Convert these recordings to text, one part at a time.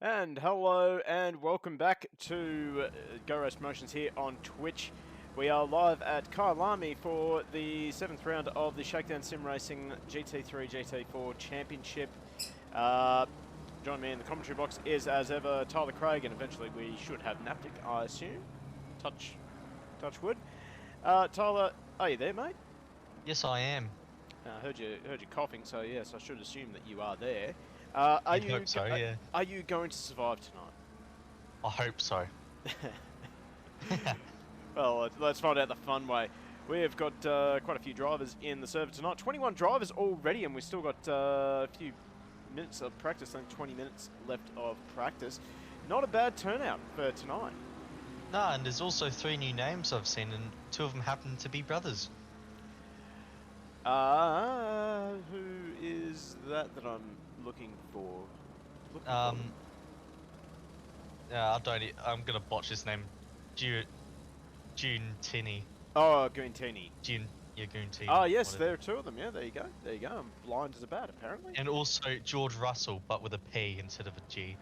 And hello and welcome back to Go Race Promotions here on Twitch. We are live at Kyalami for the 7th round of the Shakedwon SimRacing GT3 GT4 Championship. Join me in the commentary box is, as ever, Tyler Craig, and eventually we should have Naptic, I assume. Touch wood. Tyler, are you there, mate? Yes, I am. I heard you coughing, so yes, I should assume that you are there. Are You'd hope so, yeah. Are you going to survive tonight? I hope so. Well, let's find out the fun way. We've got quite a few drivers in the server tonight. 21 drivers already, and we've still got a few minutes of practice. I think 20 minutes left of practice. Not a bad turnout for tonight. No, and there's also 3 new names I've seen, and 2 of them happen to be brothers. Who is that I'm looking for? Yeah, I'm gonna botch his name. Tini. Oh, Guintini. Guintini. Oh, yes, there are 2 of them. Yeah, there you go. There you go. I'm blind as a bat, apparently. And also George Russell, but with a P instead of a G.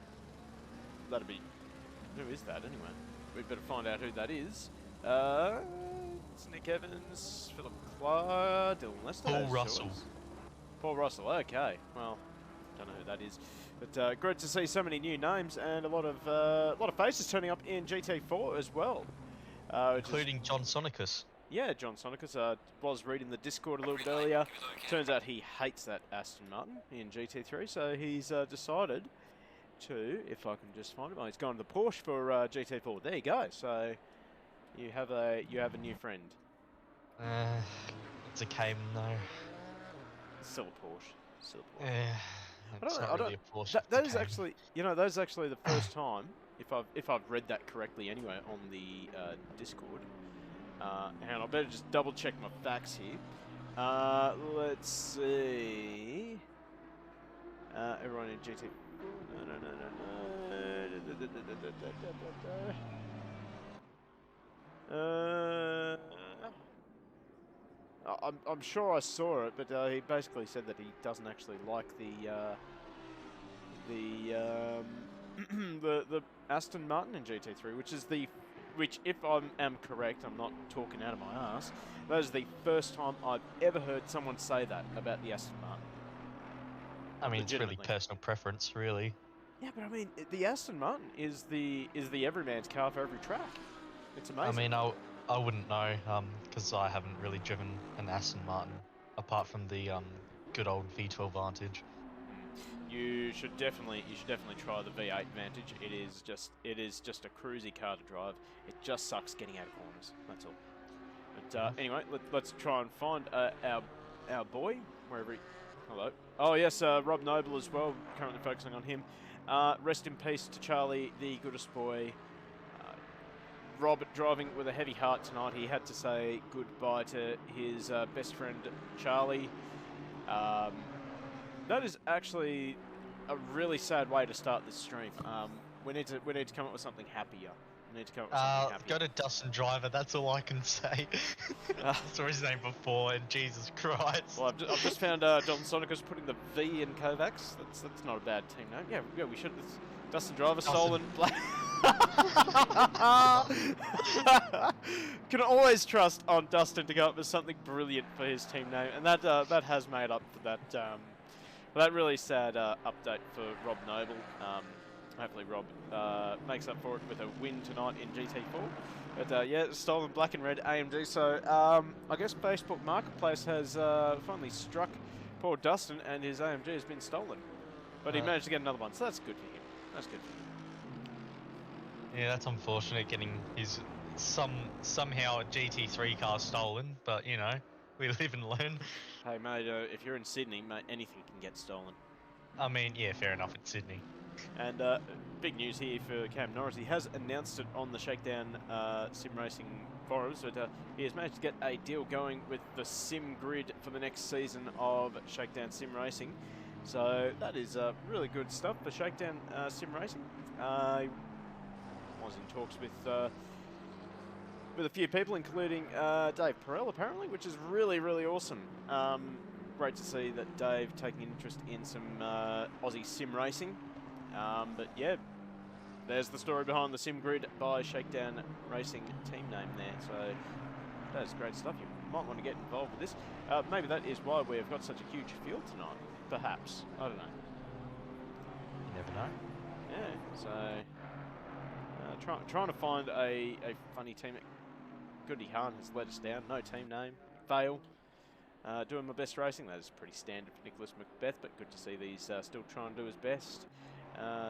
That'd be... Who is that, anyway? We'd better find out who that is. It's Nick Evans, Philip Clark, Dylan Lester. Paul Russell. Paul Russell, okay. Well, don't know who that is. But great to see so many new names and a lot of faces turning up in GT4 as well. Including John Sonicus. Yeah, John Sonicus was reading the Discord a little bit earlier. Turns out he hates that Aston Martin in GT3, so he's decided to, if I can just find him, he's gone to the Porsche for GT4. There you go. So you have a new friend. It's a Cayman though. Still a Porsche. Still a Porsche. Yeah, it's not really a Porsche. That is actually, that is actually the first time, if I've read that correctly anyway on the Discord. Hang on, I better just double check my facts here. Let's see. Everyone in GT. I'm sure I saw it, but he basically said that he doesn't actually like the Aston Martin in GT3, which if I am correct, I'm not talking out of my ass, that is the first time I've ever heard someone say that about the Aston Martin. I mean, it's really personal preference, really. Yeah, but I mean, the Aston Martin is the everyman's car for every track. It's amazing. I mean, I wouldn't know, because I haven't really driven an Aston Martin, apart from the good old V12 Vantage. You should definitely try the V8 Vantage. It is just a cruisy car to drive. It just sucks getting out of corners. That's all. But anyway, let's try and find our boy wherever he. Hello. Oh yes, Rob Noble as well. Currently focusing on him. Rest in peace to Charlie, the goodest boy. Rob driving with a heavy heart tonight. He had to say goodbye to his best friend Charlie. That is actually a really sad way to start this stream. We need to come up with something happier. Go to Dustin Driver. That's all I can say. I saw his name before, and Jesus Christ. Well, I've just found Don Sonicus putting the V in Kovacs. That's not a bad team name. Yeah, we should. Dustin Driver, stolen black. Can always trust on Dustin to go up with something brilliant for his team name, and that has made up for that really sad update for Rob Noble. Hopefully Rob makes up for it with a win tonight in GT4. But yeah, stolen black and red AMG. So I guess Facebook Marketplace has finally struck poor Dustin, and his AMG has been stolen. But he managed to get another one, so that's good for him. That's good for him. Yeah, that's unfortunate getting his somehow a GT3 car stolen, but you know, we live and learn. Hey mate, if you're in Sydney, mate, anything can get stolen. I mean, yeah, fair enough, it's Sydney. And big news here for Cam Norris. He has announced it on the Shakedwon SimRacing forums, but he has managed to get a deal going with the Sim Grid for the next season of Shakedwon SimRacing. So that is really good stuff for Shakedwon SimRacing. I was in talks with a few people, including Dave Perel, apparently, which is really, really awesome. Great to see that Dave taking an interest in some Aussie sim racing. But yeah, there's the story behind the Sim Grid by Shakedwon Racing team name there. So that's great stuff. You might want to get involved with this. Maybe that is why we've got such a huge field tonight. Perhaps. I don't know. You never know. Yeah, so trying to find a funny team. Goody Khan has let us down. No team name. Fail. Doing my best racing. That is pretty standard for Nicholas Macbeth, but good to see these still trying to do his best.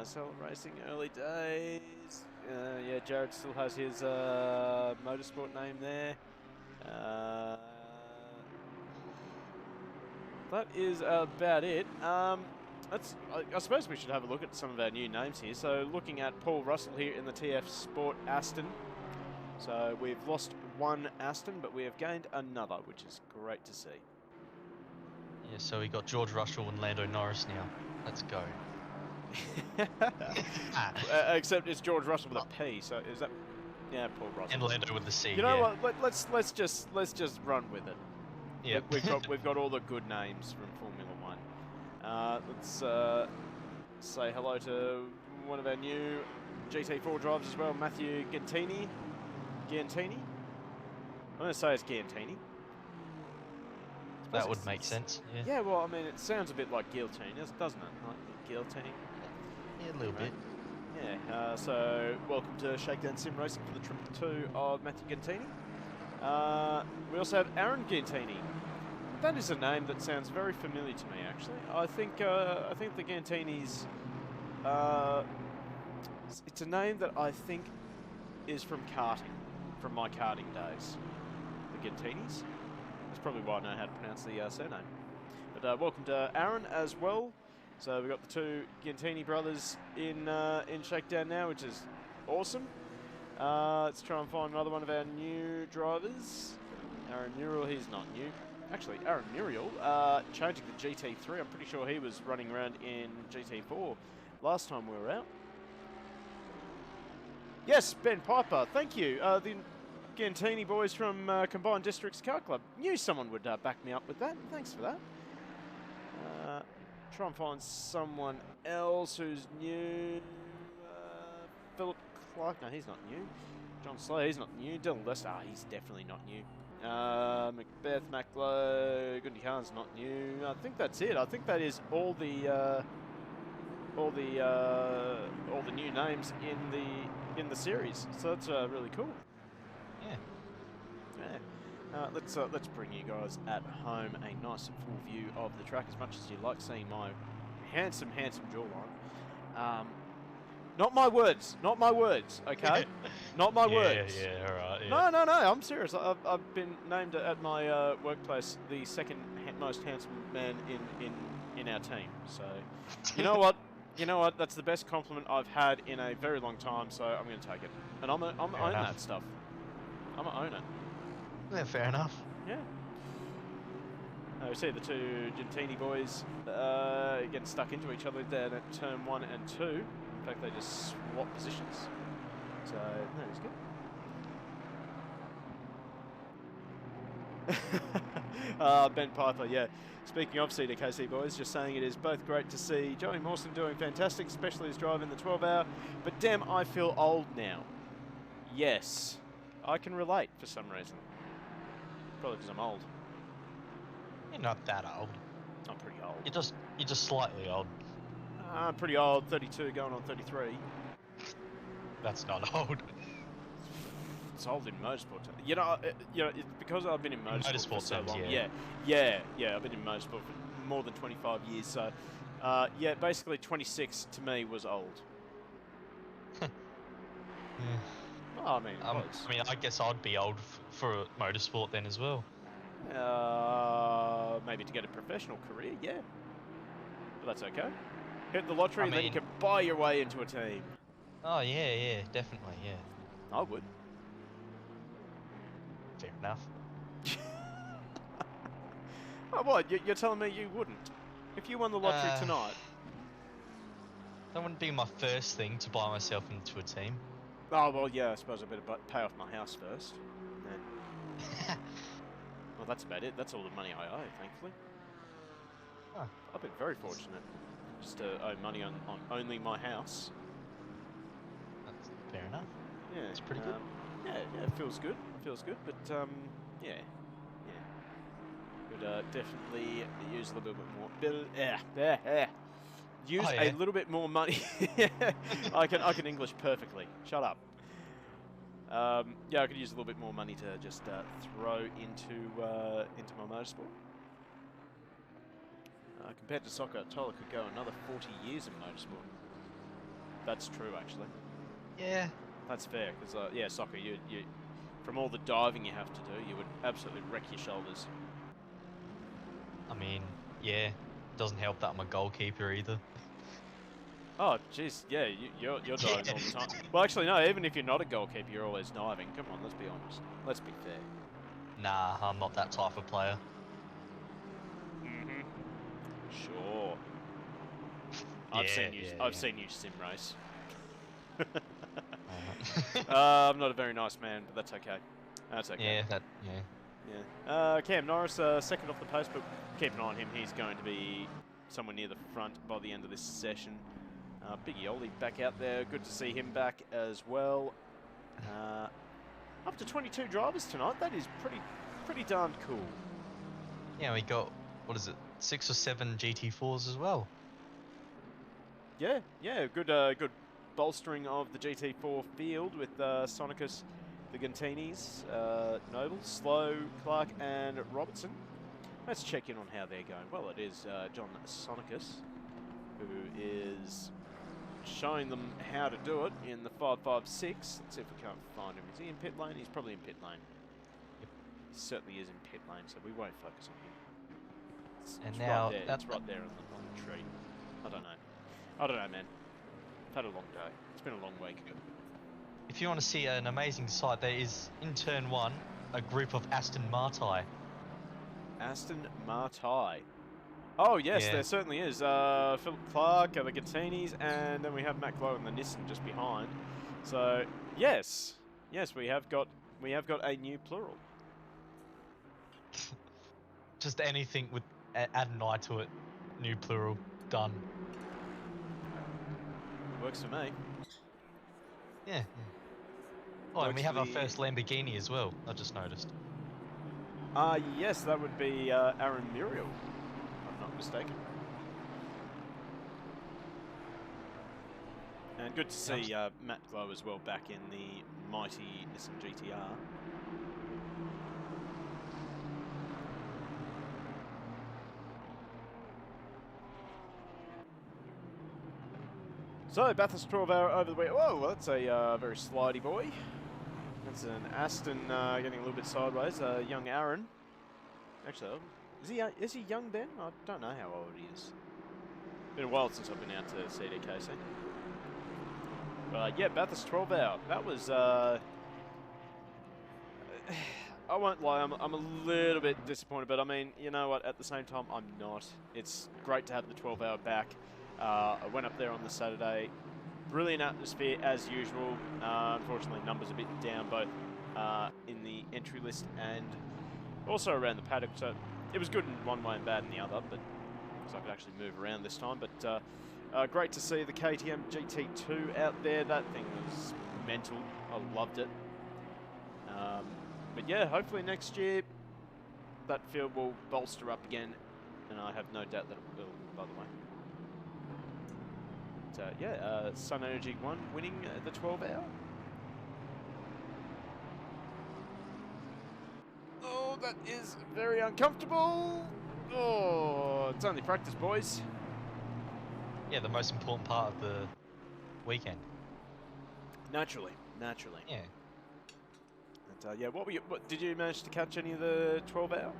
Solid Racing, early days. Yeah, Jared still has his motorsport name there. That is about it. I suppose we should have a look at some of our new names here. So looking at Paul Russell here in the TF Sport Aston. So we've lost one Aston, but we have gained another, which is great to see. Yeah, so we got George Russell and Lando Norris now. Let's go. Except it's George Russell with a P, so is that... Yeah, Paul Russell. And Lando with the C. You know what? Let's just run with it. Yeah. We've got all the good names from Formula One. Let's say hello to one of our new GT4 drivers as well, Matthew Gantini. I'm going to say it's Gantini. That would make sense. Yeah. Yeah. Well, I mean, it sounds a bit like guillotine, doesn't it? Like guillotine. Yeah, a little bit. Yeah, so welcome to Shakedwon Sim Racing for the Triple 2 of Matthew Gantini. We also have Aaron Gantini. That is a name that sounds very familiar to me, actually. I think the Gantinis. It's a name that I think is from karting, from my karting days. The Gantinis. That's probably why I know how to pronounce the surname. But welcome to Aaron as well. So we've got the two Gantini brothers in Shakedwon now, which is awesome. Let's try and find another one of our new drivers. Aaron Muriel, he's not new. Actually, Aaron Muriel, changing the GT3. I'm pretty sure he was running around in GT4 last time we were out. Yes, Ben Piper, thank you. The Gantini boys from Combined Districts Car Club. Knew someone would back me up with that. Thanks for that. Try and find someone else who's new. Philip Clark, no, he's not new. John Slayer, he's not new. Dylan Lester, he's definitely not new. Macbeth, Maclow, Gundy Khan's not new. I think that's it. I think that is all the new names in the series. So that's really cool. Yeah. Yeah. Let's bring you guys at home a nice full view of the track, as much as you like seeing my handsome jawline. Not my words, okay? Not my words. Yeah, alright. Yeah. No, I'm serious. I've been named at my workplace the second most handsome man in our team. So, you know what? That's the best compliment I've had in a very long time. So I'm going to take it, and I'm gonna own that stuff. I'm gonna own it. Yeah, fair enough. Yeah. We see the two Gentini boys getting stuck into each other down at turn 1 and 2. In fact, they just swap positions. So that is good. Ben Piper, yeah. Speaking of CDKC boys, just saying it is both great to see Joey Mawson doing fantastic, especially his drive in the 12-hour. But damn, I feel old now. Yes, I can relate for some reason. Probably because I'm old. You're not that old. I'm pretty old. You're just slightly old. I'm pretty old, 32 going on 33. That's not old. It's old in motorsport. You know, it's because I've been in motorsport for so long. Yeah. I've been in motorsport for more than 25 years. So, yeah, basically 26 to me was old. Yeah. Well, I mean, I guess I'd be old for motorsport then as well. Maybe to get a professional career, yeah. But that's okay. Hit the lottery and then you can buy your way into a team. Oh, yeah, definitely, yeah. I would. Fair enough. Oh, what? You're telling me you wouldn't? If you won the lottery tonight? That wouldn't be my first thing to buy myself into a team. Oh, well, yeah, I suppose I better pay off my house first. Yeah. Well, that's about it. That's all the money I owe, thankfully. Huh. I've been very fortunate. just to owe money on only my house. That's fair enough. Yeah, it's pretty good. Yeah, it feels good. Feels good, but yeah. Would definitely use a little bit more. Use a little bit more money. I can English perfectly. Shut up. Yeah, I could use a little bit more money to just throw into my motorsport. Compared to soccer, Tola could go another 40 years in motorsport. That's true, actually. Yeah. That's fair, because yeah, soccer, you from all the diving you have to do, you would absolutely wreck your shoulders. I mean, yeah, doesn't help that I'm a goalkeeper either. Oh, jeez, yeah, you're diving all the time. Well, actually, no, even if you're not a goalkeeper, you're always diving. Come on, let's be honest. Let's be fair. Nah, I'm not that type of player. Mm-hmm. Sure. Yeah, I've seen you sim race. Uh-huh. I'm not a very nice man, but that's okay. That's okay. Yeah. Cam Norris, second off the post, but keep an eye on him. He's going to be somewhere near the front by the end of this session. Big Yoli back out there. Good to see him back as well. Up to 22 drivers tonight. That is pretty darn cool. Yeah, we got, what is it, 6 or 7 GT4s as well. Yeah, good bolstering of the GT4 field with Sonicus, the Gintinis, Noble, Slow, Clark, and Robertson. Let's check in on how they're going. Well, it is John Sonicus who is showing them how to do it in the 556. Let's see if we can't find him. Is he in pit lane? He's probably in pit lane. Yep. He certainly is in pit lane, so we won't focus on him. It's now right there. It's right there on the tree. I don't know, man. I've had a long day. It's been a long week. If you want to see an amazing sight, there is, in turn 1, a group of Aston Marti. Aston Marti. Oh, yes, Yeah. there certainly is. Philip Clark, the Gattinis, and then we have Matt Glow and the Nissan just behind. So, yes, we have got a new plural. Just anything with add an I to it, new plural, done. Works for me. Yeah. Oh, and we have our first Lamborghini as well, I just noticed. Yes, that would be Aaron Muriel, if I'm not mistaken. And good to see Matt Glow as well back in the mighty Nissan GTR. So, Bathurst 12 hour over the way. Whoa, that's a very slidey boy. That's an Aston getting a little bit sideways. Young Aaron. Actually, is he young, Ben? I don't know how old he is. Been a while since I've been out to CDKC. But yeah, Bathurst 12 hour. That was. I won't lie, I'm a little bit disappointed, but I mean, you know what? At the same time, I'm not. It's great to have the 12 hour back. I went up there on the Saturday. Brilliant atmosphere as usual. Unfortunately, numbers a bit down both in the entry list and also around the paddock. So it was good in one way and bad in the other, but so I could actually move around this time. But great to see the KTM GT2 out there. That thing was mental. I loved it. But yeah, hopefully next year that field will bolster up again, and I have no doubt that it will, by the way. Yeah, Sun Energy 1 winning the 12 hour. Oh, that is very uncomfortable. Oh, it's only practice, boys. Yeah, the most important part of the weekend. Naturally. Yeah. And, yeah, what did you manage to catch any of the 12 hour?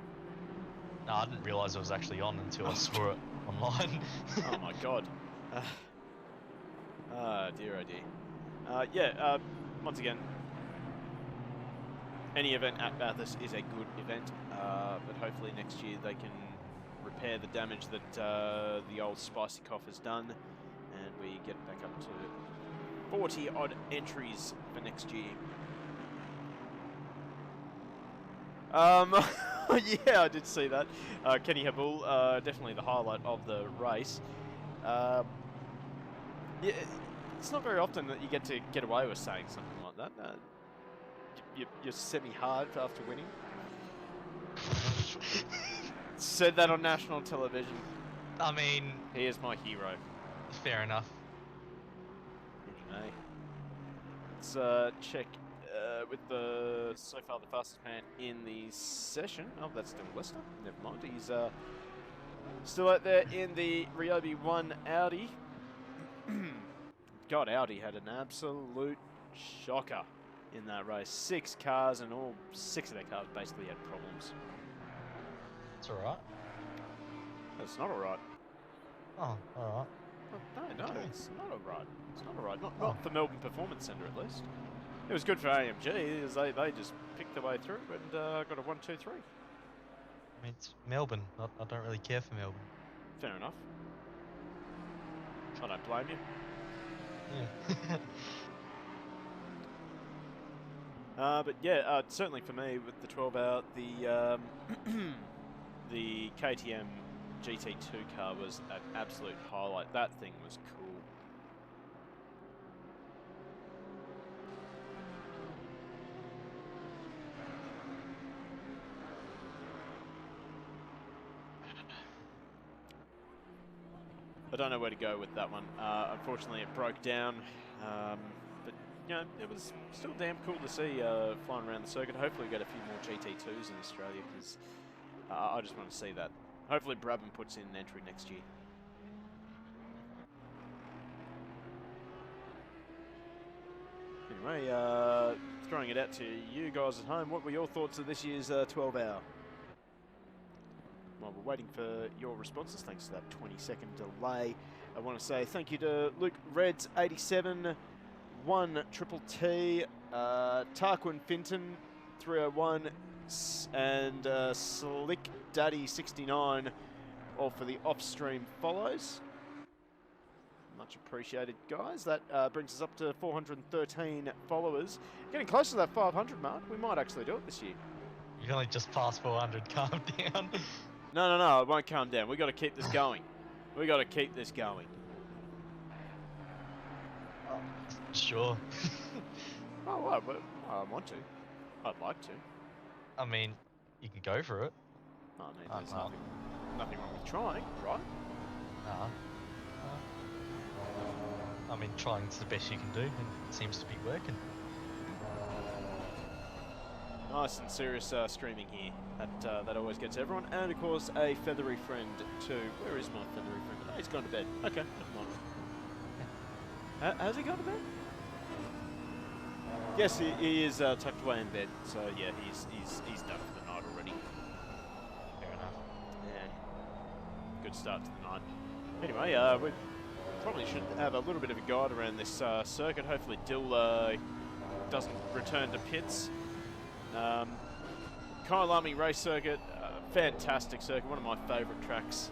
No, I didn't realise it was actually on until I saw it online. Oh my god. Dear, oh dear. Yeah, once again, any event at Bathurst is a good event, but hopefully next year they can repair the damage that the old Spicy Cough has done, and we get back up to 40 odd entries for next year. Yeah, I did see that. Kenny Habul, definitely the highlight of the race. Yeah, it's not very often that you get to get away with saying something like that. You're semi-hard after winning. Said that on national television. I mean, He is my hero. fair enough. Anyway, let's check with so far the fastest man in the session. Oh, that's still Lester. Never mind. He's still out there in the Ryobi 1 Audi. God, Audi had an absolute shocker in that race. 6 cars, and all 6 of their cars basically had problems. It's alright. That's not alright. Oh, alright. No, Okay. it's not alright. It's not alright. Not for Melbourne Performance Centre, at least. It was good for AMG, as they just picked their way through and got a 1, 2, 3. I mean, it's Melbourne. I don't really care for Melbourne. Fair enough. I don't blame you. Yeah. But yeah, certainly for me with the 12-hour, the KTM GT2 car was an absolute highlight. That thing was cool. I don't know where to go with that one. Unfortunately, it broke down. But, you know, it was still damn cool to see flying around the circuit. Hopefully we get a few more GT2s in Australia, because I just want to see that. Hopefully Brabham puts in an entry next year. Anyway, throwing it out to you guys at home, what were your thoughts of this year's 12-hour? While we're waiting for your responses, thanks to that 20-second delay, I want to say thank you to Luke Reds 87, 1 Triple T, Tarquin Finton 301, and Slick Daddy 69, all for the off-stream follows. Much appreciated, guys. That brings us up to 413 followers. Getting close to that 500 mark. We might actually do it this year. You only just passed 400. Calm down. No, it won't calm down. We've got to keep this going. We've got to keep this going. Sure. Oh, I want to. I'd like to. I mean, you can go for it. I mean, there's nothing wrong with trying, right? I mean, trying's the best you can do, and it seems to be working. Nice and serious streaming here. That always gets everyone. And, of course, a feathery friend, too. Where is my feathery friend? Oh, he's gone to bed. Okay, never mind. Has he gone to bed? Yes, he is tucked away in bed. So, yeah, he's done for the night already. Fair enough. Yeah. Good start to the night. Anyway, we probably should have a little bit of a guide around this circuit. Hopefully Dill doesn't return to pits. Kyalami race circuit, fantastic circuit, one of my favourite tracks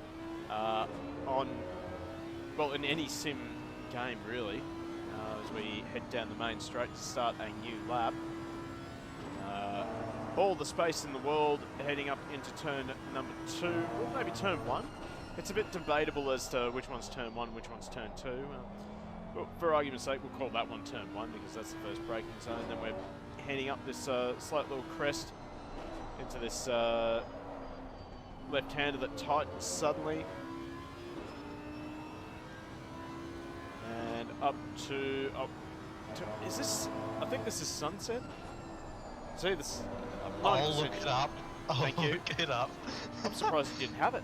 in any sim game really, as we head down the main straight to start a new lap. All the space in the world heading up into turn number 2, or maybe turn 1. It's a bit debatable as to which one's turn 1, which one's turn 2. Well, for argument's sake, we'll call that one turn 1 because that's the first braking zone. Then we're heading up this slight little crest into this left-hander that tightens suddenly. And up to, is this, I think this is Sunset? See this? I'll look it up. Thank you. Look it up. I'm surprised you didn't have it.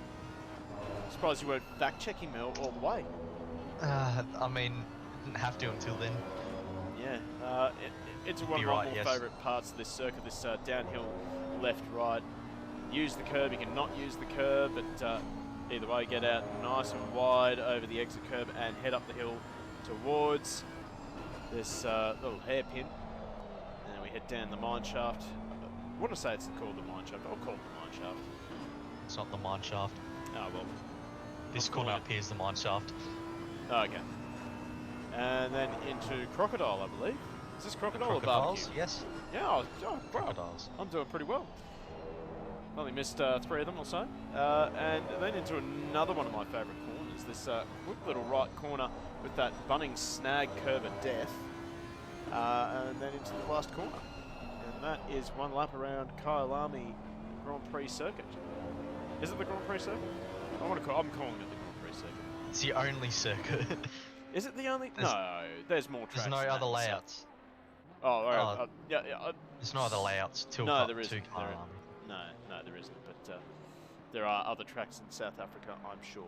Surprised you weren't fact-checking me all the way. I mean, didn't have to until then. Yeah, it's one of my more favourite parts of this circuit, this downhill left, right. Use the curb, you can not use the curb, but either way, get out nice and wide over the exit curb and head up the hill towards this little hairpin. And then we head down the mine shaft. I want to say it's called the mine shaft. I'll call it the mine shaft. It's not the mine shaft. Oh, well. This corner up here is the mine shaft. Oh, okay. And then into Crocodile, I believe. Is this Crocodile or Crocodiles, Barbecue? yes. Yeah, wow. Crocodiles. I'm doing pretty well. Only missed 3 of them or so. And then into another one of my favourite corners. corners. This quick little right corner with that Bunnings snag curve of death, and then into the last corner. And that is one lap around Kyalami Grand Prix circuit. Is it the Grand Prix circuit? I'm calling it the Grand Prix circuit. It's the only circuit. Is it the only? No, there's more tracks. There's no other layouts. Oh, all right. Yeah. There's no other layouts till no, there isn't. Kyalami. No, there isn't. But there are other tracks in South Africa, I'm sure.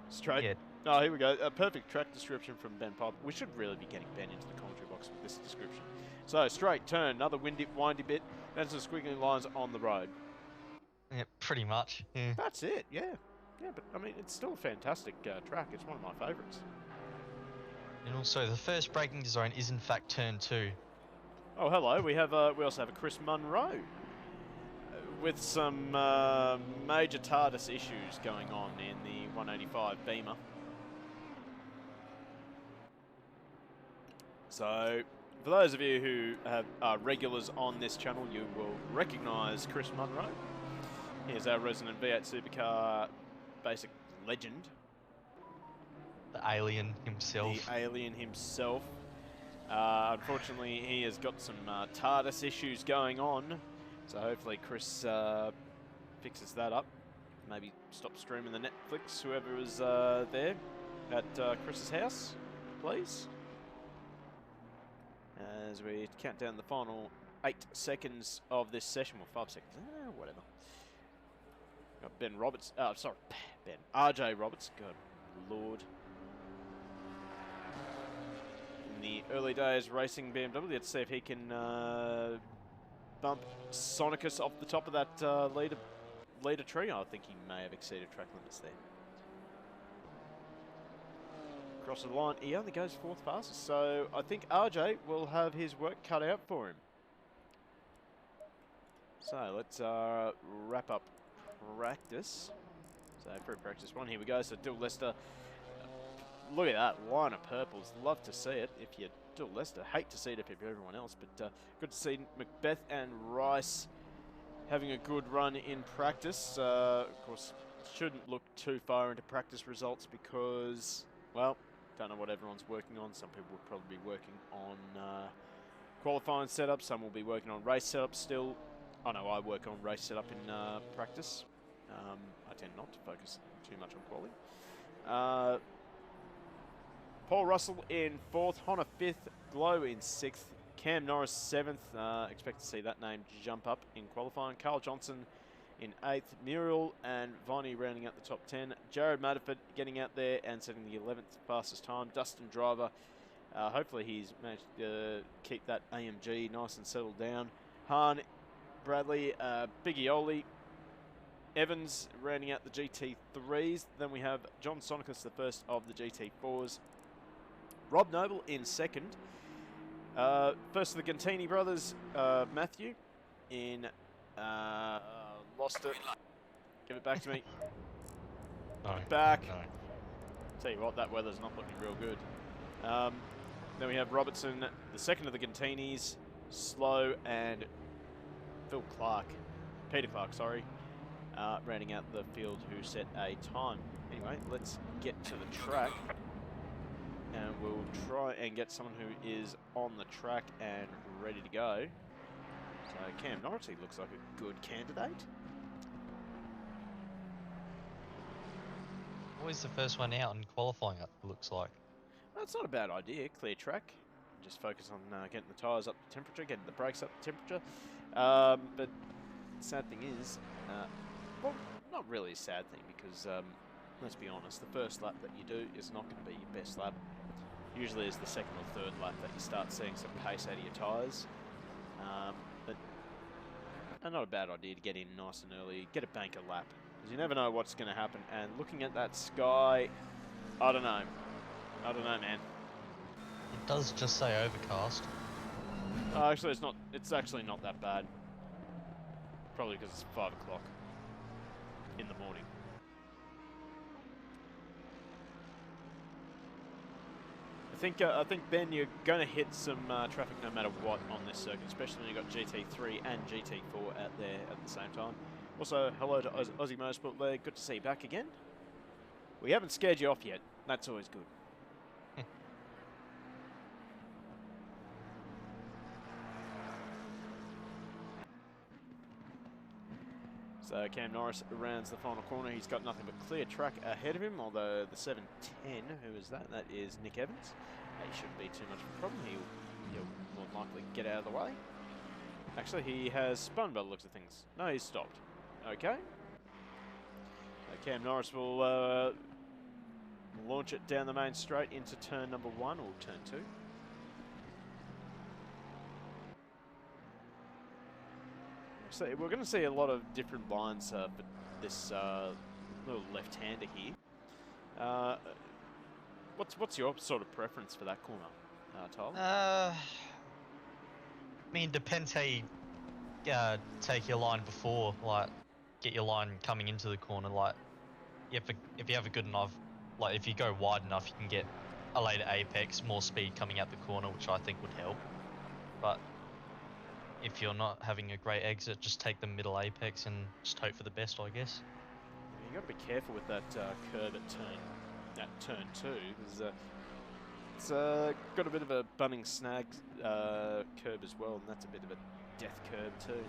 Straight. Yeah. Oh, here we go. A perfect track description from Ben Piper. We should really be getting Ben into the commentary box with this description. So, straight turn, another windy bit, and some squiggly lines on the road. Yeah, pretty much. Yeah. That's it, yeah. Yeah, but, I mean, it's still a fantastic track. It's one of my favourites. And also, the first braking zone is, in fact, turn 2. Oh, hello. We also have a Chris Munro with some major TARDIS issues going on in the 185 Beamer. So, for those of you who are regulars on this channel, you will recognise Chris Munro. He is our resident V8 supercar basic legend. The alien himself. The alien himself. Unfortunately, he has got some TARDIS issues going on, so hopefully Chris fixes that up. Maybe stop streaming the Netflix, whoever is there at Chris's house, please. As we count down the final 8 seconds of this session, well, 5 seconds, whatever. Got Ben Roberts, RJ Roberts, God Lord. In the early days racing BMW, let's see if he can bump Sonicus off the top of that leader tree. I think he may have exceeded track limits there. Across the line, he only goes 4th fastest, so I think RJ will have his work cut out for him. So let's wrap up practice. So for practice 1, here we go. So Dill Lester, look at that line of purples. Love to see it if you're Dill Lester. Hate to see it if you're everyone else, but good to see Macbeth and Rice having a good run in practice. Of course, shouldn't look too far into practice results because, well, don't know what everyone's working on. Some people will probably be working on qualifying setup. Some will be working on race setup still. I know I work on race setup in practice. I tend not to focus too much on quality. Paul Russell in 4th, Honor 5th, Glow in 6th, Cam Norris 7th. Expect to see that name jump up in qualifying. Carl Johnson in 8th, Muriel and Viney rounding out the top 10. Jared Matterford getting out there and setting the 11th fastest time. Dustin Driver, hopefully he's managed to keep that AMG nice and settled down. Hahn, Bradley, Bigioli, Evans rounding out the GT3s. Then we have John Sonicus, the first of the GT4s. Rob Noble in 2nd. First of the Gantini brothers, Matthew in... lost it. Give it back to me. No. Back. No. Tell you what, that weather's not looking real good. Then we have Robertson, the second of the Gantinis, Slow, and Peter Clark, sorry, rounding out the field who set a time. Anyway, let's get to the track, and we'll try and get someone who is on the track and ready to go. So Cam Norris looks like a good candidate. Always the first one out in qualifying, it looks like. That's not a bad idea. Clear track. Just focus on getting the tyres up to temperature, getting the brakes up to temperature. But the sad thing is, well, not really a sad thing because, let's be honest, the first lap that you do is not going to be your best lap. Usually it's the second or third lap that you start seeing some pace out of your tyres. But not a bad idea to get in nice and early, get a banker lap, because you never know what's going to happen. And looking at that sky, I don't know, man. It does just say overcast. Actually, it's not. It's actually not that bad. Probably because it's 5 o'clock in the morning. I think Ben, you're going to hit some traffic no matter what on this circuit, especially when you've got GT3 and GT4 out there at the same time. Also, hello to Aussie Motorsport Leg. Good to see you back again. We haven't scared you off yet. That's always good. So Cam Norris rounds the final corner. He's got nothing but clear track ahead of him, although the 710, who is that? That is Nick Evans. He shouldn't be too much of a problem. He'll more than likely get out of the way. Actually, he has spun by the looks of things. No, he's stopped. Okay. Cam Norris will launch it down the main straight into turn number 1, or turn 2. So we're going to see a lot of different lines for this little left-hander here. What's your sort of preference for that corner, Tyler? I mean, depends how you take your line before, like, get your line coming into the corner. Like, if you have a good enough, like, if you go wide enough, you can get a later apex, more speed coming out the corner, which I think would help. But if you're not having a great exit, just take the middle apex and just hope for the best, I guess. Yeah, you got to be careful with that curve at turn 2, because it's got a bit of a bunning snag curve as well, and that's a bit of a death curve too.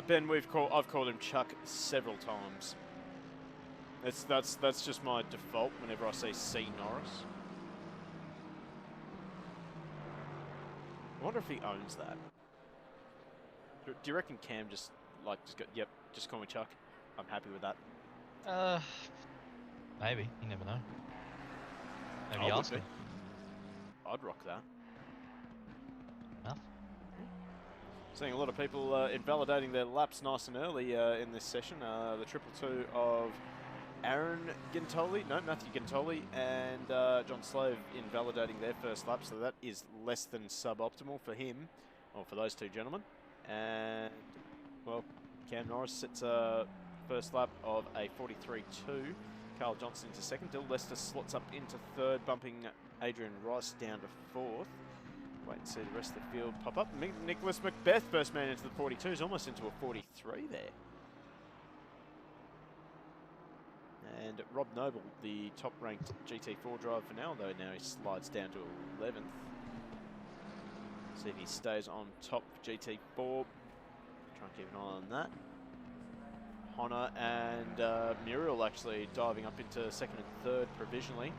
Ben, I've called him Chuck several times. That's just my default whenever I say C Norris. I wonder if he owns that. Do you reckon Cam just go, yep, just call me Chuck? I'm happy with that. Maybe. You never know. Maybe ask him. I'd rock that. Enough. Seeing a lot of people invalidating their laps nice and early in this session. The 222 of Matthew Gintoli and John Slove invalidating their first lap, so that is less than suboptimal for him, or for those two gentlemen. And, well, Cam Norris sits first lap of a 43.2. Carl Johnson into second. Dill Lester slots up into third, bumping Adrian Rice down to fourth. Wait and see the rest of the field pop up. Nicholas Macbeth, first man into the 42, is almost into a 43 there. And Rob Noble, the top-ranked GT4 driver for now, though now he slides down to 11th. See if he stays on top of GT4. Try and keep an eye on that. Honor and Muriel actually diving up into second and third provisionally.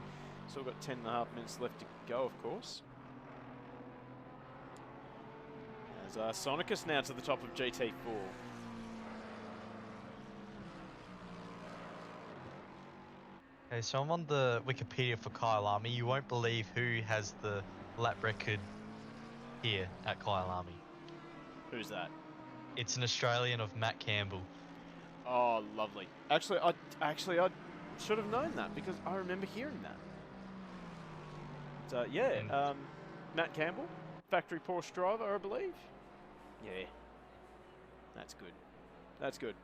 Still got 10.5 minutes left to go, of course. As Sonicus now to the top of GT4. Okay, so I'm on the Wikipedia for Kyalami. You won't believe who has the lap record here at Kyalami. Who's that? It's an Australian of Matt Campbell. Oh, lovely. Actually, I should have known that because I remember hearing that. So, yeah, Matt Campbell, factory Porsche driver, I believe. Yeah, that's good. That's good.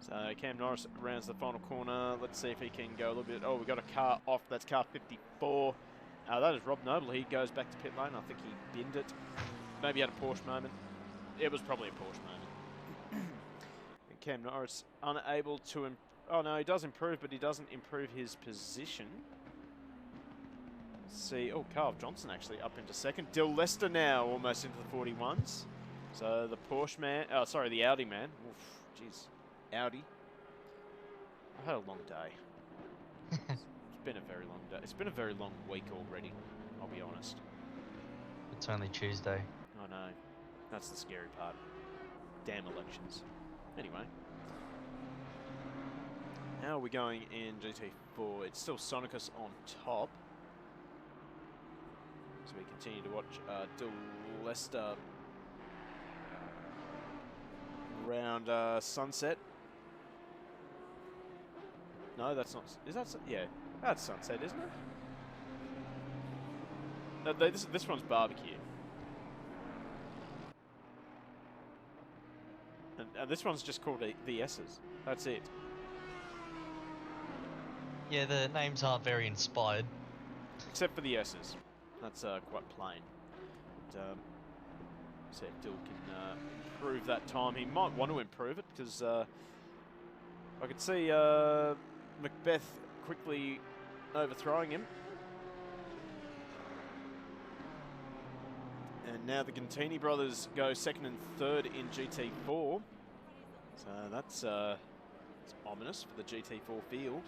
So Cam Norris rounds the final corner. Let's see if he can go a little bit. Oh, we've got a car off. That's car 54. That is Rob Noble. He goes back to pit lane. I think he binned it. Maybe had a Porsche moment. It was probably a Porsche moment. And Cam Norris unable to... Oh, no, he does improve, but he doesn't improve his position. Let's see. Oh, Carl Johnson actually up into second. Dill Lester now almost into the 41s. So the Porsche man... Oh, sorry, the Audi man. Oof, jeez. Audi. I've had a long day. It's been a very long day. It's been a very long week already, I'll be honest. It's only Tuesday. I know. That's the scary part. Damn elections. Anyway. How are we going in GT4? It's still Sonicus on top. So we continue to watch Dill Lester round Sunset. No, that's not. Is that? Yeah, that's Sunset, isn't it? No, this one's Barbecue. And this one's just called the S's. That's it. Yeah, the names aren't very inspired. Except for the S's. That's quite plain. But, see if Dill can improve that time. He might want to improve it because I could see Macbeth quickly overthrowing him. And now the Gantini brothers go second and third in GT4. So that's it's ominous for the GT4 field.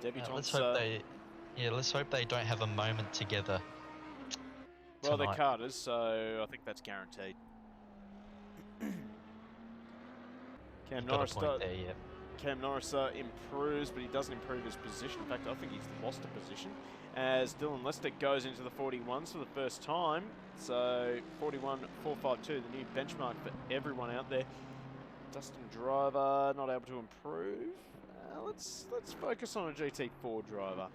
Debutants. Let's hope they don't have a moment together. Well, they're tonight. Carters, so I think that's guaranteed. Cam Norris, improves, but he doesn't improve his position. In fact, I think he's lost a position. As Dylan Lester goes into the 41s for the first time. So 41.452, the new benchmark for everyone out there. Dustin Driver not able to improve. Let's focus on a GT4 driver.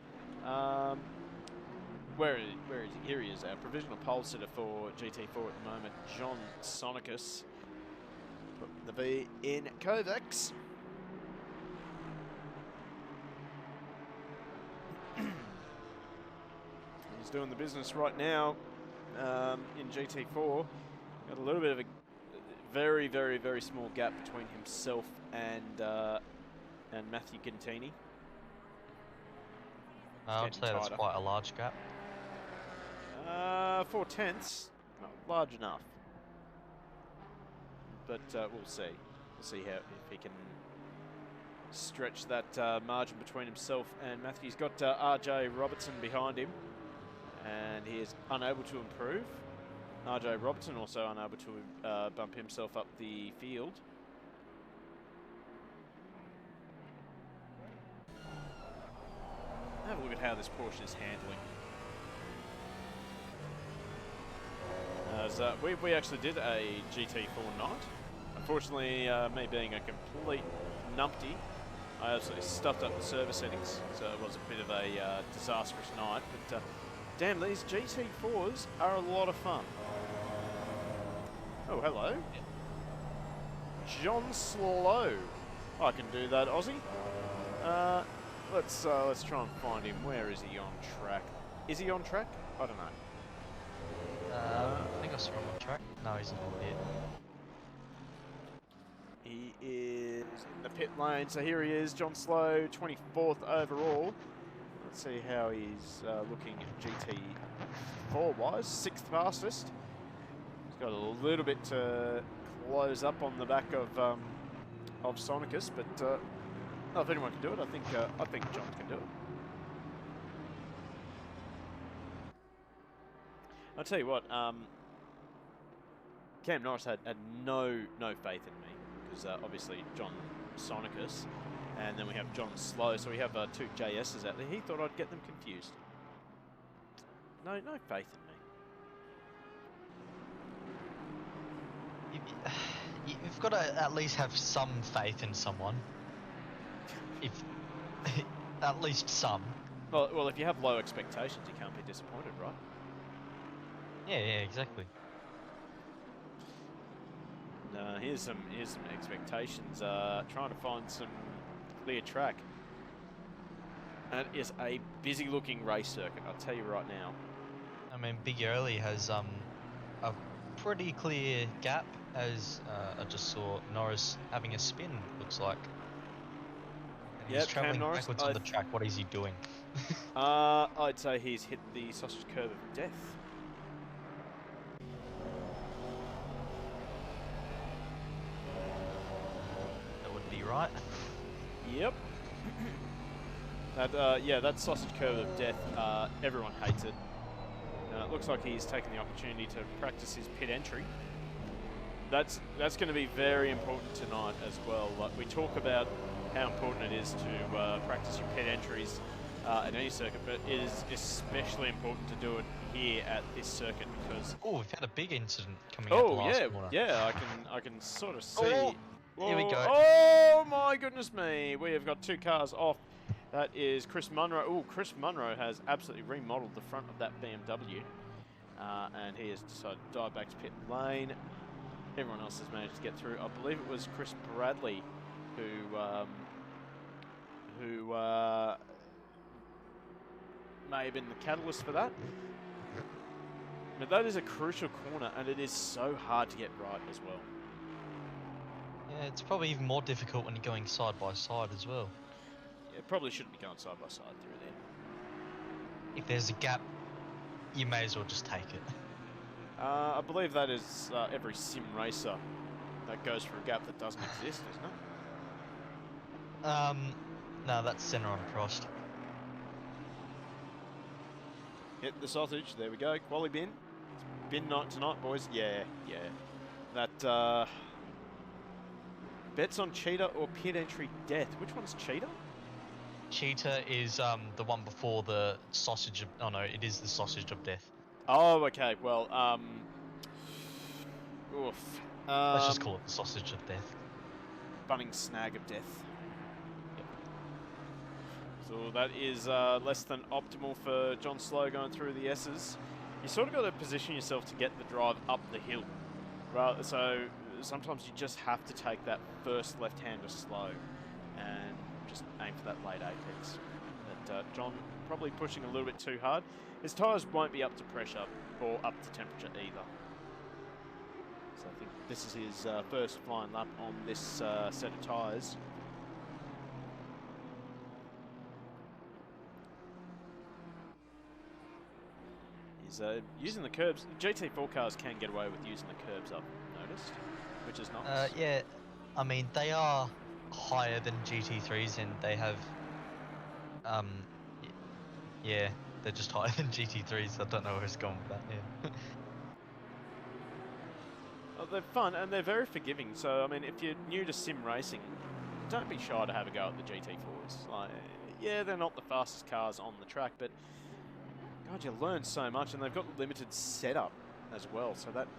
Where is he? Here he is, our provisional pole sitter for GT4 at the moment, John Sonicus. Put the V in Kovacs. He's doing the business right now in GT4. Got a little bit of a very, very, very small gap between himself and Matthew Gantini. I'd say that's quite a large gap. 4/10, not large enough. But we'll see. We'll see how if he can stretch that margin between himself and Matthew. He's got RJ Robertson behind him, and he is unable to improve. RJ Robertson also unable to bump himself up the field. Have a look at how this Porsche is handling. As we actually did a GT4 night. Unfortunately, me being a complete numpty, I absolutely stuffed up the server settings, so it was a bit of a disastrous night. But damn, these GT4s are a lot of fun. Oh, hello. John Slow. I can do that, Aussie. Let's try and find him. Where is he on track? Is he on track? I don't know. I think I saw him on track. No, he's not here. He is in the pit lane, so here he is, John Slow, 24th overall. Let's see how he's looking GT4-wise. 6th fastest. He's got a little bit to close up on the back of Sonicus, but if anyone can do it, I think John can do it. I'll tell you what, Cam Norris had no faith in me, because obviously John Sonicus, and then we have John Slow, so we have two JSs out there. He thought I'd get them confused. No faith in me. You've got to at least have some faith in someone. If at least some. Well, if you have low expectations, you can't be disappointed, right? Yeah, exactly. Here's some expectations. Trying to find some clear track. And it is a busy-looking race circuit, I'll tell you right now. I mean, Big Early has a pretty clear gap, as I just saw Norris having a spin, looks like. And he's travelling backwards on the track. What is he doing? I'd say he's hit the sausage curve of death. That would be right. Yep. That sausage curve of death, everyone hates it. It looks like he's taken the opportunity to practice his pit entry. That's going to be very important tonight as well. Like, we talk about how important it is to practice your pit entries at any circuit, but it is especially important to do it here at this circuit because... Oh, we've had a big incident coming out the last corner. Yeah, I can sort of see... Oh, here we go. Oh my goodness me, we have got two cars off. That is Chris Munro. Oh, Chris Munro has absolutely remodeled the front of that BMW. And he has decided to dive back to pit lane. Everyone else has managed to get through. I believe it was Chris Bradley who may have been the catalyst for that. But that is a crucial corner, and it is so hard to get right as well. Yeah, it's probably even more difficult when you're going side by side as well. Yeah, probably shouldn't be going side by side through there. If there's a gap, you may as well just take it. I believe that is every sim racer that goes for a gap that doesn't exist, isn't it? No, that's center on crossed. Hit the sausage. There we go. Quali bin. It's bin night tonight, boys. Yeah, yeah. That bets on cheetah or pit entry death. Which one's cheetah? Cheetah is the one before the sausage of... Oh no, it is the sausage of death. Oh, okay. Well, oof. Let's just call it the sausage of death. Bunning snag of death. Yep. So that is less than optimal for John Slow going through the S's. You sort of got to position yourself to get the drive up the hill. Right, so sometimes you just have to take that first left-hander slow and just aim for that late apex. But John probably pushing a little bit too hard. His tyres won't be up to pressure or up to temperature either. So I think this is his first flying lap on this set of tyres. He's using the curbs. GT4 cars can get away with using the curbs, I've noticed, which is nice. Yeah, I mean, they are higher than GT3s and they have... yeah, they're just higher than GT3s. I don't know where it's going with that, yeah. Oh, they're fun and they're very forgiving. So, I mean, if you're new to sim racing, don't be shy to have a go at the GT4s. Like, yeah, they're not the fastest cars on the track, but God, you learn so much, and they've got limited setup as well. So that,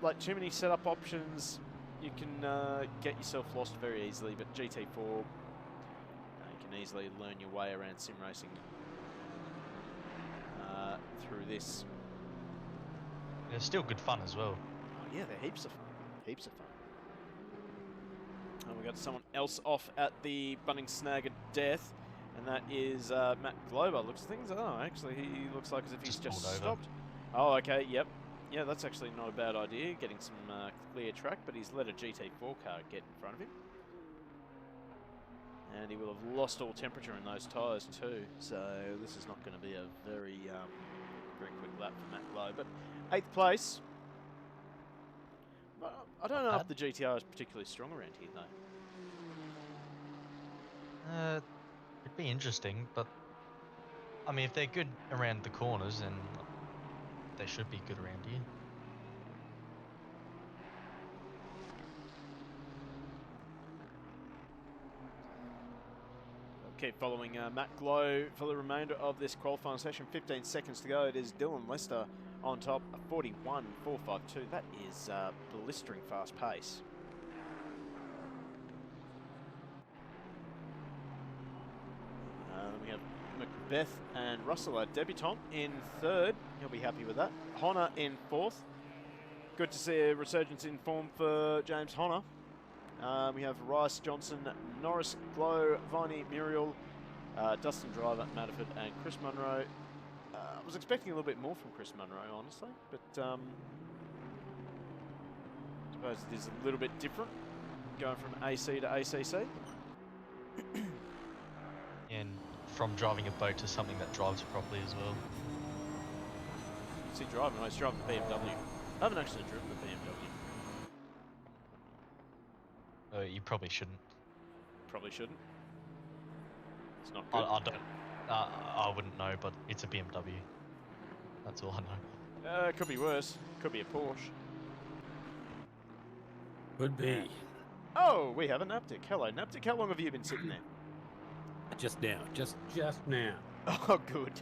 like, too many setup options, you can get yourself lost very easily. But GT4, you can easily learn your way around sim racing through this. They're still good fun as well. Oh yeah, they're heaps of fun. Heaps of fun. And we got someone else off at the bunning snag of death, and that is Matt Glover. Looks things. Oh, actually, he looks like as if he's just stopped. Oh, okay. Yep. Yeah, that's actually not a bad idea. Getting some clear track, but he's let a GT4 car get in front of him, and he will have lost all temperature in those tyres too. So this is not going to be a very very quick lap for Matt Glover. But 8th place. I don't know if the GTR is particularly strong around here, though. It'd be interesting, but I mean, if they're good around the corners, then they should be good around here. Keep following Matt Glow for the remainder of this qualifying session. 15 seconds to go. It is Dylan Lester on top, 41.452. That is blistering fast pace. Then we have Macbeth and Russell, a debutant, in 3rd. He'll be happy with that. Honor in 4th. Good to see a resurgence in form for James Honor. We have Rice, Johnson, Norris, Glow, Viney, Muriel, Dustin Driver, Matterford, and Chris Munro. I was expecting a little bit more from Chris Munro, honestly, but I suppose it is a little bit different going from AC to ACC. And from driving a boat to something that drives properly as well. What's he driving? Oh, he's driving the BMW. I haven't actually driven the BMW. You probably shouldn't. Probably shouldn't. It's not good. I don't. I wouldn't know, but it's a BMW. That's all I know. It could be worse. Could be a Porsche. Could be. Oh, we have a Naptic. Hello, Naptic. How long have you been sitting there? Just now. Just now. Oh, good.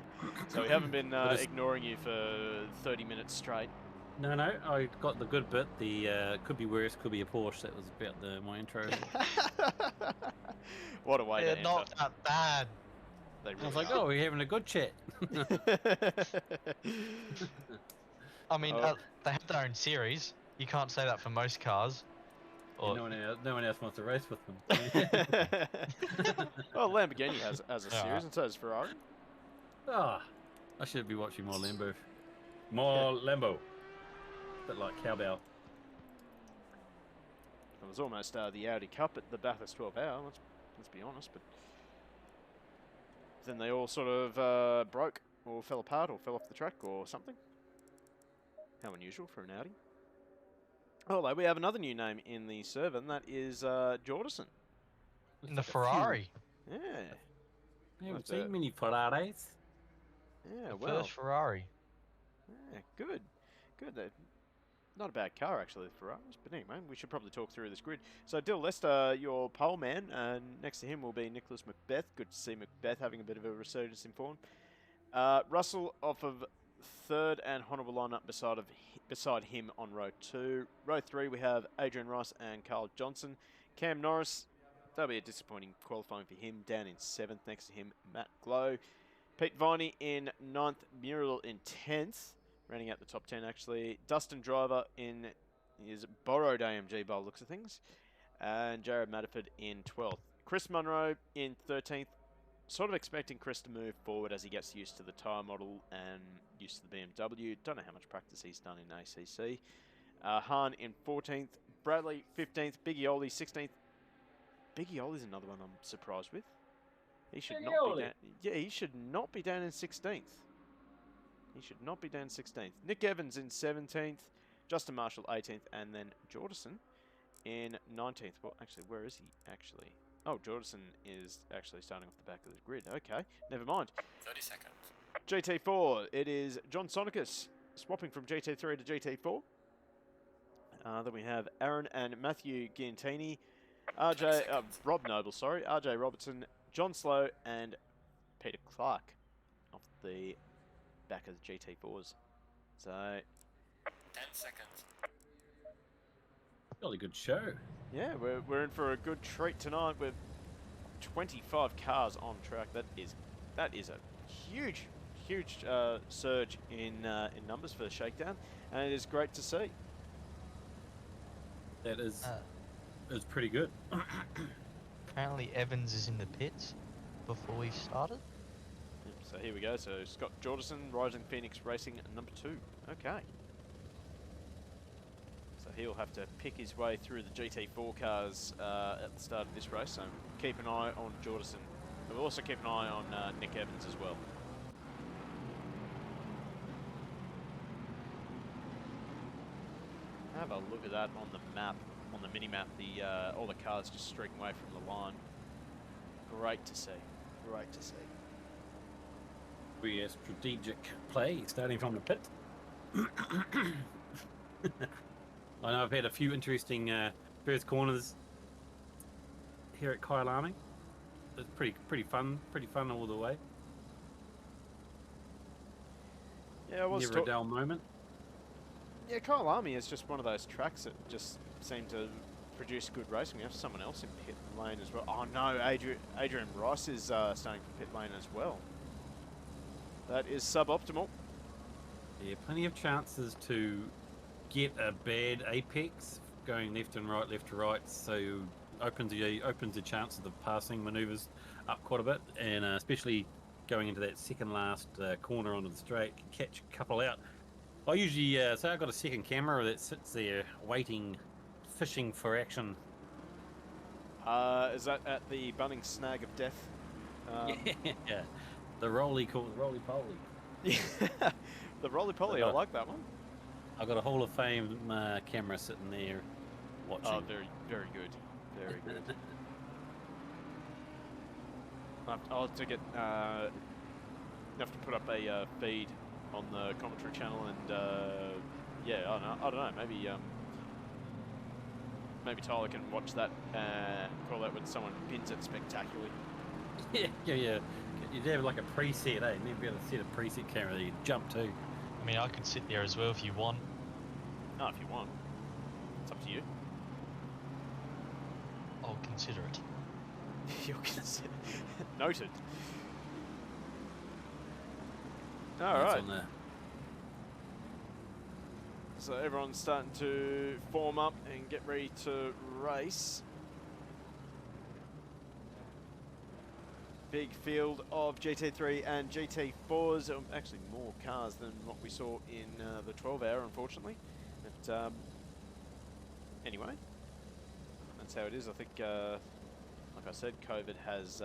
So we haven't been ignoring you for 30 minutes straight. No, I got the good bit. The could be worse, could be a Porsche. That was about my intro. What a way to They're enter. not that bad. They really I was like, are. oh, we're having a good chat. I mean, they have their own series. You can't say that for most cars. Or no one else wants to race with them. Well, Lamborghini has a series, and so does Ferrari. Ah, I should be watching more Lambo. More Lambo. Bit like cowbell. It was almost the Audi Cup at the Bathurst 12 Hour, let's be honest, but then they all sort of broke or fell apart or fell off the track or something. How unusual for an Audi. Although we have another new name in the server, and that is Jordison. In the Ferrari. Yeah. I haven't seen many Ferraris. Yeah, The well. first Ferrari. Yeah, good. Good. Not a bad car, actually, the Ferraris. But anyway, we should probably talk through this grid. So, Dill Lester, your pole man, and next to him will be Nicholas Macbeth. Good to see Macbeth having a bit of a resurgence in form. Russell off of third and honourable lineup beside him on row 2. Row 3, we have Adrian Rice and Carl Johnson. Cam Norris, that'll be a disappointing qualifying for him, down in 7th. Next to him, Matt Glow. Pete Viney in 9th, Muriel in 10th. Rounding out the top 10, actually. Dustin Driver in his borrowed AMG by the looks of things. And Jared Matterford in 12th. Chris Munro in 13th. Sort of expecting Chris to move forward as he gets used to the tyre model and used to the BMW. Don't know how much practice he's done in ACC. Hahn in 14th. Bradley 15th. Biggie Oli 16th. Biggie Oli's another one I'm surprised with. He should not be down. Yeah, he should not be down in 16th. He should not be down 16th. Nick Evans in 17th, Justin Marshall 18th, and then Jordison in 19th. Well, actually, where is he actually? Oh, Jordison is actually starting off the back of the grid. Okay, never mind. 30 seconds. GT4, it is John Sonicus swapping from GT3 to GT4. Then we have Aaron and Matthew Giantini, Rob Noble, sorry, RJ Robertson, John Slow, and Peter Clark off the back of the GT4s. So 10 seconds. Really good show. yeah, we're in for a good treat tonight with 25 cars on track. That is a huge surge in numbers for the Shakedown, and it is great to see. That is pretty good. Apparently Evans is in the pits before we started. So here we go. So Scott Jordison, Rising Phoenix Racing number 2. Okay. So he'll have to pick his way through the GT4 cars at the start of this race. So keep an eye on Jordison. We'll also keep an eye on Nick Evans as well. Have a look at that on the map, on the mini map. All the cars just streaking away from the line. Great to see. Great to see. We a strategic play starting from the pit. I know I've had a few interesting first corners here at Kyalami. It's pretty fun all the way. Yeah, it was Never a dull moment. Yeah, Kyalami is just one of those tracks that just seem to produce good racing. We have someone else in pit lane as well. Oh no, Adrian Rice is starting from pit lane as well. That is suboptimal. Yeah, plenty of chances to get a bad apex going left and right, left to right, so opens the chances of passing manoeuvres up quite a bit, and especially going into that second last corner onto the straight, catch a couple out. I usually say I've got a second camera that sits there waiting, fishing for action. Is that at the Bunnings Snag of Death? Yeah, the roly-poly. Yeah, the roly-poly, I like that one. I've got a Hall of Fame camera sitting there watching. Oh, very, very good. Very good. I'll have to get, have to put up a feed on the commentary channel, and yeah, I don't know, maybe Tyler can watch that and call out when someone pins it spectacularly. Yeah. You'd have like a preset, eh? You'd be able to set a preset camera that you jump to. I mean, I could sit there as well if you want. Oh, if you want. It's up to you. I'll consider it. You'll consider. Noted. All right. So everyone's starting to form up and get ready to race. big field of GT3 and GT4s. Actually, more cars than what we saw in the 12-hour, unfortunately. But anyway, that's how it is. I think, like I said, COVID has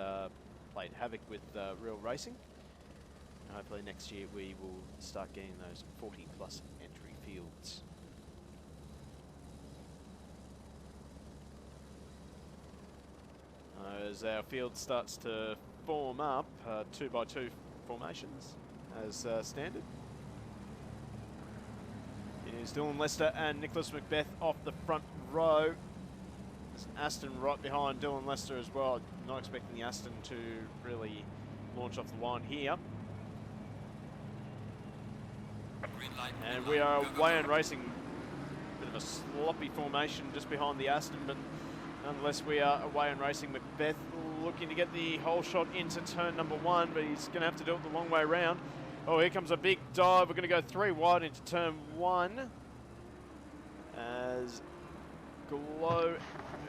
played havoc with real racing. And hopefully next year we will start getting those 40-plus entry fields. As our field starts to form up, 2x2 formations as standard. It is Dylan Lester and Nicholas Macbeth off the front row. There's an Aston right behind Dylan Lester as well. Not expecting the Aston to really launch off the line here. Green light. And green we light. are Go, go, away go. and racing. Bit of a sloppy formation just behind the Aston, but nonetheless we are away and racing. Macbeth looking to get the whole shot into turn number 1, but he's going to have to do it the long way around. Oh, here comes a big dive. We're going to go 3 wide into turn 1. As Glow,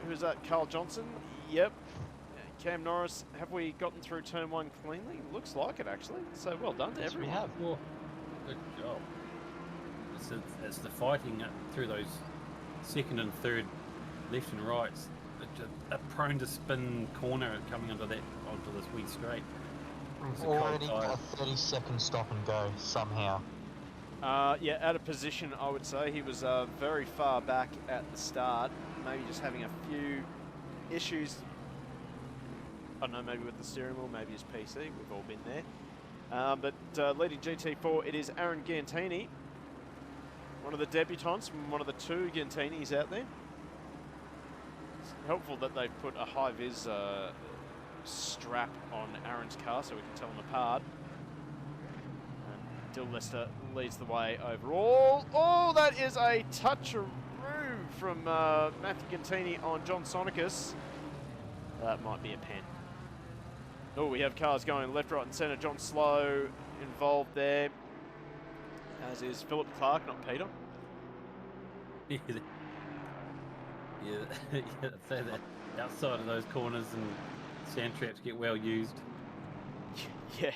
who's that? Carl Johnson? Yep. Cam Norris, have we gotten through turn 1 cleanly? Looks like it, actually. So well done to Yes, we everyone. have. Well, good job. It's the fighting up through those second and third left and rights. A prone to spin corner coming onto this wee straight. It's a cold Already tire. a 30-second stop and go somehow. Yeah, out of position, I would say. He was very far back at the start. Maybe just having a few issues. I don't know, maybe with the steering wheel, maybe his PC. We've all been there. But leading GT4, it is Aaron Giantini. One of the debutants from one of the 2 Giantinis out there. It's helpful that they've put a high-vis strap on Aaron's car so we can tell them apart. And Dill Lester leads the way overall. Oh, that is a touch-a-roo from Matthew Giantini on John Sonicus. That might be a pen. Oh, we have cars going left, right and centre. John Slow involved there, as is Philip Clark, not Peter. Yeah, I'd say that outside of those corners and sand traps get well used. Yeah.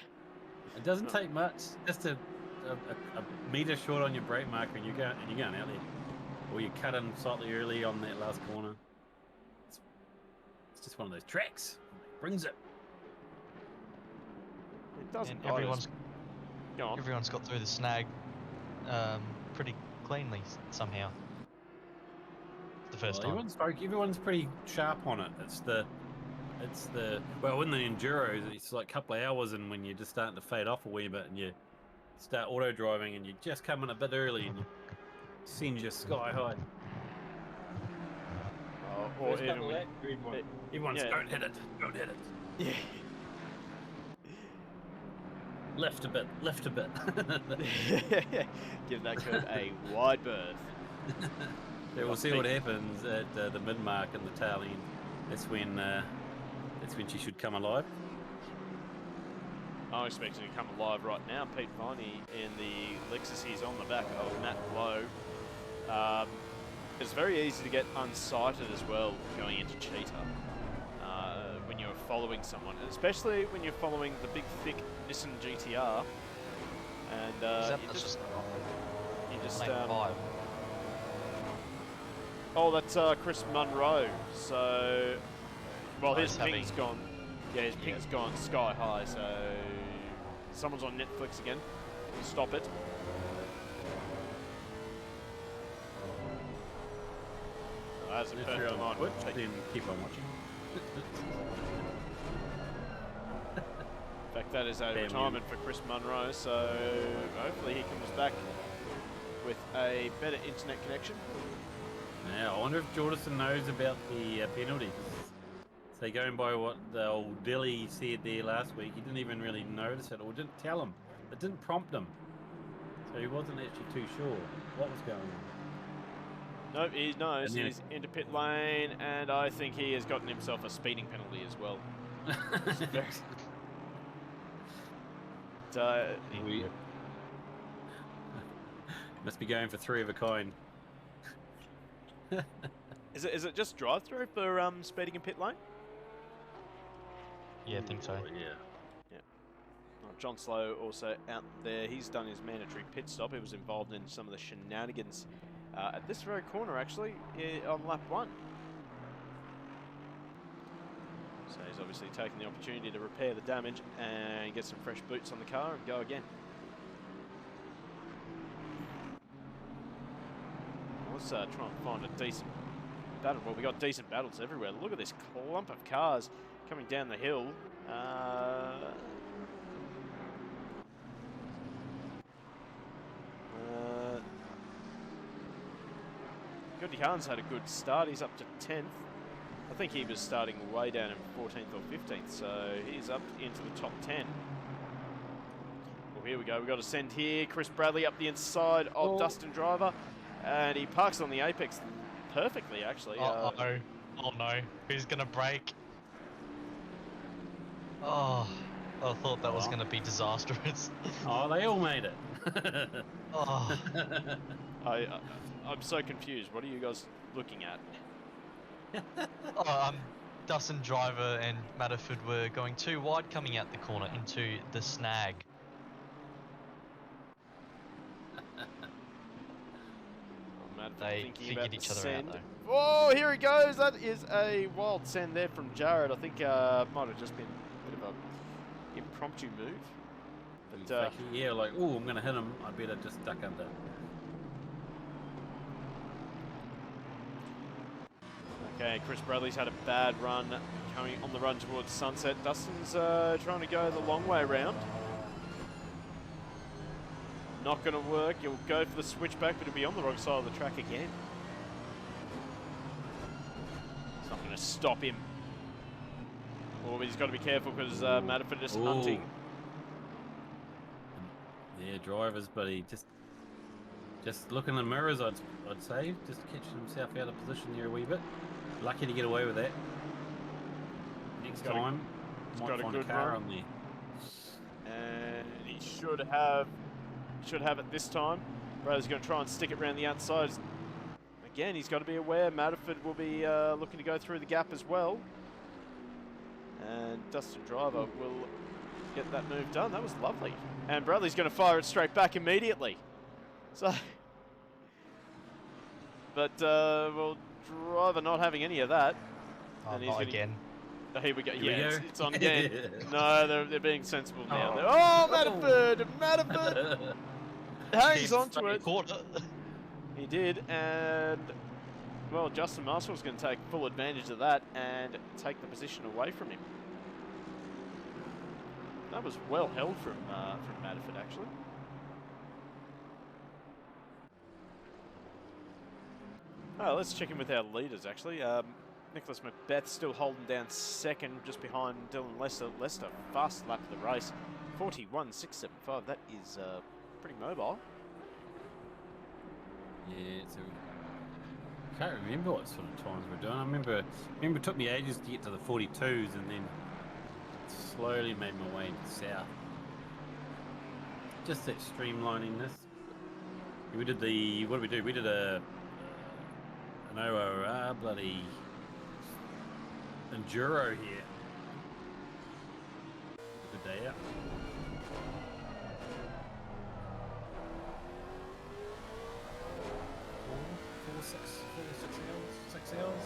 It doesn't take much, just a metre short on your brake marker and you're going out there. Or you cut in slightly early on that last corner. It's just one of those tracks. Brings it. It doesn't. And Go on. everyone's got through the snag pretty cleanly somehow. The first time. Everyone's pretty sharp on it. It's the well, in the enduros, it's like a couple of hours, and when you're just starting to fade off a wee bit, and you start auto driving, and you just come in a bit early, and you send you sky high. Or First even couple when, of that, everyone's yeah. don't hit it, don't hit it. yeah. Lift a bit, lift a bit. Give that curve a wide berth. Yeah, we'll see what happens at the mid mark and the tail end. That's when she should come alive. I'm expecting to come alive right now. Pete Viney in the Lexus, he's on the back of Matt Lowe. It's very easy to get unsighted as well going into Cheetah when you're following someone, especially when you're following the big thick Nissan GTR. And you just oh, that's Chris Munro. So, well, his ping's gone. Yeah, his ping's gone sky high. So, someone's on Netflix again. Stop it. As a If you're perfect on line. Twitch, then keep on watching. In fact, that is a Damn retirement for Chris Munro. So, hopefully, he comes back with a better internet connection. Now, I wonder if Jordison knows about the penalty. So going by what the old Billy said there last week, he didn't even really notice it or didn't tell him. It didn't prompt him. So he wasn't actually too sure what was going on. Nope, he knows. And then- He's into pit lane, and I think he has gotten himself a speeding penalty as well. We must be going for 3 of a kind. Is it just drive-through for speeding in pit lane? Yeah, I think so. Oh, yeah. John Slow also out there. He's done his mandatory pit stop. He was involved in some of the shenanigans at this very corner, actually, on lap 1. So he's obviously taking the opportunity to repair the damage and get some fresh boots on the car and go again. Let's try and find a decent battle. Well, we got decent battles everywhere. Look at this clump of cars coming down the hill. Goody Khan's had a good start. He's up to 10th. I think he was starting way down in 14th or 15th, so he's up into the top 10. Well, here we go. We've got to send here. Chris Bradley up the inside of Dustin Driver, and he parks on the apex perfectly, actually. Oh no. Who's going to brake? Oh, I thought that was going to be disastrous. Oh, they all made it. Oh. I'm so confused. What are you guys looking at? Dustin Driver and Matterford were going too wide coming out the corner into the snag. They figured each other out though. Oh, here he goes. That is a wild send there from Jared. I think might have just been a bit of an impromptu move. But yeah, like, oh, I'm going to hit him. I better just duck under. Okay, Chris Bradley's had a bad run coming on the run towards Sunset. Dustin's trying to go the long way around. Not going to work. He'll go for the switchback, but he'll be on the wrong side of the track again. It's not going to stop him. Oh, but he's got to be careful because Matterford is hunting. Yeah, drivers, but he just look in the mirrors, I'd say. Just catching himself out of position here a wee bit. Lucky to get away with that. Next time, might find a car on there. And he should have it this time. Bradley's going to try and stick it around the outside. Again, he's got to be aware Matterford will be looking to go through the gap as well. And Dustin Driver will get that move done. That was lovely. And Bradley's going to fire it straight back immediately. So, but well, Driver not having any of that. Oh, and he's not again. Oh, here we go. Here Yeah, we go. it's on again. No, they're being sensible now. Oh, Matterford hangs onto it. He did, and well, Justin Marshall's going to take full advantage of that and take the position away from him. That was well held from Matterford, actually. Oh, let's check in with our leaders, actually. Nicholas Macbeth still holding down second, just behind Dylan Lester. Lester, fast lap of the race, 41.675. That is pretty mobile. Yeah, I can't remember what sort of times we're doing. I remember it took me ages to get to the 42s, and then slowly made my way south. Just that streamliningness. We did what did we do? We did an ORR bloody enduro here. Good day out. Six hours.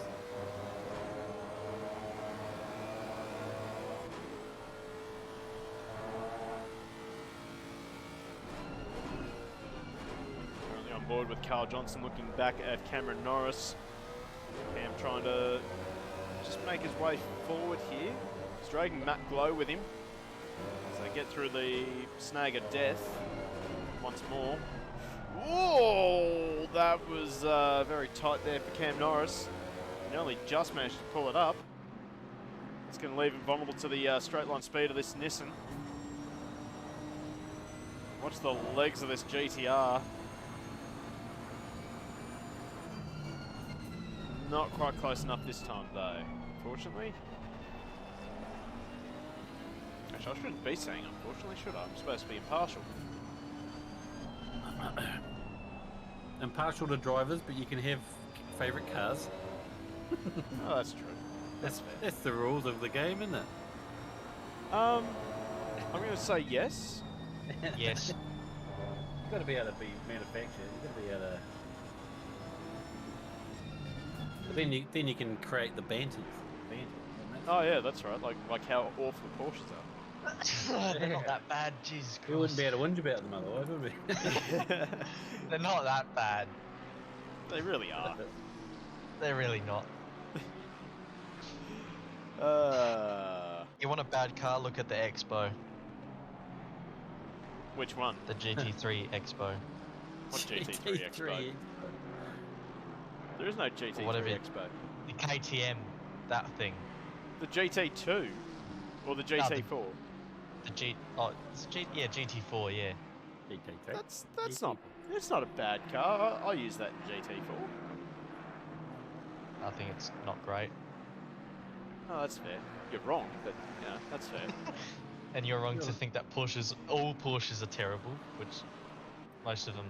Currently on board with Carl Johnson, looking back at Cameron Norris. Cam trying to just make his way forward here. He's dragging Matt Glow with him as they get through the snag of death once more. Whoa, that was very tight there for Cam Norris. He only just managed to pull it up. It's going to leave him vulnerable to the straight line speed of this Nissan. Watch the legs of this GTR. Not quite close enough this time, though, unfortunately. Actually, I shouldn't be saying unfortunately, should I? I'm supposed to be impartial. Impartial to drivers, but you can have favourite cars. Oh, that's true. That's fair. That's the rules of the game, isn't it? I'm going to say yes. Yes. You've got to be able to be manufactured. You've got to be able to. But then you can create the banter. Oh yeah, that's right. Like how awful Porsches are. They're not that bad, Jesus We wouldn't Christ. be able to whinge about them otherwise, would we? They're not that bad. They really are. They're really not. You want a bad car? Look at the Expo. Which one? The GT3 Expo. What GT3 Expo? There is no GT3 whatever Expo. The KTM, that thing. The GT2 or the GT4? Yeah, GT4, yeah. That's not a bad car. I use that in GT4. I think it's not great. Oh, that's fair. You're wrong, but yeah, that's fair. And you're wrong to think that all Porsches are terrible, which most of them,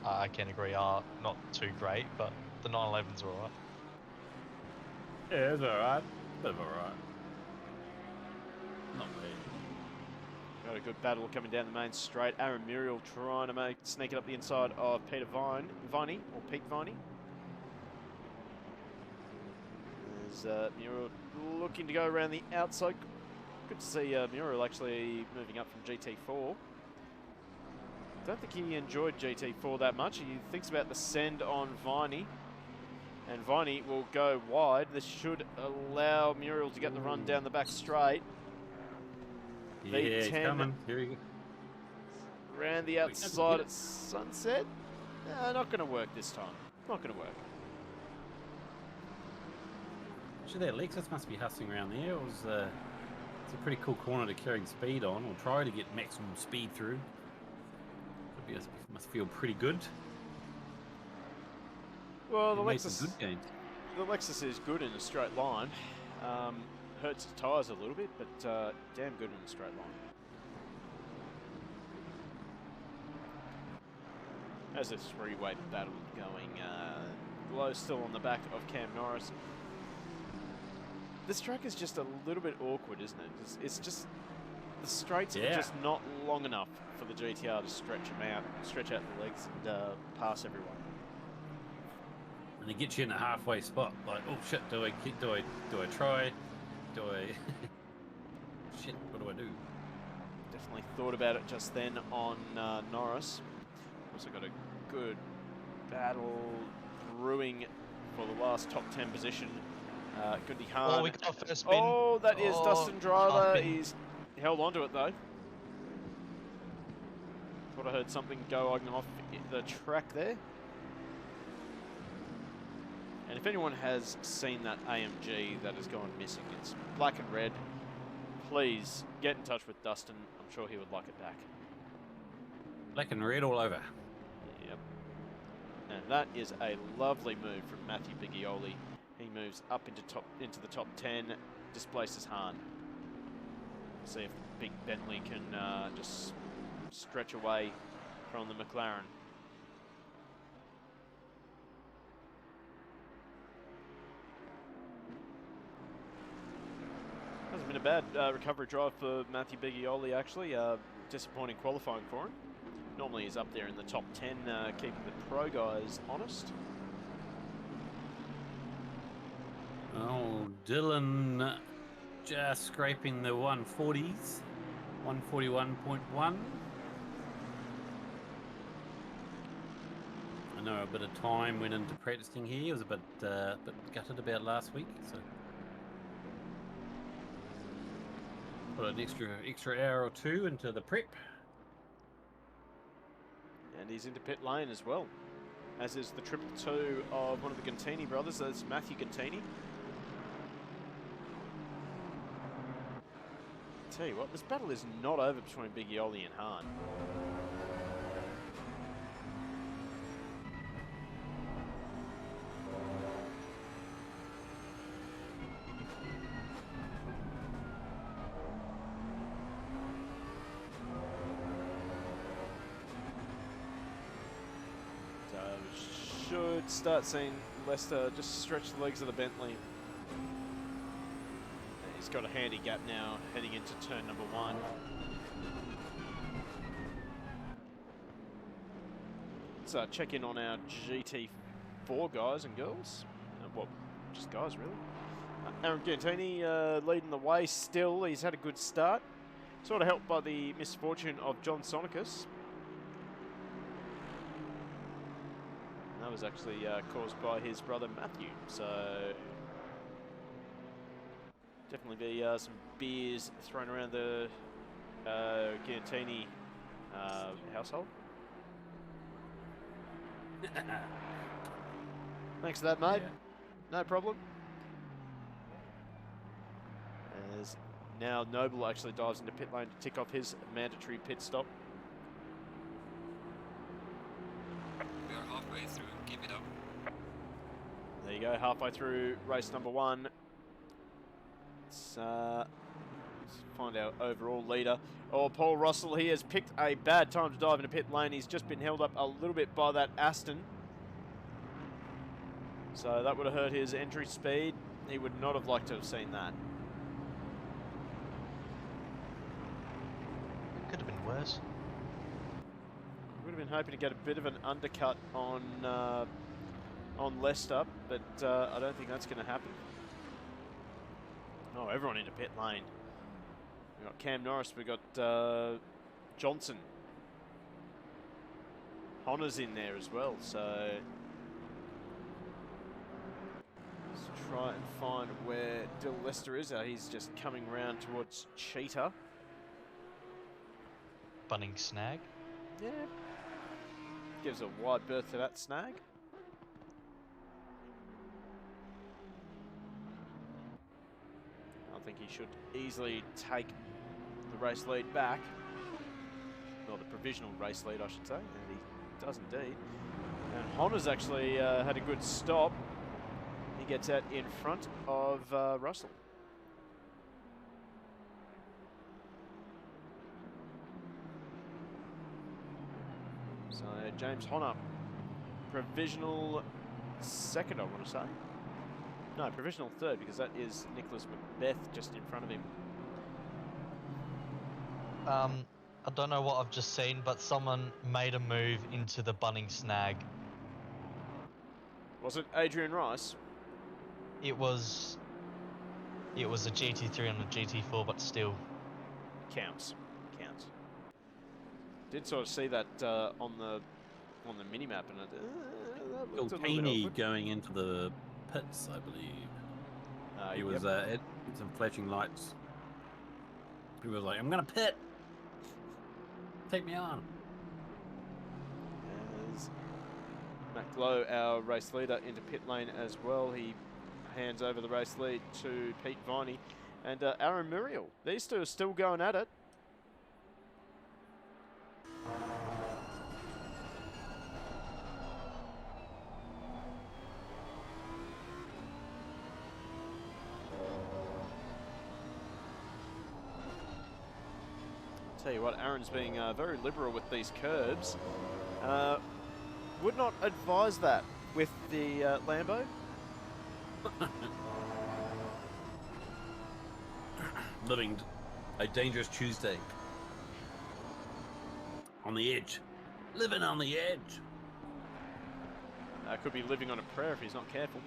I can agree, are not too great, but the 911s are alright. Yeah, it's alright. Bit of alright. Not bad. Got a good battle coming down the main straight. Aaron Muriel trying to sneak it up the inside of Peter Viney, or Pete Viney. There's Muriel looking to go around the outside. Good to see Muriel actually moving up from GT4. Don't think he enjoyed GT4 that much. He thinks about the send on Viney. And Viney will go wide. This should allow Muriel to get the run down the back straight. Yeah, he's coming. Here we go. Around the outside at Sunset. Not going to work this time. Not going to work. Actually, that Lexus must be hustling around there. It's a pretty cool corner to carry speed on, or try to get maximum speed through. Must feel pretty good. Well, the Lexus is good in a straight line. Hurts the tyres a little bit, but damn good in a straight line. As a three-way battle going, Glow still on the back of Cam Norris. This track is just a little bit awkward, isn't it? It's just the straights are just not long enough for the GTR to stretch out the legs and pass everyone. And it gets you in a halfway spot. Like, oh shit, do I try? Do I? Shit, what do I do? Definitely thought about it just then on Norris. Also got a good battle brewing for the last top 10 position. Goody Hahn. Oh, we got our first spin. Oh, that is Dustin Driver. Spin. He's held onto it though. Thought I heard something go off the track there. And if anyone has seen that AMG that has gone missing, it's black and red. Please get in touch with Dustin. I'm sure he would like it back. Black and red all over. Yep. And that is a lovely move from Matthew Bigioli. He moves up into the top 10, displaces Hahn. See if Big Bentley can just stretch away from the McLaren. Hasn't been a bad recovery drive for Matthew Bigioli, actually. Disappointing qualifying for him. Normally he's up there in the top 10, keeping the pro guys honest. Oh, Dylan just scraping the 140s. 141.1. I know a bit of time went into practicing here. He was a bit gutted about last week, so put an extra hour or two into the prep. And he's into pit lane as well, as is the 222 of one of the Gantini brothers. That's Matthew Gantini. Tell you what, this battle is not over between Bigioli and Hahn. So should start seeing Lester just stretch the legs of the Bentley. He's got a handy gap now heading into turn number 1. Let's check in on our GT4 guys and girls. Well, just guys really. Aaron Gantini leading the way still. He's had a good start. Sort of helped by the misfortune of John Sonicus. And that was actually caused by his brother Matthew. So definitely be some beers thrown around the Gantini household. Thanks for that, mate. Yeah. No problem. As now Noble actually dives into pit lane to tick off his mandatory pit stop. We are halfway through. Keep it up. There you go, halfway through race number 1. Let's find our overall leader. Oh, Paul Russell, he has picked a bad time to dive into pit lane. He's just been held up a little bit by that Aston. So that would have hurt his entry speed. He would not have liked to have seen that. Could have been worse. Would have been hoping to get a bit of an undercut on Leicester, but I don't think that's going to happen. Oh, everyone into pit lane. We've got Cam Norris, we've got Johnson. Honnor's in there as well, so let's try and find where Dill Leicester is. He's just coming round towards Cheetah. Bunning snag. Yeah. Gives a wide berth to that snag. I think he should easily take the race lead back. Or the provisional race lead, I should say. And he does indeed. And Honnor's actually had a good stop. He gets out in front of Russell. So James Honor, provisional second, I want to say. No, provisional third, because that is Nicholas Macbeth just in front of him. I don't know what I've just seen, but someone made a move into the Bunning snag. Was it Adrian Rice? It was a GT3 and a GT4, but still. Counts. Counts. Did sort of see that on the minimap, and that looked a little bit Giltini awkward. going into the pits, I believe. He was at some flashing lights. He was like, "I'm gonna pit. Take me on." As Matt Glow, our race leader, into pit lane as well. He hands over the race lead to Pete Viney and Aaron Muriel. These two are still going at it. Tell you what, Aaron's being very liberal with these curbs. Would not advise that with the Lambo. Living a dangerous Tuesday. On the edge. Living on the edge. Could be living on a prayer if he's not careful.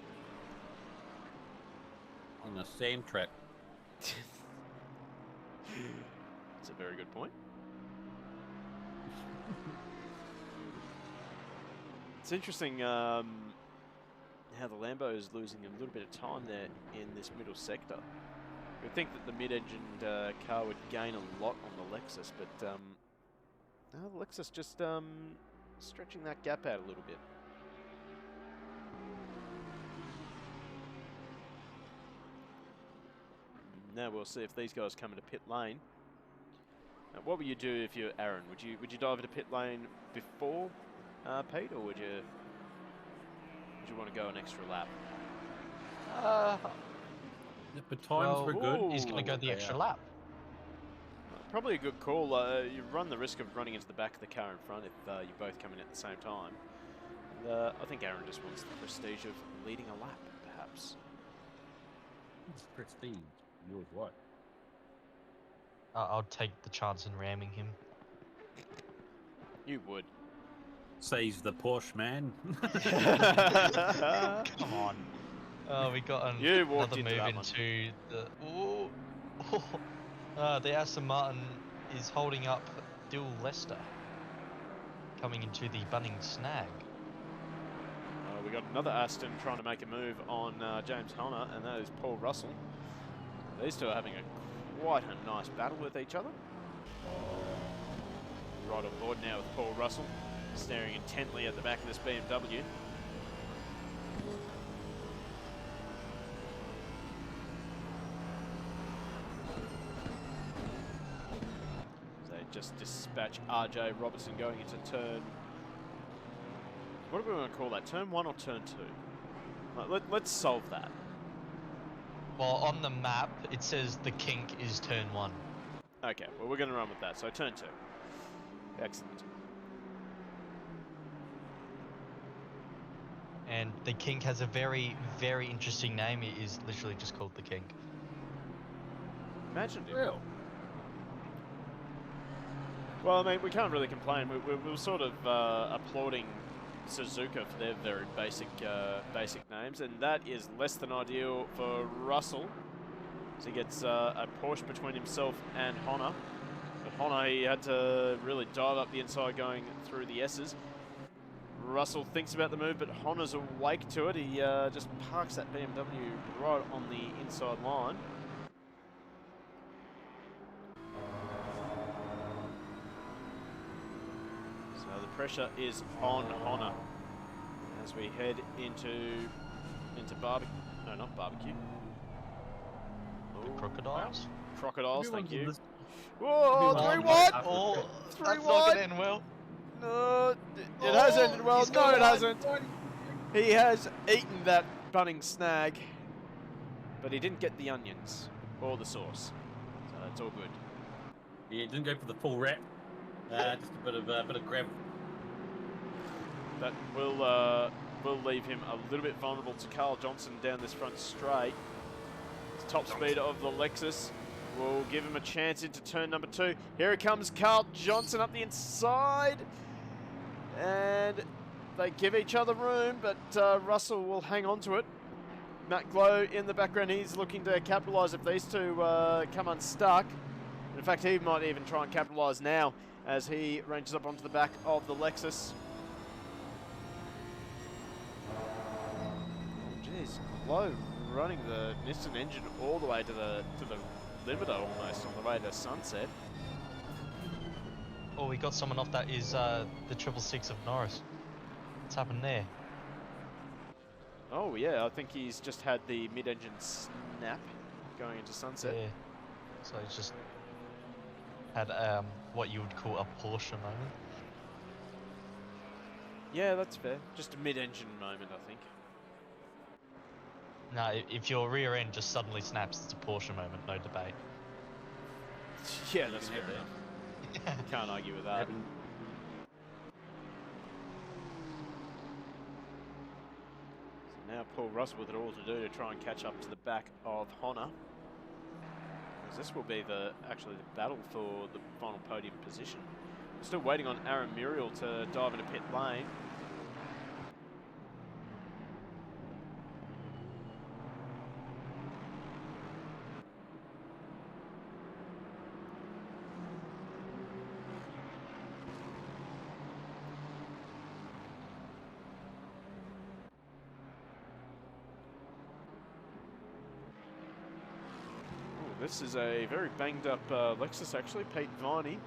On the same track. That's a very good point. It's interesting how the Lambo is losing a little bit of time there in this middle sector. You'd think that the mid-engined car would gain a lot on the Lexus, but no, the Lexus just stretching that gap out a little bit. Now we'll see if these guys come into pit lane. Now, what would you do if you're Aaron? Would you dive into pit lane before Pete, or would you want to go an extra lap? If the times were good. He's going to go the extra lap. Probably a good call. You run the risk of running into the back of the car in front if you both come in at the same time. And, I think Aaron just wants the prestige of leading a lap, perhaps. It's prestige. Yours what? I'll take the chance in ramming him. You would. Saves the Porsche, man. Come on. We got You walked another into move that one. into the. Ooh. The Aston Martin is holding up Dill Leicester. Coming into the Bunnings snag. We got another Aston trying to make a move on James Horner, and that is Paul Russell. These two are having quite a nice battle with each other. Right on board now with Paul Russell, staring intently at the back of this BMW. So they just dispatch RJ Robertson going into turn. What do we want to call that? Turn 1 or turn 2? Let's solve that. Well, on the map, it says the kink is turn 1. Okay, well, we're going to run with that. So turn 2. Excellent. And the kink has a very, very interesting name. It is literally just called the kink. Imagine it. Real. Well, I mean, we can't really complain. We were sort of applauding Suzuka for their very basic names, and that is less than ideal for Russell. So he gets a Porsche between himself and Honor. But Honor, he had to really dive up the inside going through the S's. Russell thinks about the move, but Honor's awake to it. He just parks that BMW right on the inside line. So the pressure is on Honor as we head into barbecue. No, not barbecue. The crocodiles? Crocodiles, thank you. Everyone's Whoa, Everyone- 3-1! Oh, 3-1! that's not going to end well. No, it has ended well. he's No, got it one. hasn't. He has eaten that Bunnings snag, but he didn't get the onions or the sauce. So it's all good. Yeah, didn't go for the full wrap. Just a bit of grab. That will leave him a little bit vulnerable to Carl Johnson down this front straight. The top speed of the Lexus will give him a chance into turn number 2. Here it comes, Carl Johnson up the inside. And they give each other room, but Russell will hang on to it. Matt Glow in the background, he's looking to capitalise if these two come unstuck. In fact, he might even try and capitalise now as he ranges up onto the back of the Lexus. Jeez, Glow running the Nissan engine all the way to the limiter almost on the way to sunset. Oh, we got someone off that is the 666 of Norris. What's happened there? Oh yeah, I think he's just had the mid-engine snap going into sunset. Yeah. So he's just had what you would call a Porsche moment. Yeah, that's fair. Just a mid-engine moment, I think. No, if your rear end just suddenly snaps, it's a Porsche moment, no debate. Yeah, that's fair. Yeah. Can't argue with that. So now Paul Russell with it all to do to try and catch up to the back of Honor. Because this will be actually the battle for the final podium position. We're still waiting on Aaron Muriel to dive into pit lane. This is a very banged up Lexus actually, Pete Viney.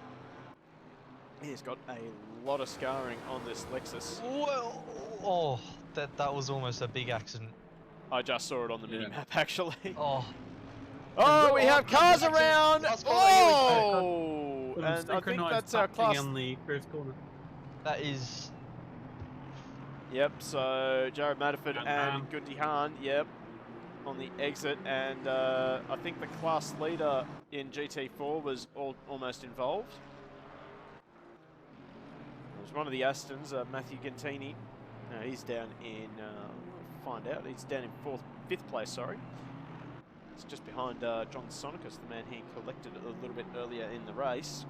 He's got a lot of scarring on this Lexus. Well, oh, that was almost a big accident. I just saw it on the mini-map actually. Oh, Oh, we have cars Jackson. around! That's what I Oh! And I think Synchronised that's our parking class. on the first corner. that is. Yep, so Jared Matterford And and Hahn. Gunty Hahn, yep, on the exit. And I think the class leader in GT4 was almost involved. It was one of the Astons, Matthew Gantini. No, he's down in, find out, he's down in fifth place, sorry. It's just behind John Sonicus, the man he collected a little bit earlier in the race.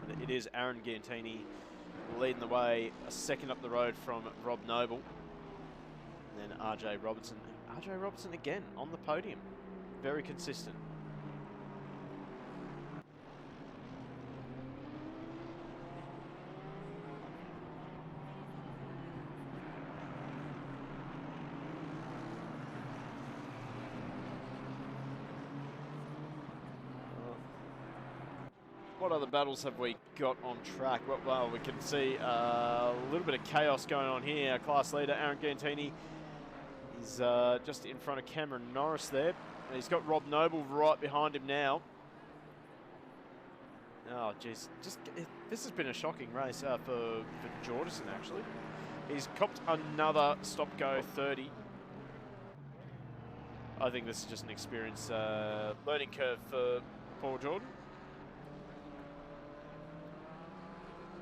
And it is Aaron Gantini leading the way, a second up the road from Rob Noble. And then RJ Robertson. RJ Robertson again on the podium. Very consistent. What other battles have we got on track? Well, we can see a little bit of chaos going on here. Our class leader, Aaron Gantini, is just in front of Cameron Norris there. And he's got Rob Noble right behind him now. Oh, jeez. This has been a shocking race for Jordison, actually. He's copped another stop-go 30. I think this is just an experience learning curve for Paul Jordan.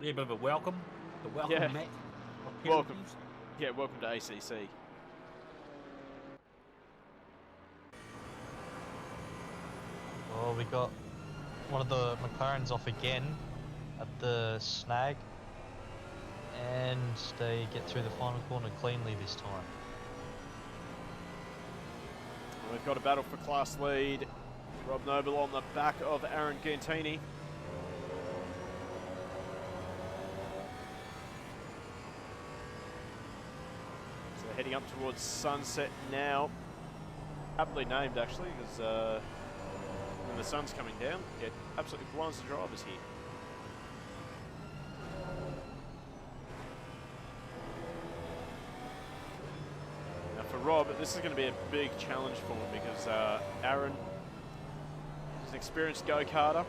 Yeah, a bit of a welcome. The welcome Yeah. mat. Welcome. Yeah, welcome to ACC. Oh, we got one of the McLarens off again at the snag, and they get through the final corner cleanly this time. We've got a battle for class lead. Rob Noble on the back of Aaron Gantini. So heading up towards Sunset now. Aptly named, actually, because when the sun's coming down, it absolutely blinds the drivers here. Now for Rob, this is going to be a big challenge for him because Aaron is an experienced go-karter.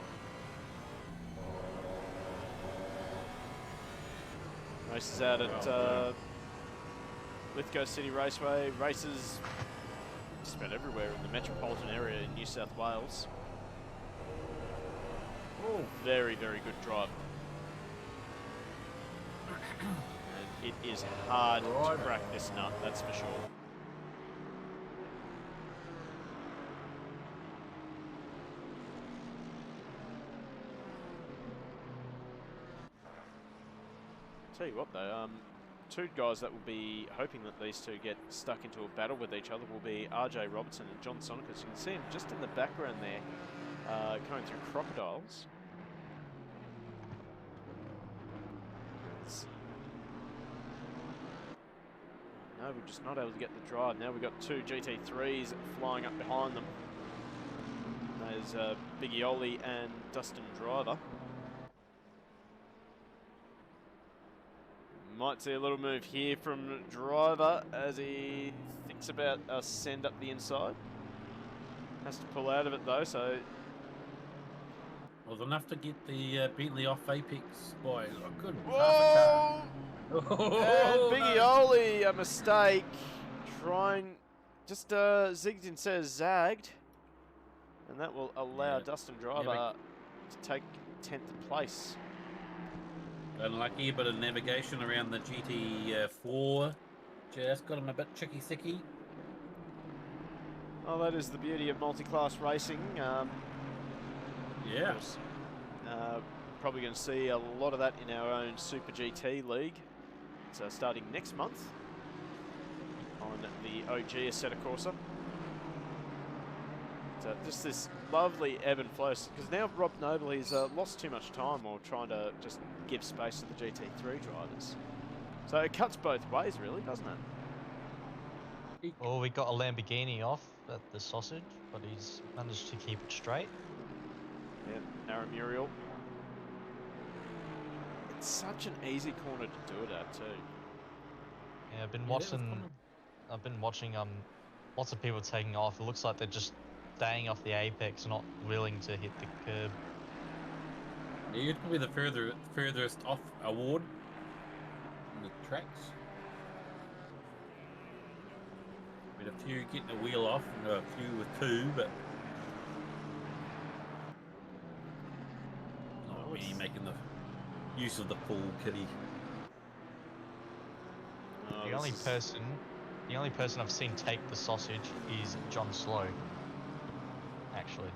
Races out at Lithgow City Raceway, races just about everywhere in the metropolitan area in New South Wales. Oh, very, very good drive. And it is hard to crack this nut, that's for sure. Tell you what though, two guys that will be hoping that these two get stuck into a battle with each other will be RJ Robertson and John Sonicus. You can see him just in the background there, going through crocodiles. No, we're just not able to get the drive. Now we've got two GT3s flying up behind them. There's Biggie Oli and Dustin Driver. Might see a little move here from Driver as he thinks about a send up the inside. Has to pull out of it though, so... Was enough to get the Bentley off Apex by a good Whoa! half a car. And Biggie Oli, a mistake. Trying... Just zigged instead of zagged. And that will allow Dustin Driver to take 10th place. Unlucky, but a navigation around the GT4 just got him a bit chicky-sicky. Well, that is the beauty of multi-class racing. Yeah. Probably going to see a lot of that in our own Super GT League. It's starting next month on the OG Assetto Corsa. Just this lovely ebb and flow, because now Rob Noble, he's lost too much time while trying to just give space to the GT3 drivers. So it cuts both ways really, doesn't it? Oh, we got a Lamborghini off at the sausage, but he's managed to keep it straight. Yeah, Aaron Muriel. It's such an easy corner to do it at too. Yeah, I've been watching lots of people taking off. It looks like they're just staying off the apex, not willing to hit the curb. Yeah, you're probably the furthest off award in the tracks. With a few getting a wheel off and a few with two, but not really making the use of the full kitty. The only person The only person I've seen take the sausage is John Slow, actually,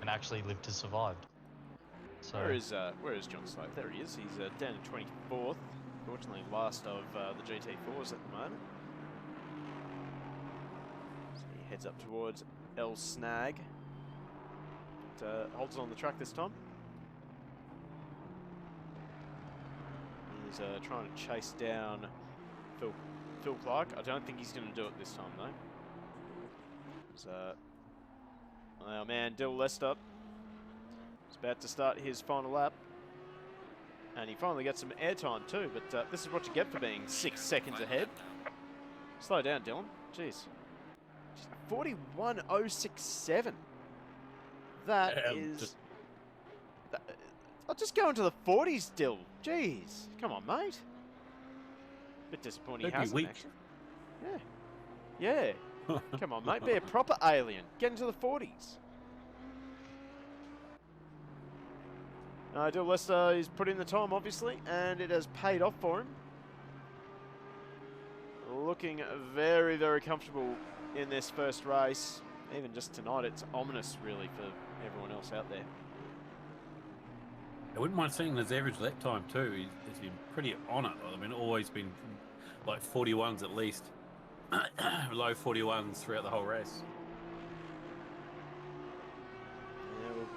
and actually lived to survive. So Where is John Slope? There he is. He's down in 24th. Fortunately, last of the GT4s at the moment. So he heads up towards El Snag. But, holds on the track this time. He's trying to chase down Phil Clark. I don't think he's going to do it this time though. So, our man Dill Lester is about to start his final lap. And he finally gets some airtime too, but this is what you get for being 6 seconds ahead. Slow down, Dylan. Jeez. 41.067. That is... I'll just go into the 40s, Dill. Jeez. Come on, mate. Bit disappointing he hasn't, actually. Yeah. Yeah. Come on, mate. Be a proper alien. Get into the 40s. Dill Lester is put in the time, obviously, and it has paid off for him. Looking very, very comfortable in this first race. Even just tonight, it's ominous, really, for everyone else out there. I wouldn't mind seeing his average lap time too. He's been pretty on it. I mean, always been like 41s at least. Low 41s throughout the whole race. Yeah, we'll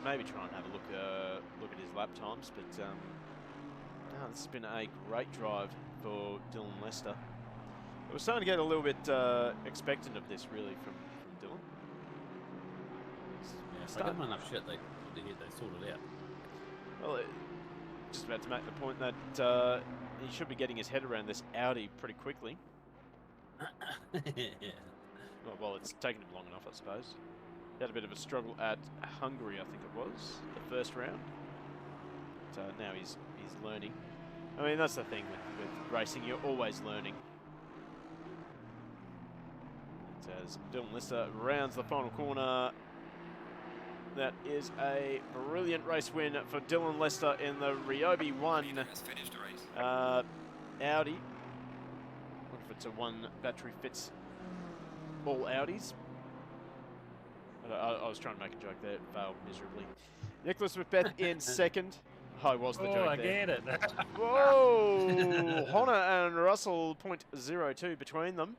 maybe try and have a look at his lap times, but no, this has been a great drive for Dylan Lester. We're starting to get a little bit expectant of this, really, from Dylan. Yeah, if I give him enough shit, they sort it out. Well, just about to make the point that he should be getting his head around this Audi pretty quickly. Yeah. Well, it's taken him long enough, I suppose. He had a bit of a struggle at Hungary, I think it was, the first round. But now he's learning. I mean, that's the thing with racing, you're always learning. As Dylan Lester rounds the final corner, that is a brilliant race win for Dylan Lester in the Ryobi 1 Audi. What if it's a one battery fits all Audis? I was trying to make a joke there, it failed miserably. Nicholas Macbeth in second. I was the joke there. I get it. Whoa! Honor and Russell, 0.02 between them.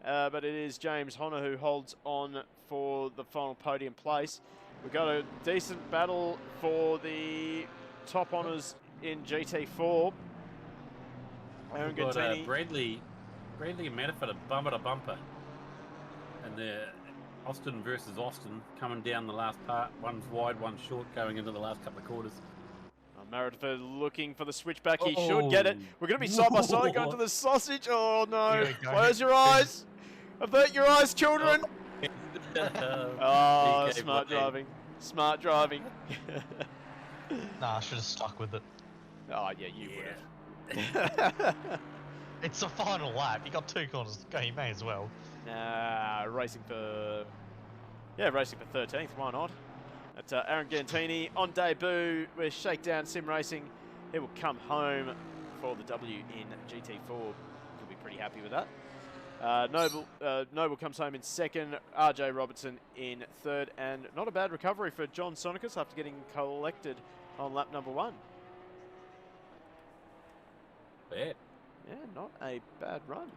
But it is James Honor who holds on for the final podium place. We've got a decent battle for the top honours in GT4. Aaron We've got Gantini. Bradley and Manafort bumper to bumper. And the Austin versus Austin coming down the last part. One's wide, one's short, going into the last couple of quarters. Maritford looking for the switchback. He should get it. We're going to be side by side going to the sausage. Oh no. Close your eyes. Avert your eyes, children. Oh, smart driving. Smart driving. Nah, I should have stuck with it. Oh, yeah, you would have. It's the final lap. You got 2 corners to go. You may as well. Nah, racing for 13th. Why not? That's Aaron Gantini on debut with Shakedwon SimRacing. He will come home for the W in GT4. He'll be pretty happy with that. Noble comes home in second. RJ Robertson in third. And not a bad recovery for John Sonicus after getting collected on lap number 1. Bad. Yeah, not a bad run.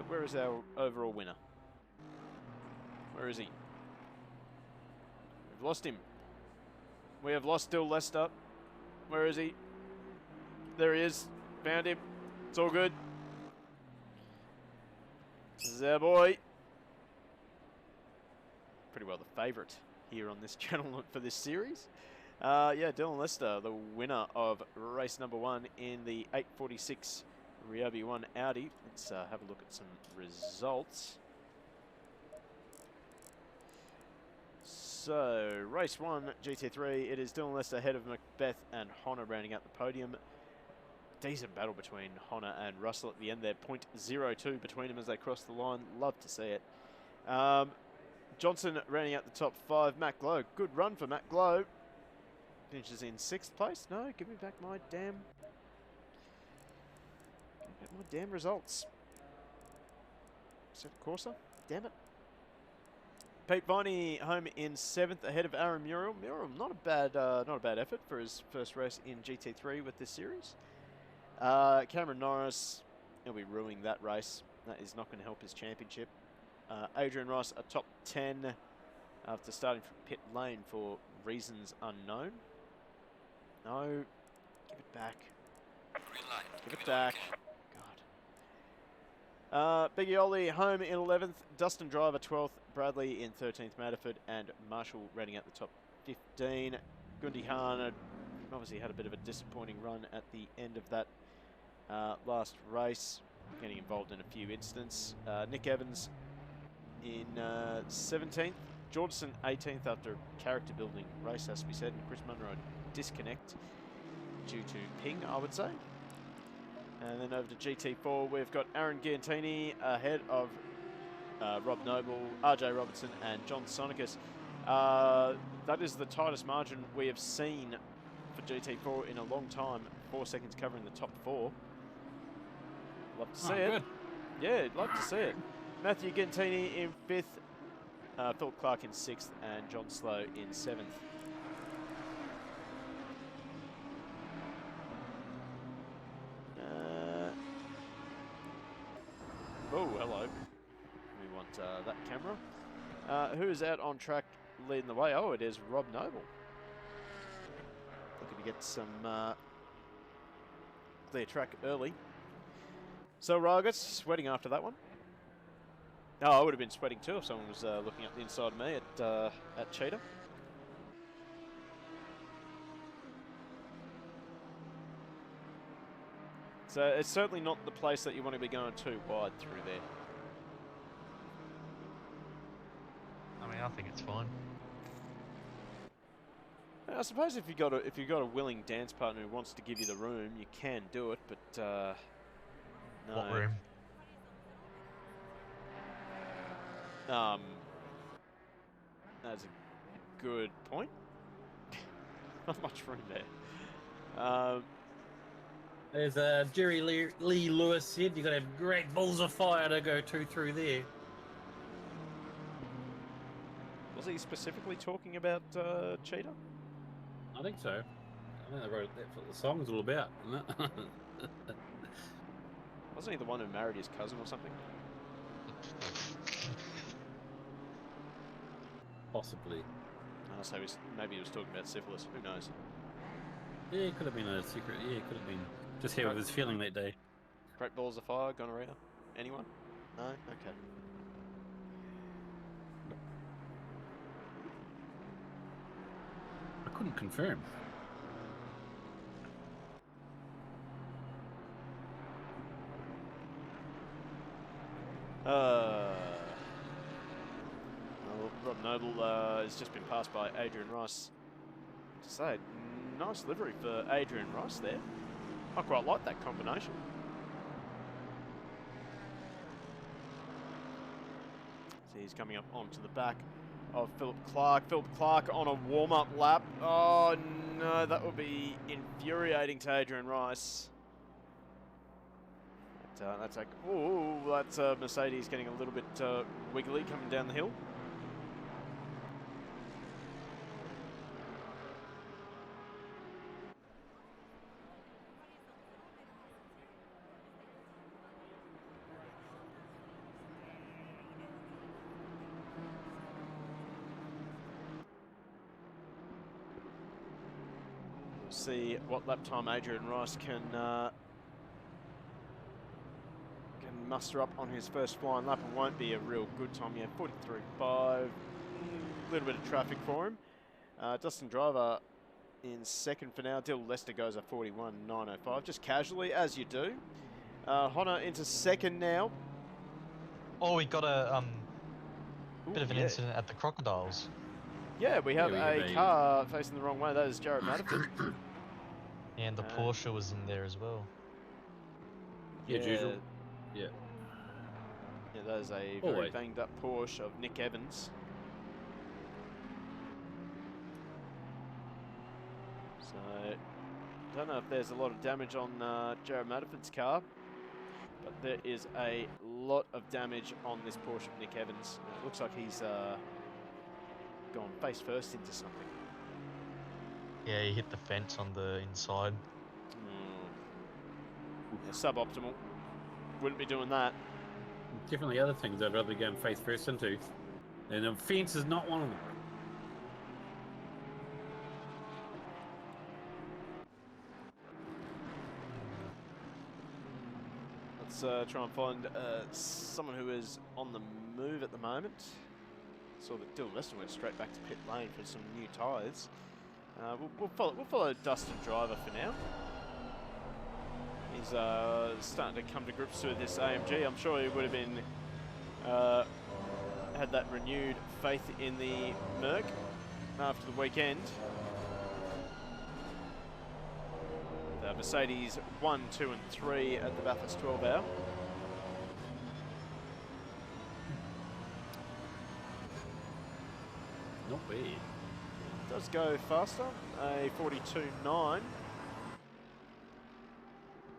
Where is our overall winner? Where is he? We've lost him. We have lost Dill Lester. Where is he? There he is. Found him. It's all good. This is our boy. Pretty well the favourite here on this channel for this series. Yeah, Dylan Lester, the winner of race number 1 in the 846 Ryobi 1 Audi. Let's have a look at some results. So, race 1, GT3, it is Dylan Lester ahead of Macbeth and Honor rounding out the podium. Decent battle between Honor and Russell at the end there. 0.02 between them as they cross the line. Love to see it. Johnson rounding out the top 5. Matt Glow, good run for Matt Glow. Finishes in 6th place. No, give me back my damn Get my damn results. Set Corsa. Damn it. Pete Viney home in 7th ahead of Aaron Muriel. Muriel, not a bad effort for his first race in GT3 with this series. Cameron Norris, he'll be ruining that race. That is not going to help his championship. Adrian Ross, a top 10 after starting from pit lane for reasons unknown. No, give it back. Green line. Give it me all you back. can. God. Biggie Ollie home in 11th. Dustin Driver 12th. Bradley in 13th. Madiford and Marshall running at the top 15. Gundi Hahn obviously had a bit of a disappointing run at the end of that last race, getting involved in a few incidents. Nick Evans in 17th. Jordison 18th after a character building race, has to be said. And Chris Munro disconnect due to ping, I would say. And then over to GT4, we've got Aaron Giantini ahead of Rob Noble, RJ Robertson, and John Sonicus. That is the tightest margin we have seen for GT4 in a long time. 4 seconds covering the top 4. Love to see it. Good. Yeah, love to see it. Matthew Gentini in 5th, Philip Clark in 6th, and John Slow in 7th. Oh, hello. We want that camera. Who is out on track leading the way? Oh, it is Rob Noble. Looking to get some clear track early. So Ragas sweating after that one. Oh, I would have been sweating too if someone was looking up the inside of me at Cheetah. So it's certainly not the place that you want to be going too wide through there. I mean, I think it's fine. I suppose if you got a willing dance partner who wants to give you the room, you can do it. But no. What room? That's a good point. Not much room there. There's Jerry Lee Lewis said you got to have great balls of fire to go through there. Was he specifically talking about Cheetah? I think so. I think they wrote that's what the song's all about, isn't it? Wasn't he the one who married his cousin or something? Possibly. So maybe he was talking about syphilis. Who knows? Yeah, it could have been a secret. Yeah, it could have been just how he was feeling that day. Great balls of fire, gonorrhea. Anyone? No? Okay. I couldn't confirm. Well, Rob Noble has just been passed by Adrian Rice. To say, nice livery for Adrian Rice there. I quite like that combination. So he's coming up onto the back of Philip Clark. Philip Clark on a warm-up lap. Oh no, that would be infuriating to Adrian Rice. But, that's like, ooh, that's Mercedes getting a little bit wiggly coming down the hill. See what lap time Adrian Rice can muster up on his first flying lap. It won't be a real good time. Yeah, 43.5. A little bit of traffic for him. Dustin Driver in second for now. Dill Lester goes at 41.905. Just casually, as you do. Honor into second now. Oh, we got a bit of an incident at the Crocodiles. Yeah, we have a car facing the wrong way. That is Jared Madison. And the Porsche was in there as well. Yeah, usual. Yeah. Yeah, that is a very banged up Porsche of Nick Evans. So, don't know if there's a lot of damage on Jared Madiford's car. But there is a lot of damage on this Porsche of Nick Evans. It looks like he's gone face first into something. Yeah, he hit the fence on the inside. Yeah, suboptimal. Wouldn't be doing that. Definitely other things I'd rather be going face first into. And a fence is not one of them. Let's try and find someone who is on the move at the moment. Saw that Dylan Weston went straight back to pit lane for some new tyres. We'll follow Dustin Driver for now. He's starting to come to grips with this AMG. I'm sure he would have been had that renewed faith in the Merc after the weekend. The Mercedes 1, 2 and 3 at the Bathurst 12 hour. Not bad. Does go faster, a 42.9.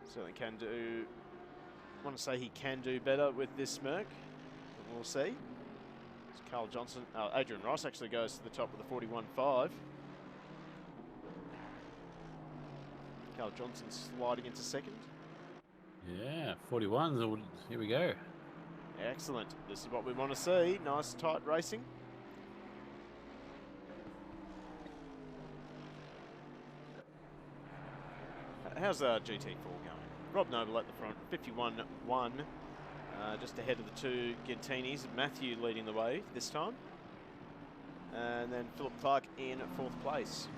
Certainly can do, I want to say he can do better with this Merc, but we'll see. It's Carl Johnson, Adrian Rice actually goes to the top with a 41.5. Carl Johnson sliding into second. Yeah, 41. Here we go. Excellent, this is what we want to see, nice tight racing. How's GT4 going? Rob Noble at the front, 51.1, just ahead of the two Gintinis. Matthew leading the way this time. And then Philip Clark in 4th place.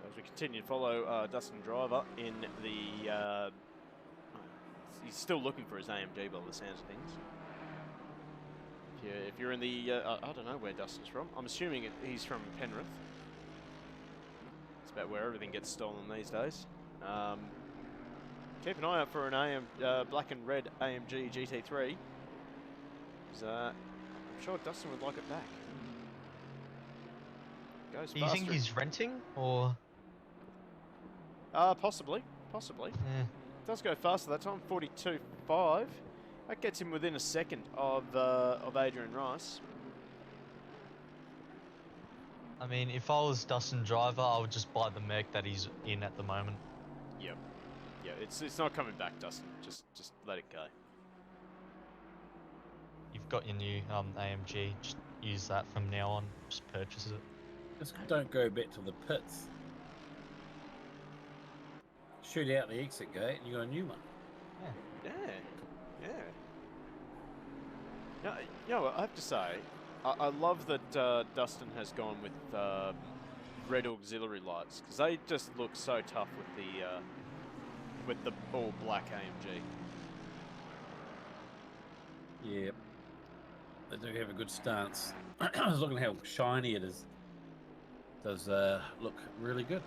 As we continue to follow Dustin Driver in the... he's still looking for his AMG by the sounds of things. If you're in the... I don't know where Dustin's from. I'm assuming he's from Penrith. It's about where everything gets stolen these days. Keep an eye out for an black and red AMG GT3. I'm sure Dustin would like it back. Goes Do you think faster. he's renting, or...? Possibly. Yeah. Does go faster that time, 42.5. That gets him within a second of Adrian Rice. I mean, if I was Dustin Driver, I would just buy the Merc that he's in at the moment. Yep. Yeah, it's not coming back, Dustin. Just let it go. You've got your new AMG, just use that from now on, just purchase it. Just don't go back to the pits. Shoot out the exit gate and you got a new one. Yeah. You know what, I have to say, I love that Dustin has gone with red auxiliary lights, because they just look so tough with the all black AMG. Yep. They do have a good stance. I was looking at how shiny it is. Does look really good.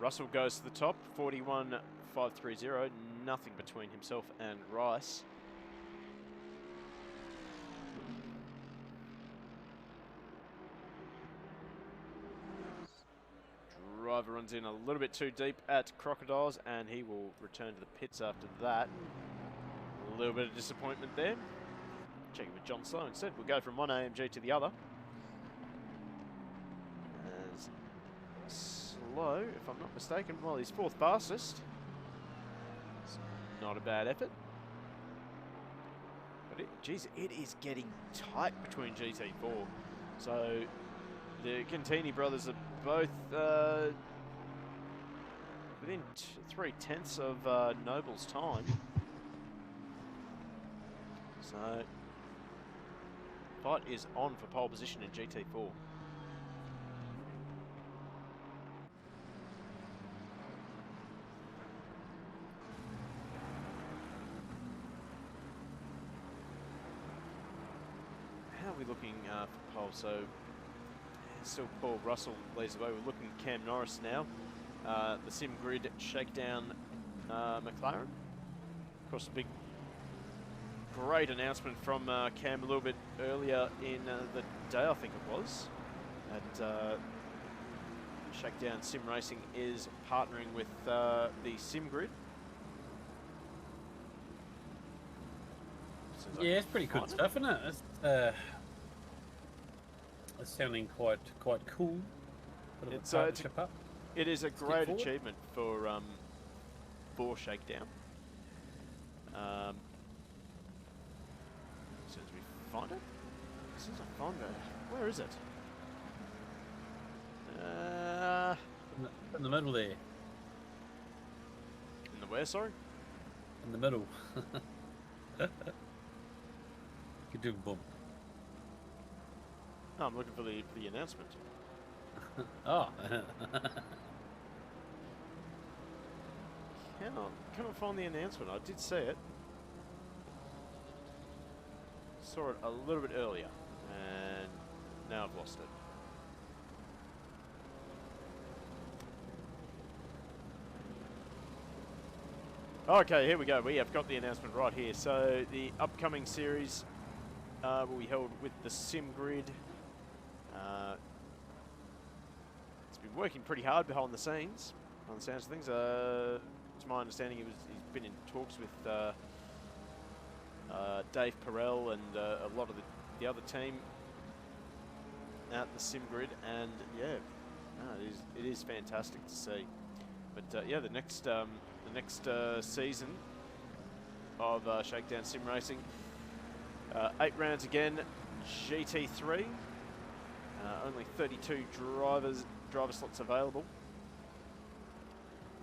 Russell goes to the top, 41.530. Nothing between himself and Rice. Driver runs in a little bit too deep at Crocodiles, and he will return to the pits after that. A little bit of disappointment there. Checking with John Slow instead. We'll go from one AMG to the other. As Slow, if I'm not mistaken, well, he's 4th fastest. It's not a bad effort. But geez, it is getting tight between GT4. So the Contini brothers are both within 3/10 of Noble's time. So fight is on for pole position in GT4. looking for pole. So still Paul Russell leads the way. We're looking at Cam Norris now. The Sim Grid Shakedown McLaren. Of course, a great announcement from Cam a little bit earlier in the day, I think it was. At Shakedown SimRacing is partnering with the Sim Grid. Yeah, it's pretty good stuff, isn't it? It's sounding quite cool. It is a great achievement for Shakedown. As soon as we find it, as soon as I find it, where is it? In the middle there. In the where? Sorry. In the middle. Boom. Oh, I'm looking for the announcement. Oh. Cannot find the announcement. I did see it. Saw it a little bit earlier, and now I've lost it. Okay, here we go. We have got the announcement right here. So the upcoming series will be held with the Sim Grid. It's been working pretty hard behind the scenes, on the sounds of things. To my understanding, he's been in talks with Dave Perel and a lot of the other team at the Sim Grid, and yeah, it is fantastic to see. But yeah, the next season of Shakedown Sim Racing, 8 rounds again, GT3. Only 32 driver slots available.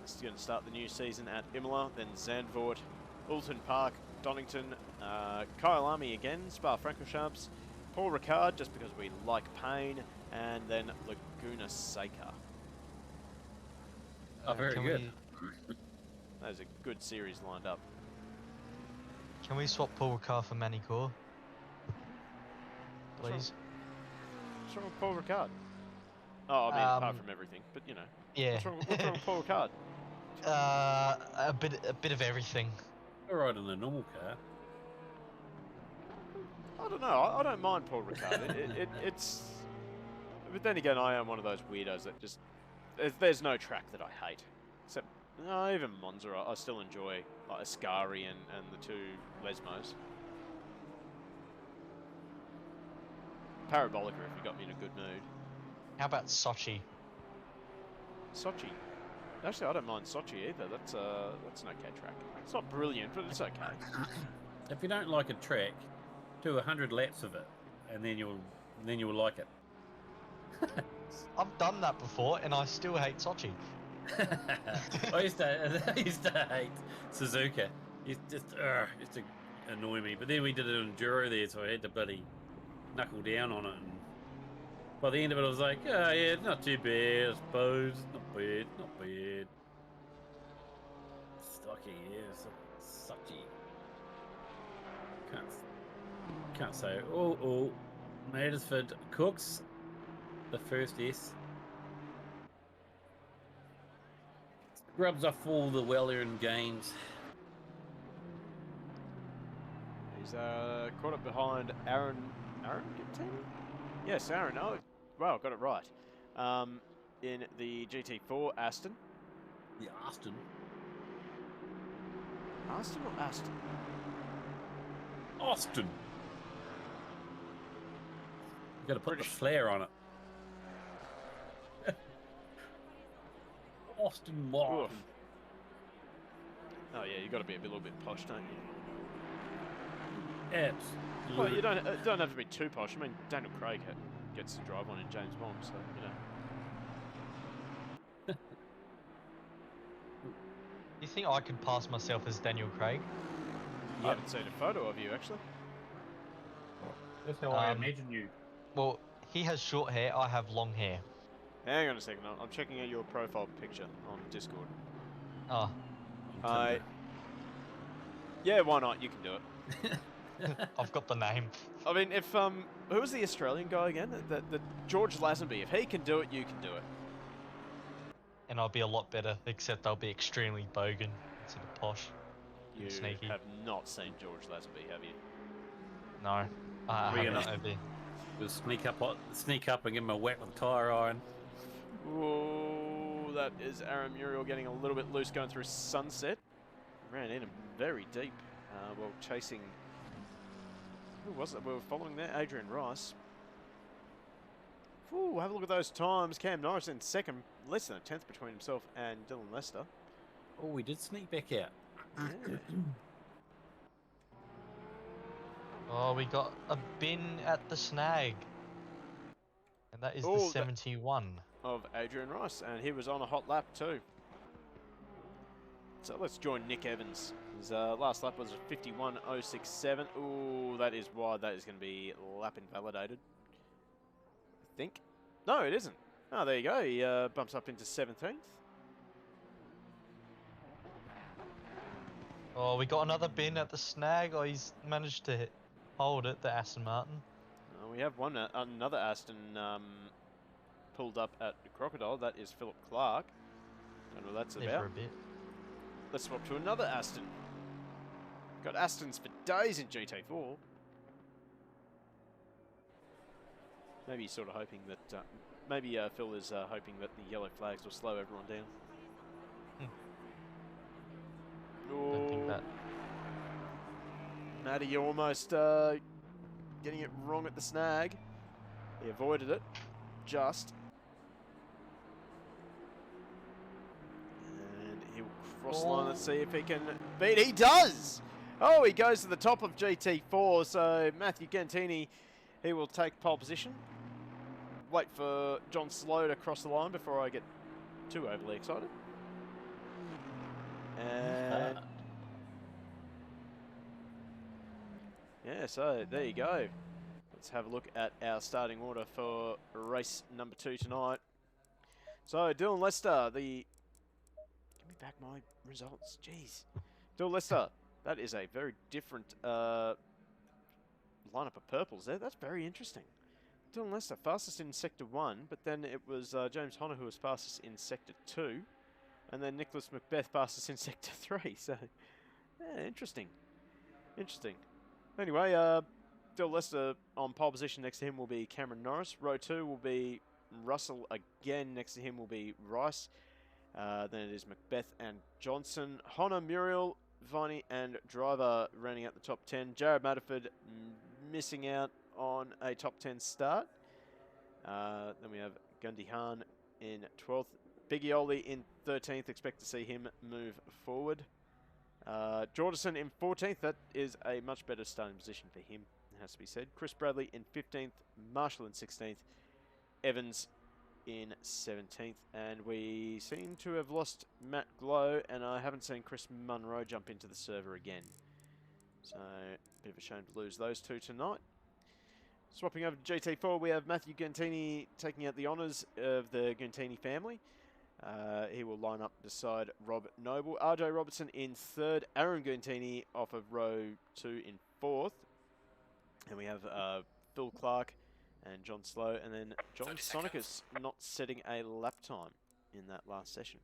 This is going to start the new season at Imola, then Zandvoort, Alton Park, Donington, Kyalami again, Spa-Francorchamps, Paul Ricard, just because we like pain, and then Laguna Seca. Oh, very good. There's a good series lined up. Can we swap Paul Ricard for Manicure? Please. What's wrong with Paul Ricard? Oh, I mean, apart from everything, but you know. Yeah. What's wrong with Paul Ricard? A bit of everything. All right in the normal car. I don't know. I don't mind Paul Ricard. It's. But then again, I am one of those weirdos that just. There's no track that I hate, except even Monza. I still enjoy like Ascari and the two Lesmos. Parabolica if you got me in a good mood. How about Sochi? Sochi. Actually, I don't mind Sochi either. That's an okay track. It's not brilliant, but it's okay. If you don't like a track, do 100 laps of it, and then you'll like it. I've done that before, and I still hate Sochi. I used to hate Suzuka. It used to annoy me. But then we did an enduro there, so I had to bloody knuckle down on it. And by the end of it, I was like, oh yeah, it's not too bad, I suppose. Not bad. Stocky, yeah, sucky. Can't say. Oh, Madersford Cooks, the first S. Scrubs off all the well-earned gains. He's caught up behind Aaron Giptini? Yes, Aaron. Oh, wow, got it right. In the GT4 Aston. The Aston. Aston or Aston? Austin. You got to put the flair on it. Austin Martin. Oof. Oh yeah, you got to be a little bit posh, don't you? Absolutely. Well, you don't have to be too posh. I mean, Daniel Craig gets to drive one in James Bond, so you know. You think I could pass myself as Daniel Craig? I haven't seen a photo of you actually. That's how I imagine you. Well, he has short hair. I have long hair. Hang on a second. I'm checking out your profile picture on Discord. Oh, Yeah, why not? You can do it. I've got the name. I mean, if who was the Australian guy again? The George Lazenby. If he can do it, you can do it. And I'll be a lot better, except I'll be extremely bogan instead of posh. You Sneaky. have not seen George Lazenby, have you? No, I We're haven't. gonna- Maybe. We'll sneak up and give him a whack with a tire iron. Whoa, that is Aaron Muriel getting a little bit loose going through Sunset. Ran in very deep while chasing. Who was it? We were following there, Adrian Rice. Ooh, have a look at those times. Cam Norris in second, less than a tenth between himself and Dylan Lester. Oh, we did sneak back out. Yeah. Oh, we got a bin at the snag. And that is Oh, the that- 71. Of Adrian Rice, and he was on a hot lap too. So let's join Nick Evans. His last lap was a 51.067. Ooh, that is wide. That is going to be lap invalidated. I think. No, it isn't. Oh, there you go. He bumps up into 17th. Oh, we got another bin at the snag. Oh, he's managed to hold it, the Aston Martin. We have another Aston pulled up at the Crocodile. That is Philip Clark. Don't know what that's There about. for a bit. Let's swap to another Aston. Got Astons for days in GT4. Maybe he's sort of hoping that... maybe Phil is hoping that the yellow flags will slow everyone down. Don't think that. Matty almost getting it wrong at the snag. He avoided it. Just. And he'll cross the line. Let's see if he can beat. He does! Oh, he goes to the top of GT4. So Matthew Gantini, he will take pole position. Wait for John Slow to cross the line before I get too overly excited. And yeah, so there you go. Let's have a look at our starting order for race number 2 tonight. So Dylan Lester, give me back my results. Jeez, Dylan Lester. That is a very different lineup of purples there. That's very interesting. Dylan Lester, fastest in Sector 1, but then it was James Honor who was fastest in Sector 2. And then Nicholas Macbeth fastest in Sector 3. So, yeah, interesting. Interesting. Anyway, Dylan Lester on pole position. Next to him will be Cameron Norris. Row 2 will be Russell again. Next to him will be Rice. Then it is Macbeth and Johnson. Honor, Muriel, Viney and Driver running out the top 10. Jared Matterford missing out on a top 10 start. Then we have Gundy Hahn in 12th. Biggie Oli in 13th. Expect to see him move forward. Jordanson in 14th. That is a much better starting position for him, it has to be said. Chris Bradley in 15th. Marshall in 16th. Evans in 17th. And we seem to have lost Matt Glow, and I haven't seen Chris Munro jump into the server again. So, a bit of a shame to lose those two tonight. Swapping over to GT4, we have Matthew Gantini taking out the honours of the Gantini family. He will line up beside Rob Noble. RJ Robertson in 3rd. Aaron Gantini off of row 2 in 4th. And we have Phil Clark and John Slow. And then John Sonicus not setting a lap time in that last session.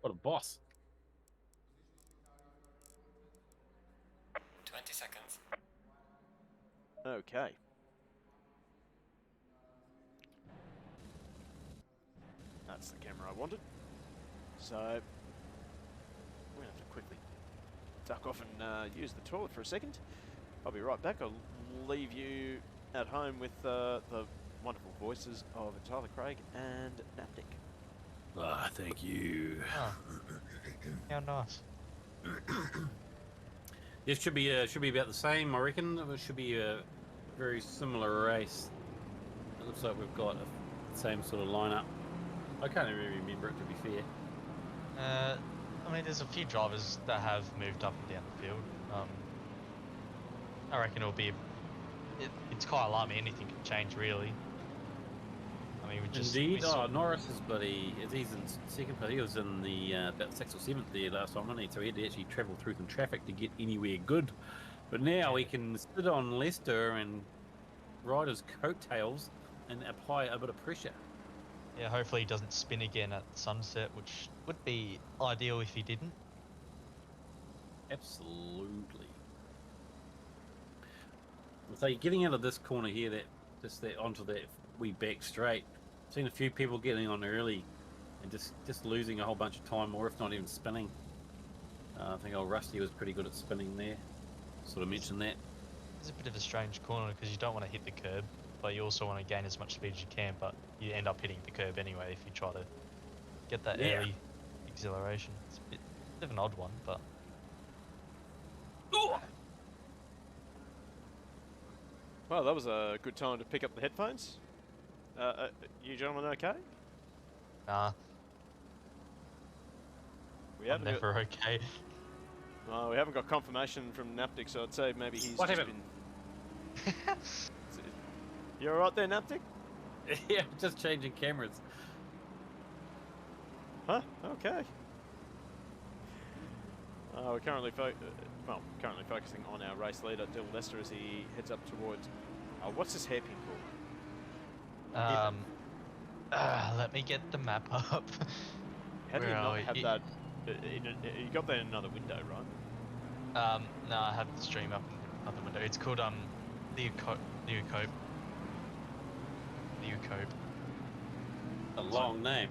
What a boss. 20 seconds. Okay. That's the camera I wanted. So, we're going to have to quickly duck off and use the toilet for a second. I'll be right back. I'll leave you at home with the wonderful voices of Tyler Craig and Naptic. Ah, thank you. Oh. How nice. This should be about the same, I reckon. It should be a very similar race. It looks like we've got the same sort of lineup. I can't really remember it, to be fair. I mean, there's a few drivers that have moved up and down the field. I reckon it'll be... It's Kyalami, anything can change, really. I mean, we just... Indeed. Norris is bloody... He's in second, but he was in the about 6th or 7th there last time, wasn't he? So he had to actually travel through some traffic to get anywhere good. But now we can sit on Leicester and ride his coattails and apply a bit of pressure. Yeah, hopefully he doesn't spin again at sunset, which would be ideal if he didn't. Absolutely. So getting out of this corner here, that onto that wee back straight. Seen a few people getting on early and just losing a whole bunch of time, or if not even spinning. I think old Rusty was pretty good at spinning there. Sort of mentioned that. It's a bit of a strange corner because you don't want to hit the curb, but you also want to gain as much speed as you can, but you end up hitting the curb anyway if you try to get that early acceleration. It's a bit of an odd one, but... Ooh! Well, that was a good time to pick up the headphones. You gentlemen okay? Nah, We I'm haven't got, never okay. we haven't got confirmation from Naptic, so I'd say maybe he's What just happened? been... You alright there, Naptic? Yeah, just changing cameras. Huh? Okay. We're currently focusing on our race leader, Dill Lester, as he heads up towards... what's this hairpin called? Let me get the map up. How do you Where not are have we? that... you got that in another window, right? No, I have the stream up in another window. It's called Leocope. A long name.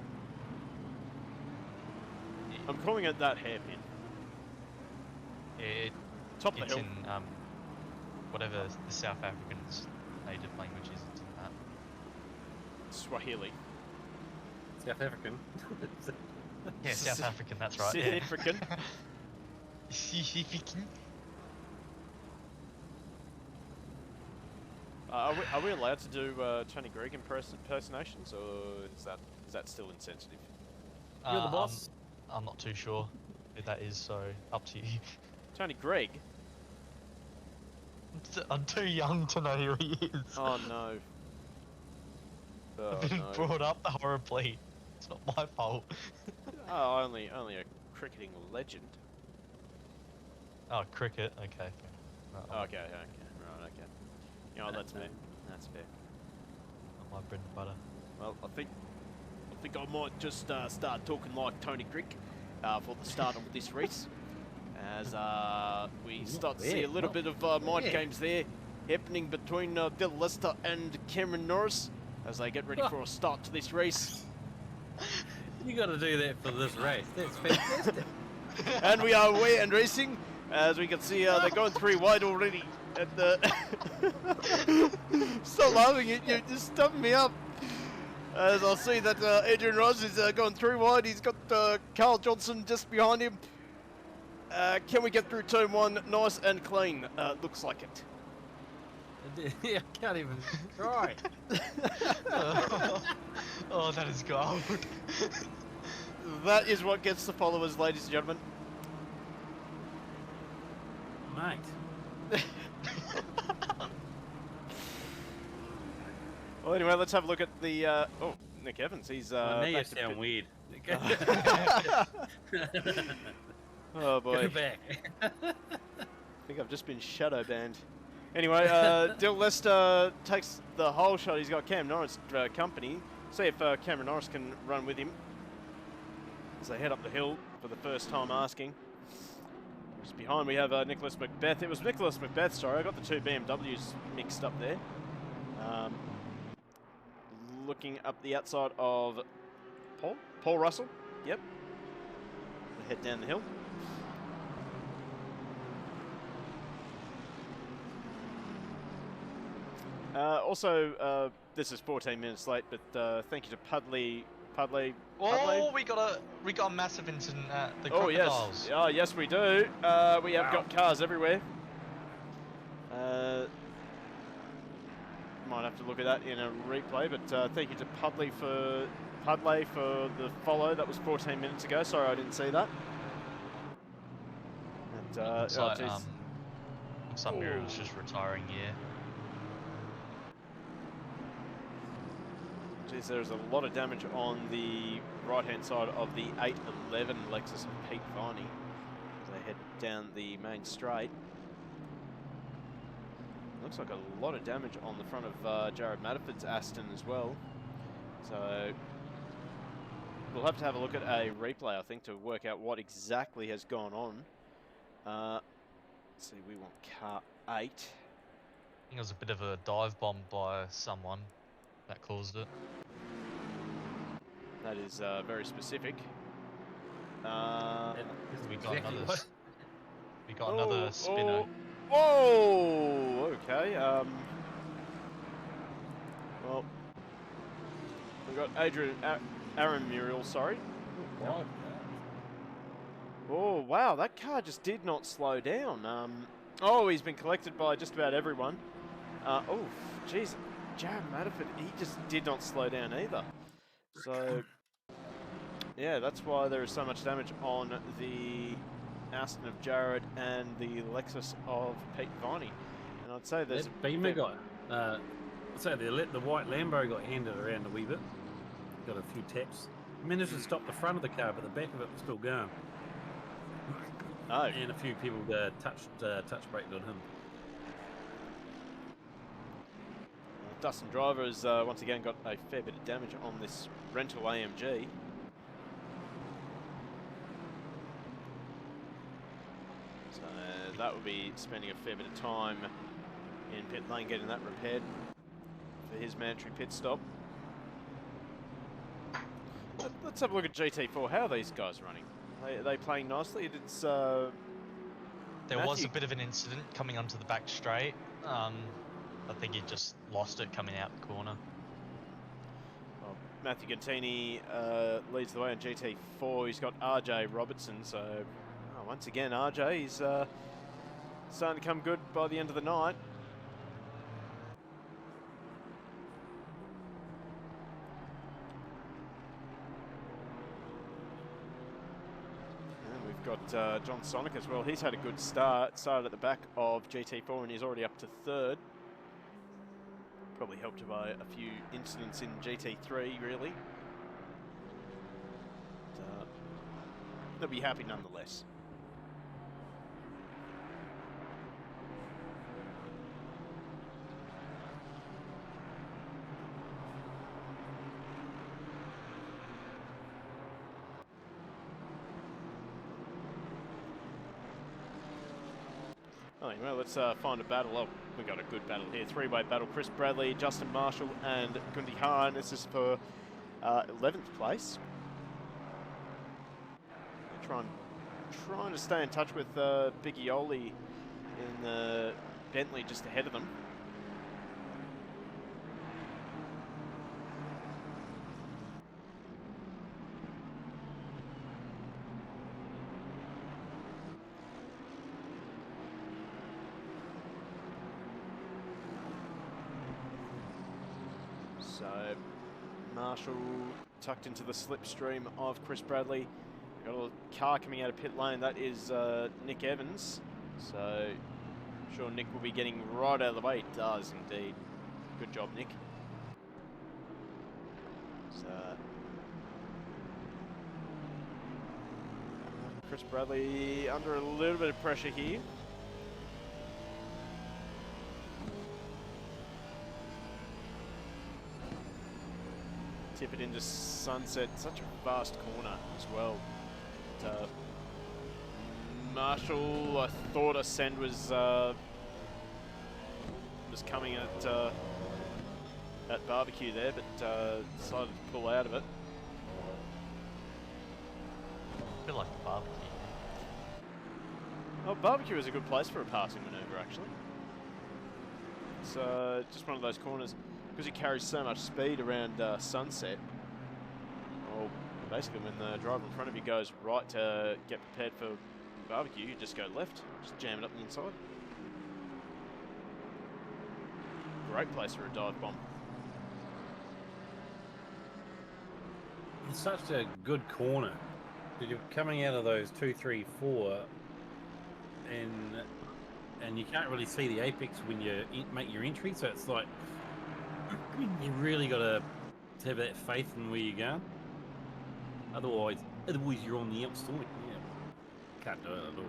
I'm calling it that hairpin. Top of the It's hill. in whatever the South Africans' native language is. It's in that. Swahili. South African. Yeah, South African. That's right. South Yeah. African. South African. Are we allowed to do Tony Gregg impersonations, or is that still insensitive? You're the boss. I'm not too sure who that is, so up to you. Tony Gregg? I'm too young to know who he is. Oh no. Oh, I've been no. brought up horribly. It's not my fault. Oh, only a cricketing legend. Oh, cricket. Okay. Right, Okay, right, okay. You know, that's fair. That's fair. my bread and butter. Well, I think I might just start talking like Tony Gregg for the start of this race, as we start to see a little bit of mind games there happening between Dill Lester and Cameron Norris as they get ready for a start to this race. You got to do that for this race. That's fantastic. And we are away and racing, as we can see they're going 3 wide already. And stop laughing at you, just stumping me up. As I'll see that Adrian Ross is going 3 wide. He's got Carl Johnson just behind him. Can we get through turn 1 nice and clean? Looks like it. Yeah, I can't even try. Oh, that is gold. That is what gets the followers, ladies and gentlemen. Mate. Well, anyway, let's have a look at the... oh, Nick Evans, he's... now you back to sound weird. Oh, boy. Go back. I think I've just been shadow banned. Anyway, Dill Lester takes the whole shot. He's got Cam Norris company. See if Cameron Norris can run with him as they head up the hill for the first time asking. Just behind we have Nicholas Macbeth. It was Nicholas Macbeth, sorry. I got the 2 BMWs mixed up there. Looking up the outside of Paul Russell. Yep. They head down the hill. Also, this is 14 minutes late, but thank you to Pudley. Oh, we got a massive incident at the Oh yes, crocodiles. oh yes we do. We have got cars everywhere. Might have to look at that in a replay, but thank you to Pudley for the follow. That was 14 minutes ago. Sorry, I didn't see that. And Looks oh, like, geez. looks like Mira was just retiring, yeah. Geez, there's a lot of damage on the right-hand side of the 811 Lexus of Pete Viney as they head down the main straight. Looks like a lot of damage on the front of Jared Matterford's Aston as well. So we'll have to have a look at a replay, I think, to work out what exactly has gone on. Let's see, we want car 8. I think it was a bit of a dive bomb by someone that caused it. That is very specific. We got Exactly another. what? We got another spinner. Oh, okay. Well, we've got Aaron Muriel, sorry. Oh, wow, that car just did not slow down. Oh, he's been collected by just about everyone. Oh, jeez, Jared Matterford, he just did not slow down either. So, yeah, that's why there is so much damage on the Aston of Jared and the Lexus of Pete Viney. And I'd say there's That Beamer got, so the white Lambo got handed around a wee bit. Got a few taps. Managed to stop the front of the car, but the back of it was still going. Oh. And a few people touch braked on him. Dustin Driver has once again got a fair bit of damage on this rental AMG. So that will be spending a fair bit of time in pit lane getting that repaired for his mandatory pit stop. Let's have a look at GT4. How are these guys running? Are they playing nicely? It's There was Matthew. a bit of an incident coming onto the back straight. I think he just lost it coming out the corner. Well, Matthew Gantini leads the way on GT4. He's got RJ Robertson. So once again, RJ is starting to come good by the end of the night. And we've got John Sonic as well. He's had a good start. Started at the back of GT4 and he's already up to 3rd. Probably helped by a few incidents in GT3, really. But, they'll be happy nonetheless. Oh, anyway, let's find a battle. Oh, we got a good battle here. 3-way battle. Chris Bradley, Justin Marshall, and Gundi Hahn. This is for 11th place. Trying to stay in touch with Biggie Oli in the Bentley just ahead of them. So Marshall tucked into the slipstream of Chris Bradley. Got a little car coming out of pit lane. That is Nick Evans. So I'm sure Nick will be getting right out of the way. He does indeed. Good job, Nick. So Chris Bradley under a little bit of pressure here. Tip it into Sunset. Such a vast corner as well. But, Marshall, I thought Ascend was coming at Barbecue there, but decided to pull out of it. A bit like the barbecue. Oh, Barbecue is a good place for a passing manoeuvre, actually. It's just one of those corners. Because he carries so much speed around Sunset, well, basically when the driver in front of you goes right to get prepared for Barbecue, you just go left, just jam it up the inside. Great place for a dive bomb. It's such a good corner. You're coming out of those 2, 3, 4, and you can't really see the apex when you make your entry, so it's like you really got to have that faith in where you're going. Otherwise you're on the outside. Yeah, can't do it at all.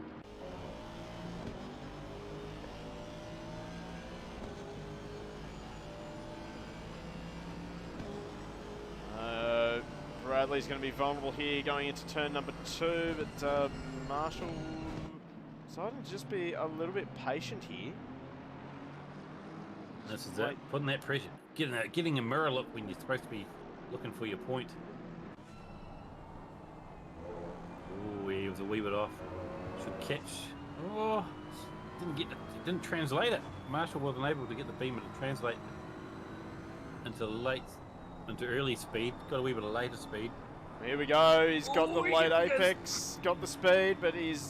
Bentley's going to be vulnerable here going into turn number 2, but Marshall deciding to just be a little bit patient here. This is it. Putting that pressure. Getting a mirror look when you're supposed to be looking for your point. Oh, he was a wee bit off. Should catch. Oh, didn't translate it. Marshall wasn't able to get the beamer to translate into early speed. Got a wee bit of later speed. Here we go. He's got the late apex, got the speed, but he's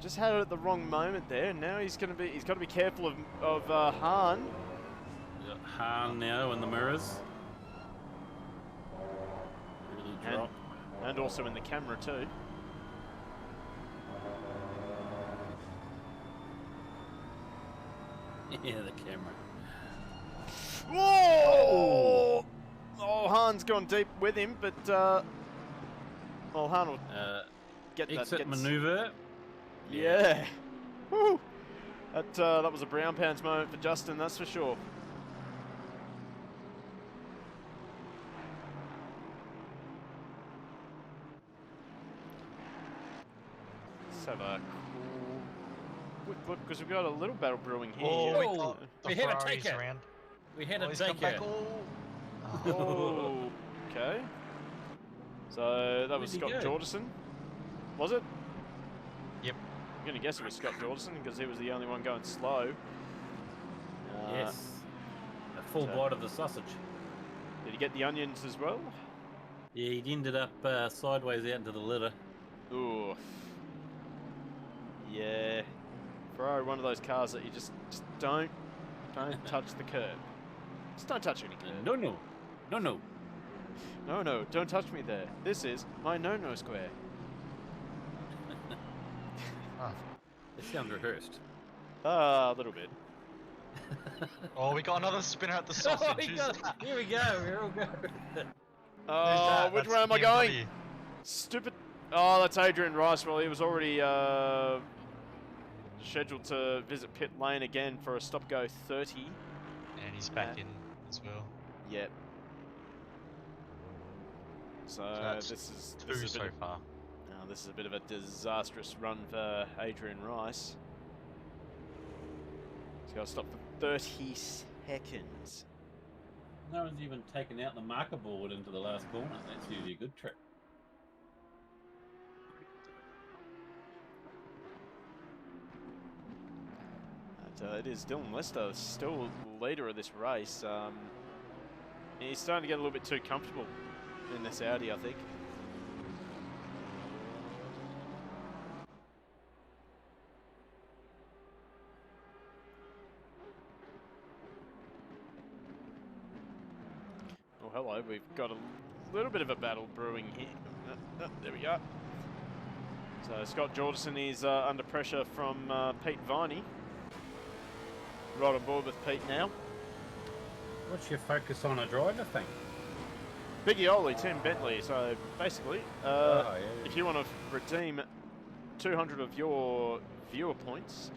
just had it at the wrong moment there. And now he's got to be careful of Hahn. Got Hahn now in the mirrors. Really dropped. And also in the camera too. Yeah, the camera. Whoa! Oh, Hahn's gone deep with him, but well, Hahn will get that. Exit maneuver. Yeah. Woo! That was a brown pants moment for Justin, that's for sure. Let's have a quick look because we've got a little battle brewing here. Oh, we had a taker. around. We had a He's come taker. back. Oh, okay. So that was Where'd he Scott go? Jordanson, was it? Yep. I'm going to guess it was Scott Jordanson because he was the only one going slow. Yes. A full bite of the sausage. Did he get the onions as well? Yeah, he ended up sideways out into the litter. Ooh. Yeah. Ferrari, one of those cars that you just don't touch the curb. Just don't touch any curb. No. No, don't touch me there. This is my no-no square. It sounds rehearsed. A little bit. Oh, we got another spinner at the sausage. Here we go. Here we go. Oh, which way am I going? Stupid. Oh, that's Adrian Rice. Well, he was already scheduled to visit pit lane again for a stop-go 30. And he's back in as well. Yep. So that's this is two a so bit of, far. this is a bit of a disastrous run for Adrian Rice. He's got to stop for 30 seconds. No one's even taken out the marker board into the last corner. That's usually a good trick. It is Dylan Lester, still leader of this race. He's starting to get a little bit too comfortable in this Audi, I think. Oh, hello. We've got a little bit of a battle brewing here. There we go. So Scott Jordanson is under pressure from Pete Viney. Right on board with Pete now. What's your focus on a driver thing? Biggie Oli, Tim Bentley. So basically, if you want to redeem 200 of your viewer points,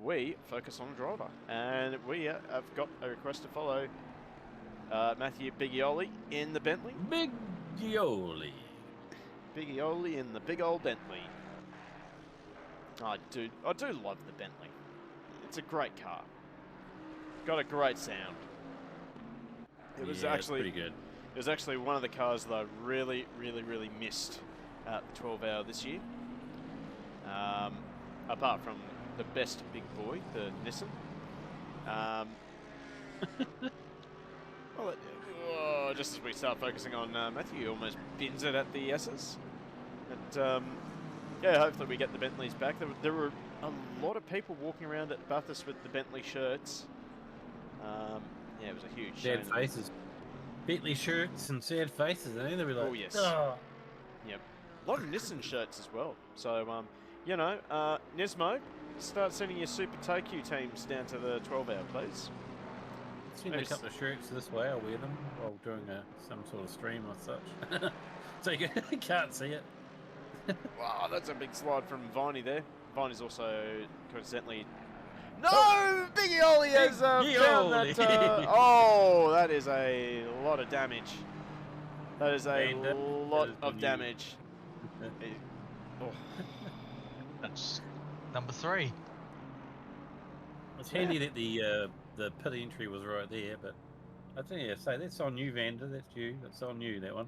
we focus on a driver. And we have got a request to follow Matthew Biggie Oli in the Bentley. Biggie Oli. Biggie Oli in the big old Bentley. I do love the Bentley. It's a great car. Got a great sound. It was actually pretty good. It was actually one of the cars that I really missed at the 12 hour this year. Apart from the best big boy, the Nissan. Well, just as we start focusing on Matthew, he almost bins it at the S's. And yeah, hopefully we get the Bentleys back. There were a lot of people walking around at Bathurst with the Bentley shirts. Yeah, it was a huge Sad shame. faces. Bentley shirts and sad faces, eh? They'll be like, Oh, yes. "Oh." Yep. A lot of Nissan shirts as well. So, you know, Nismo, start sending your Super Tokyo teams down to the 12 hour, please. Send a couple of shirts this way, I'll wear them while doing some sort of stream or such. So you can't see it. Wow, that's a big slide from Viney there. Viney's also coincidentally... No! Biggie Oli has found that... oh, that is a lot of damage. That is a Bandit lot is of when you- damage. Oh. That's number 3. It's handy that the pit entry was right there, but I think say that's on you, Vander. That's you. That's on you. That one.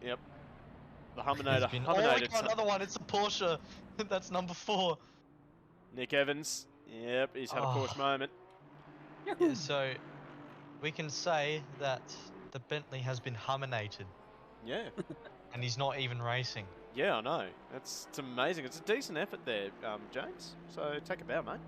Yep. The Oh, we Humminator. got another one. It's a Porsche. That's number 4. Nick Evans. Yep, he's had a Porsche moment. Yeah, so we can say that the Bentley has been humminated, Yeah. and he's not even racing. Yeah, I know. It's amazing. It's a decent effort there, James. So take a bow, mate.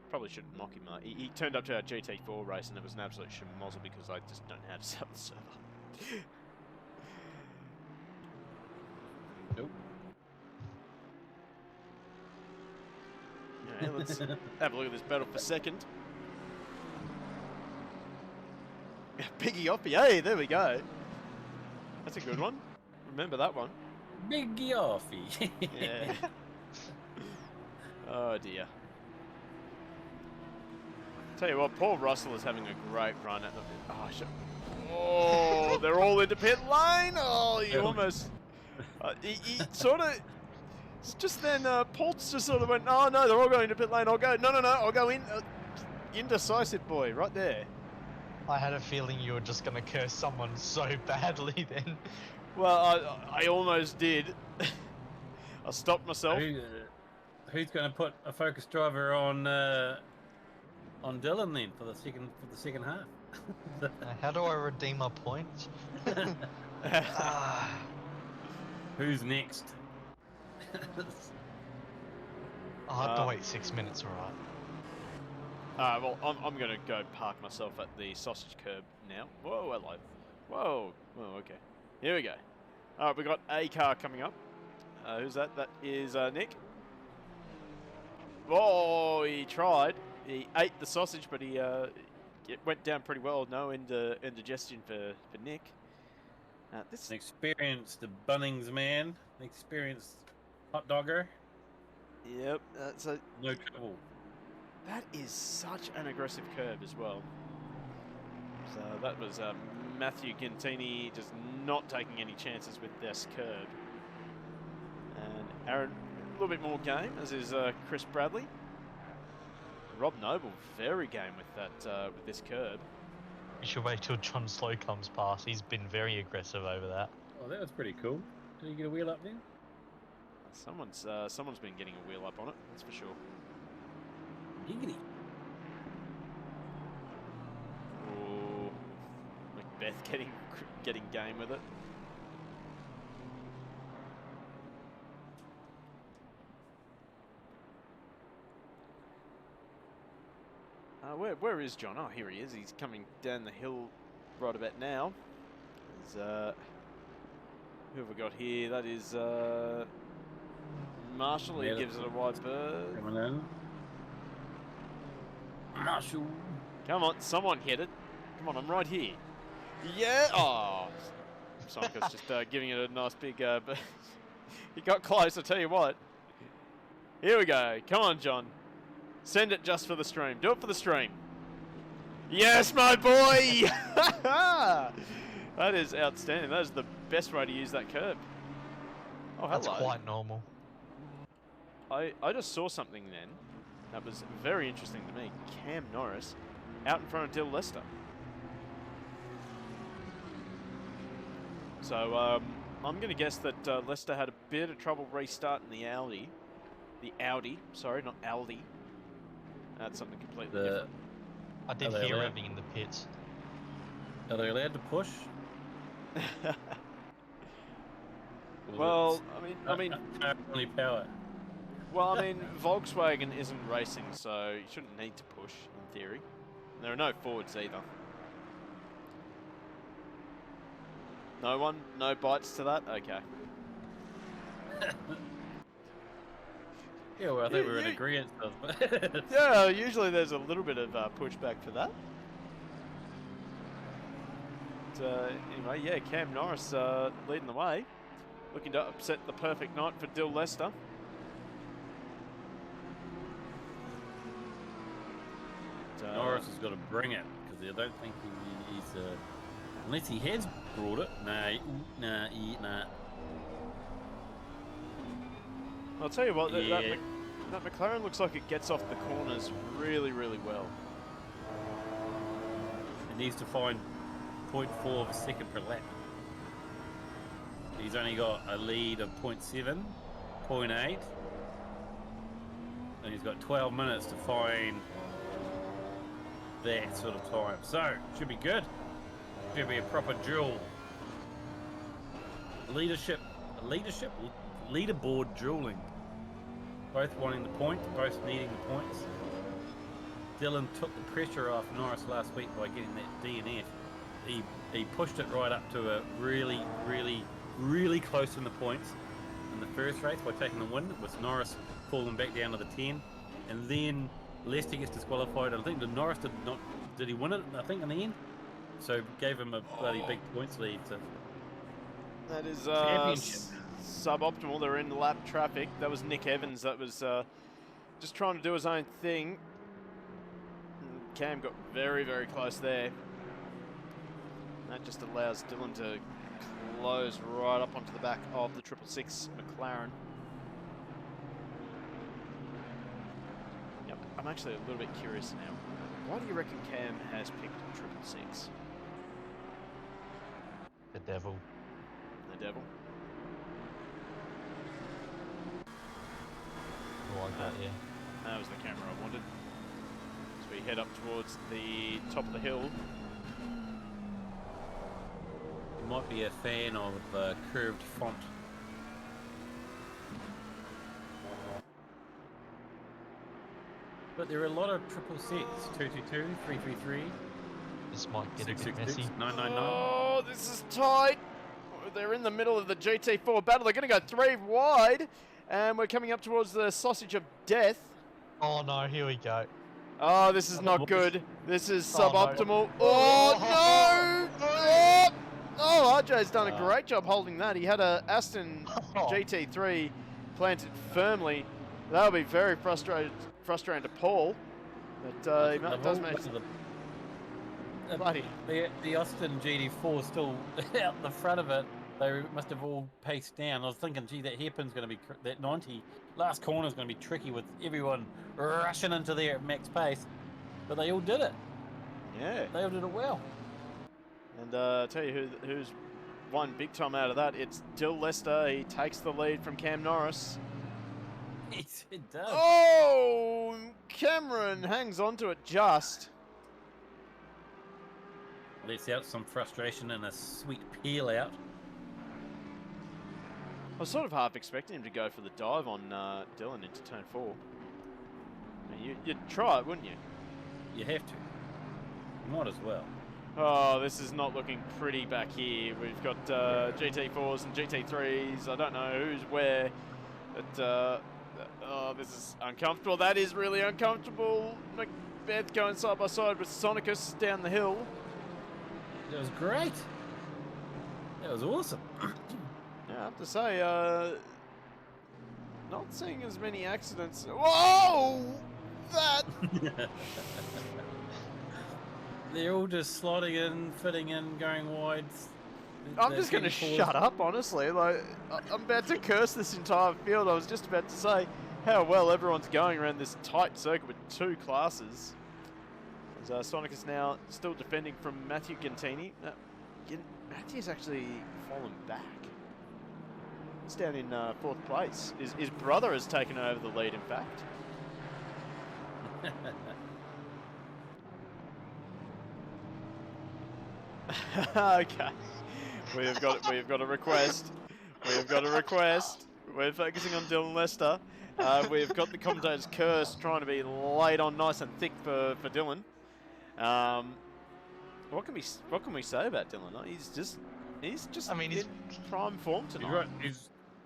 Probably shouldn't mock him, mate. He turned up to our GT4 race and it was an absolute schmozzle because I just don't know how to sell the server. Nope. Yeah, let's have a look at this battle for second. Biggie Oppie, hey, there we go. That's a good one. Remember that one. Big Offie. Yeah. Oh dear. Tell you what, Paul Russell is having a great run at the. Oh, oh, they're all into pit lane. Oh, you almost. He sort of. Just then, Paul's just sort of went, oh no, they're all going to pit lane. I'll go. No, I'll go in. Indecisive boy, right there. I had a feeling you were just going to curse someone so badly then. Well, I almost did. I stopped myself. Who's going to put a focus driver on Dylan then for the second half? How do I redeem my points? Who's next? I'll have to wait 6 minutes, alright. Well, I'm going to go park myself at the sausage curb now. Whoa, hello. Whoa. Oh, okay. Here we go. Alright, we got a car coming up. Who's that? That is Nick. Oh, he tried. He ate the sausage, but it went down pretty well. No indigestion for Nick. This An experienced Bunnings man. An experienced hot dogger. Yep. So No trouble. that is such an aggressive curb as well. So that was Matthew Gintini just not taking any chances with this curb. And Aaron, a little bit more game, as is Chris Bradley. Rob Noble, very game with that with this curb. You should wait till John Slow comes past. He's been very aggressive over that. Oh, that was pretty cool. Did you get a wheel up then? Someone's been getting a wheel up on it, that's for sure. Giggity. Oh, Macbeth getting game with it. Where is John? Oh, here he is. He's coming down the hill right about now. There's, who have we got here? That is Marshall. He gives it a wide berth. Coming in. Marshall. Come on, someone hit it. Come on, I'm right here. Yeah. Oh, Sonka's just giving it a nice big. But he got close. I tell you what. Here we go. Come on, John. Send it just for the stream. Do it for the stream. Yes, my boy! That is outstanding. That is the best way to use that curb. Oh, hello. That's quite normal. I just saw something then that was very interesting to me. Cam Norris out in front of Dill Lester. So I'm going to guess that Lester had a bit of trouble restarting the Audi. Sorry, not Aldi. That's something completely different. I did hear revving in the pits. Are they allowed to push? Well, I mean, only power. well, I mean, Volkswagen isn't racing, so you shouldn't need to push in theory. There are no Fords either. No bites to that. Okay. Yeah, well, I think we're in agreement. Yeah, usually there's a little bit of pushback for that. But, anyway, yeah, Cam Norris leading the way. Looking to upset the perfect night for Dill Lester. Norris has got to bring it because I don't think he's unless he has brought it. Nah. I'll tell you what, Yeah. that McLaren looks like it gets off the corners really, really well. It needs to find 0.4 of a second per lap. He's only got a lead of 0.7, 0.8, and he's got 12 minutes to find that sort of time. So, should be good. Should be a proper duel. Leaderboard dueling. Both wanting the points, both needing the points. Dylan took the pressure off Norris last week by getting that DNF. He pushed it right up to a really close in the points in the first race by taking the win, with Norris falling back down to the 10, and then Lester gets disqualified. I think Norris did he win it? I think in the end, so gave him a bloody big points lead. So that is championship. Suboptimal. They're in lap traffic. That was Nick Evans. That was just trying to do his own thing. Cam got very, very close there. That just allows Dylan to close right up onto the back of the 666 McLaren. Yep, I'm actually a little bit curious now. Why do you reckon Cam has picked 666? The devil. The devil? I like that, yeah. That was the camera I wanted. So we head up towards the top of the hill. You might be a fan of curved font. But there are a lot of triple sets: 222, 333, This might get a bit 666, messy. 999. Oh, this is tight. They're in the middle of the GT4 battle. They're going to go 3 wide. And we're coming up towards the sausage of death. Oh no, here we go. Oh, this is not good. This is Oh, no. suboptimal. Oh, no! Oh, RJ's done a great job holding that. He had a Aston GT3 planted firmly. That'll be very frustrating to Paul. But he does manage to... Bloody. The Austin GT4 still out the front of it. They must have all paced down. I was thinking, gee, that hairpin's going to be, that 90 last corner is going to be tricky with everyone rushing into there at max pace. But they all did it. Yeah. They all did it well. And I'll tell you who's won big time out of that. It's Dill Lester. He takes the lead from Cam Norris. It does. Oh! Cameron hangs on to it just. Lets out some frustration and a sweet peel out. I was sort of half expecting him to go for the dive on Dylan into turn 4. I mean, you'd try it, wouldn't you? You have to. You might as well. Oh, this is not looking pretty back here. We've got GT4s and GT3s. I don't know who's where. But, oh, this is uncomfortable. That is really uncomfortable. Macbeth going side by side with Sonicus down the hill. That was great. That was awesome. Yeah, I have to say, not seeing as many accidents. Whoa! That! They're all just slotting in, fitting in, going wide. I'm just going to shut up, honestly. Like, I'm about to curse this entire field. I was just about to say how well everyone's going around this tight circuit with 2 classes. As Sonicus now still defending from Matthew Gantini. Matthew's actually fallen back. He's down in 4th place. His brother has taken over the lead, in fact. Okay. We've got a request. We've got a request. We're focusing on Dylan Lester. We've got the commentator's curse trying to be laid on nice and thick for Dylan. What can we say about Dylan? He's just I mean, in prime form tonight.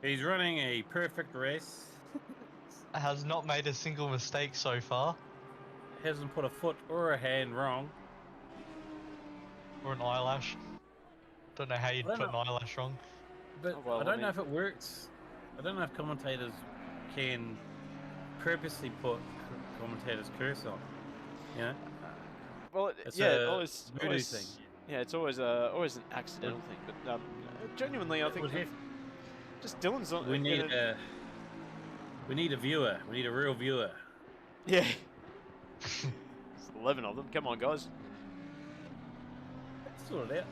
He's running a perfect race. Has not made a single mistake so far. Hasn't put a foot or a hand wrong. Or an eyelash. Don't know how you'd put an eyelash wrong. But Oh, well, I I don't mean- know if it works. I don't know if commentators can purposely put commentators' curse on. You know? Well, It's yeah, a always, voodoo always, thing. yeah, it's always an accidental thing. But genuinely, I think just Dylan's on. We need a viewer. We need a real viewer. Yeah. There's 11 of them. Come on, guys. Sort it out.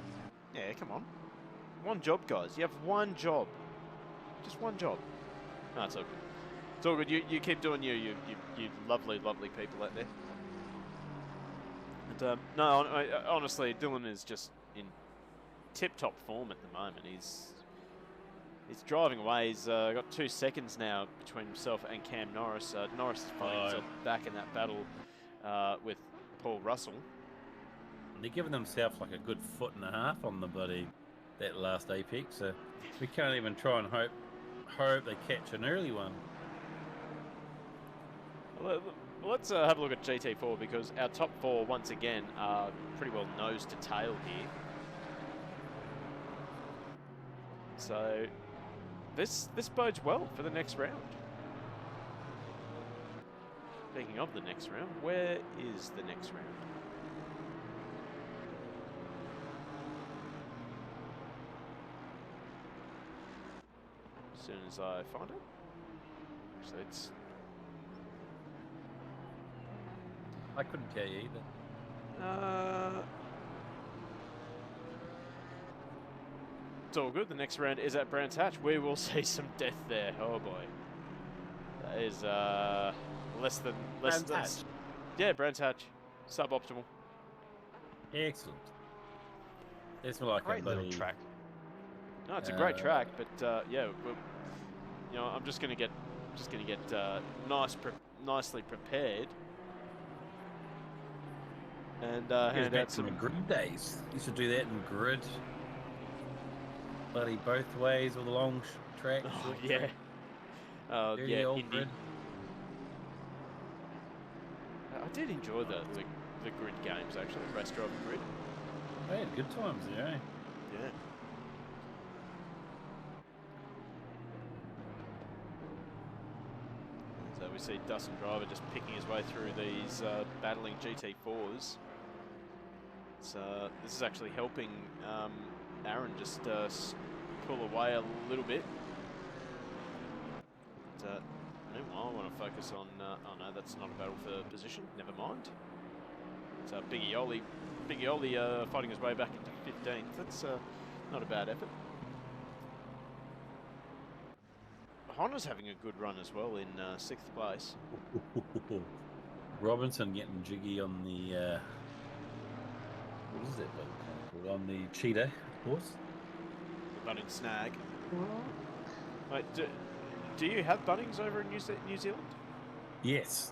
Yeah, come on. One job, guys. You have one job. Just one job. No, it's all good. It's all good. You keep doing you lovely, lovely people out there. And, no, honestly, Dylan is just in tip-top form at the moment. He's driving away. He's got 2 seconds now between himself and Cam Norris. Norris is finding himself back in that battle with Paul Russell. They're giving themselves like a good 1.5 foot on the bloody that last apex, so we can't even try and hope they catch an early one. Well, let's have a look at GT4 because our top 4 once again are pretty well nose to tail here. So this bodes well for the next round. Speaking of the next round, where is the next round? As soon as I find it. So it's... I couldn't tell you either. It's all good. The next round is at Brands Hatch. We will see some death there. Oh boy. That is less than Brands Hatch. Yeah, Brands Hatch. Suboptimal. Excellent. It's like Great a little bloody track. No, it's a great track, but yeah, you know, I'm just gonna get nicely prepared and hand out some grid days. You should do that in grid. Bloody both ways with a long track. Oh, short yeah. track. Yeah, old Indy. grid. I did enjoy the grid games actually, race driving grid. They had good times there, eh? Yeah. So we see Dustin Driver just picking his way through these battling GT4s. So this is actually helping Aaron just pull away a little bit. But, meanwhile, I want to focus on... oh no, that's not a battle for position. Never mind. So Big Eoli fighting his way back into 15th. That's not a bad effort. Honda's having a good run as well in 6th place. Robinson getting jiggy on the what is that called? On the cheetah horse. The Bunnings snag. Wait, do you have Bunnings over in New Zealand? Yes.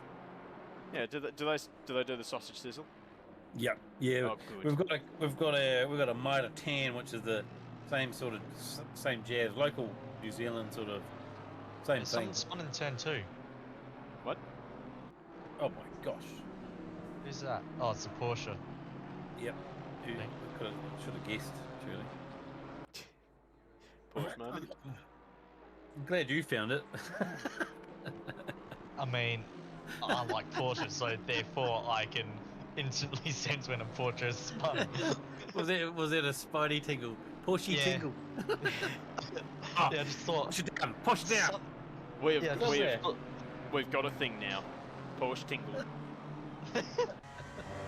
Yeah. Do they do the sausage sizzle? Yep. Yeah. Oh, good. We've got a Mitre 10, which is the same jazz, local New Zealand sort of same thing. Someone spun in turn 2. What? Oh my gosh. Who's that? Oh, it's a Porsche. Yep. Should have guessed, surely. Porsche moment. I'm glad you found it. I mean, I like Porsche, so therefore I can instantly sense when a Porsche is spun. was it a Spidey tingle? Porsche Yeah. tingle. Yeah, I just thought. Push it down. Push it down. We've got a thing now. Porsche tingle.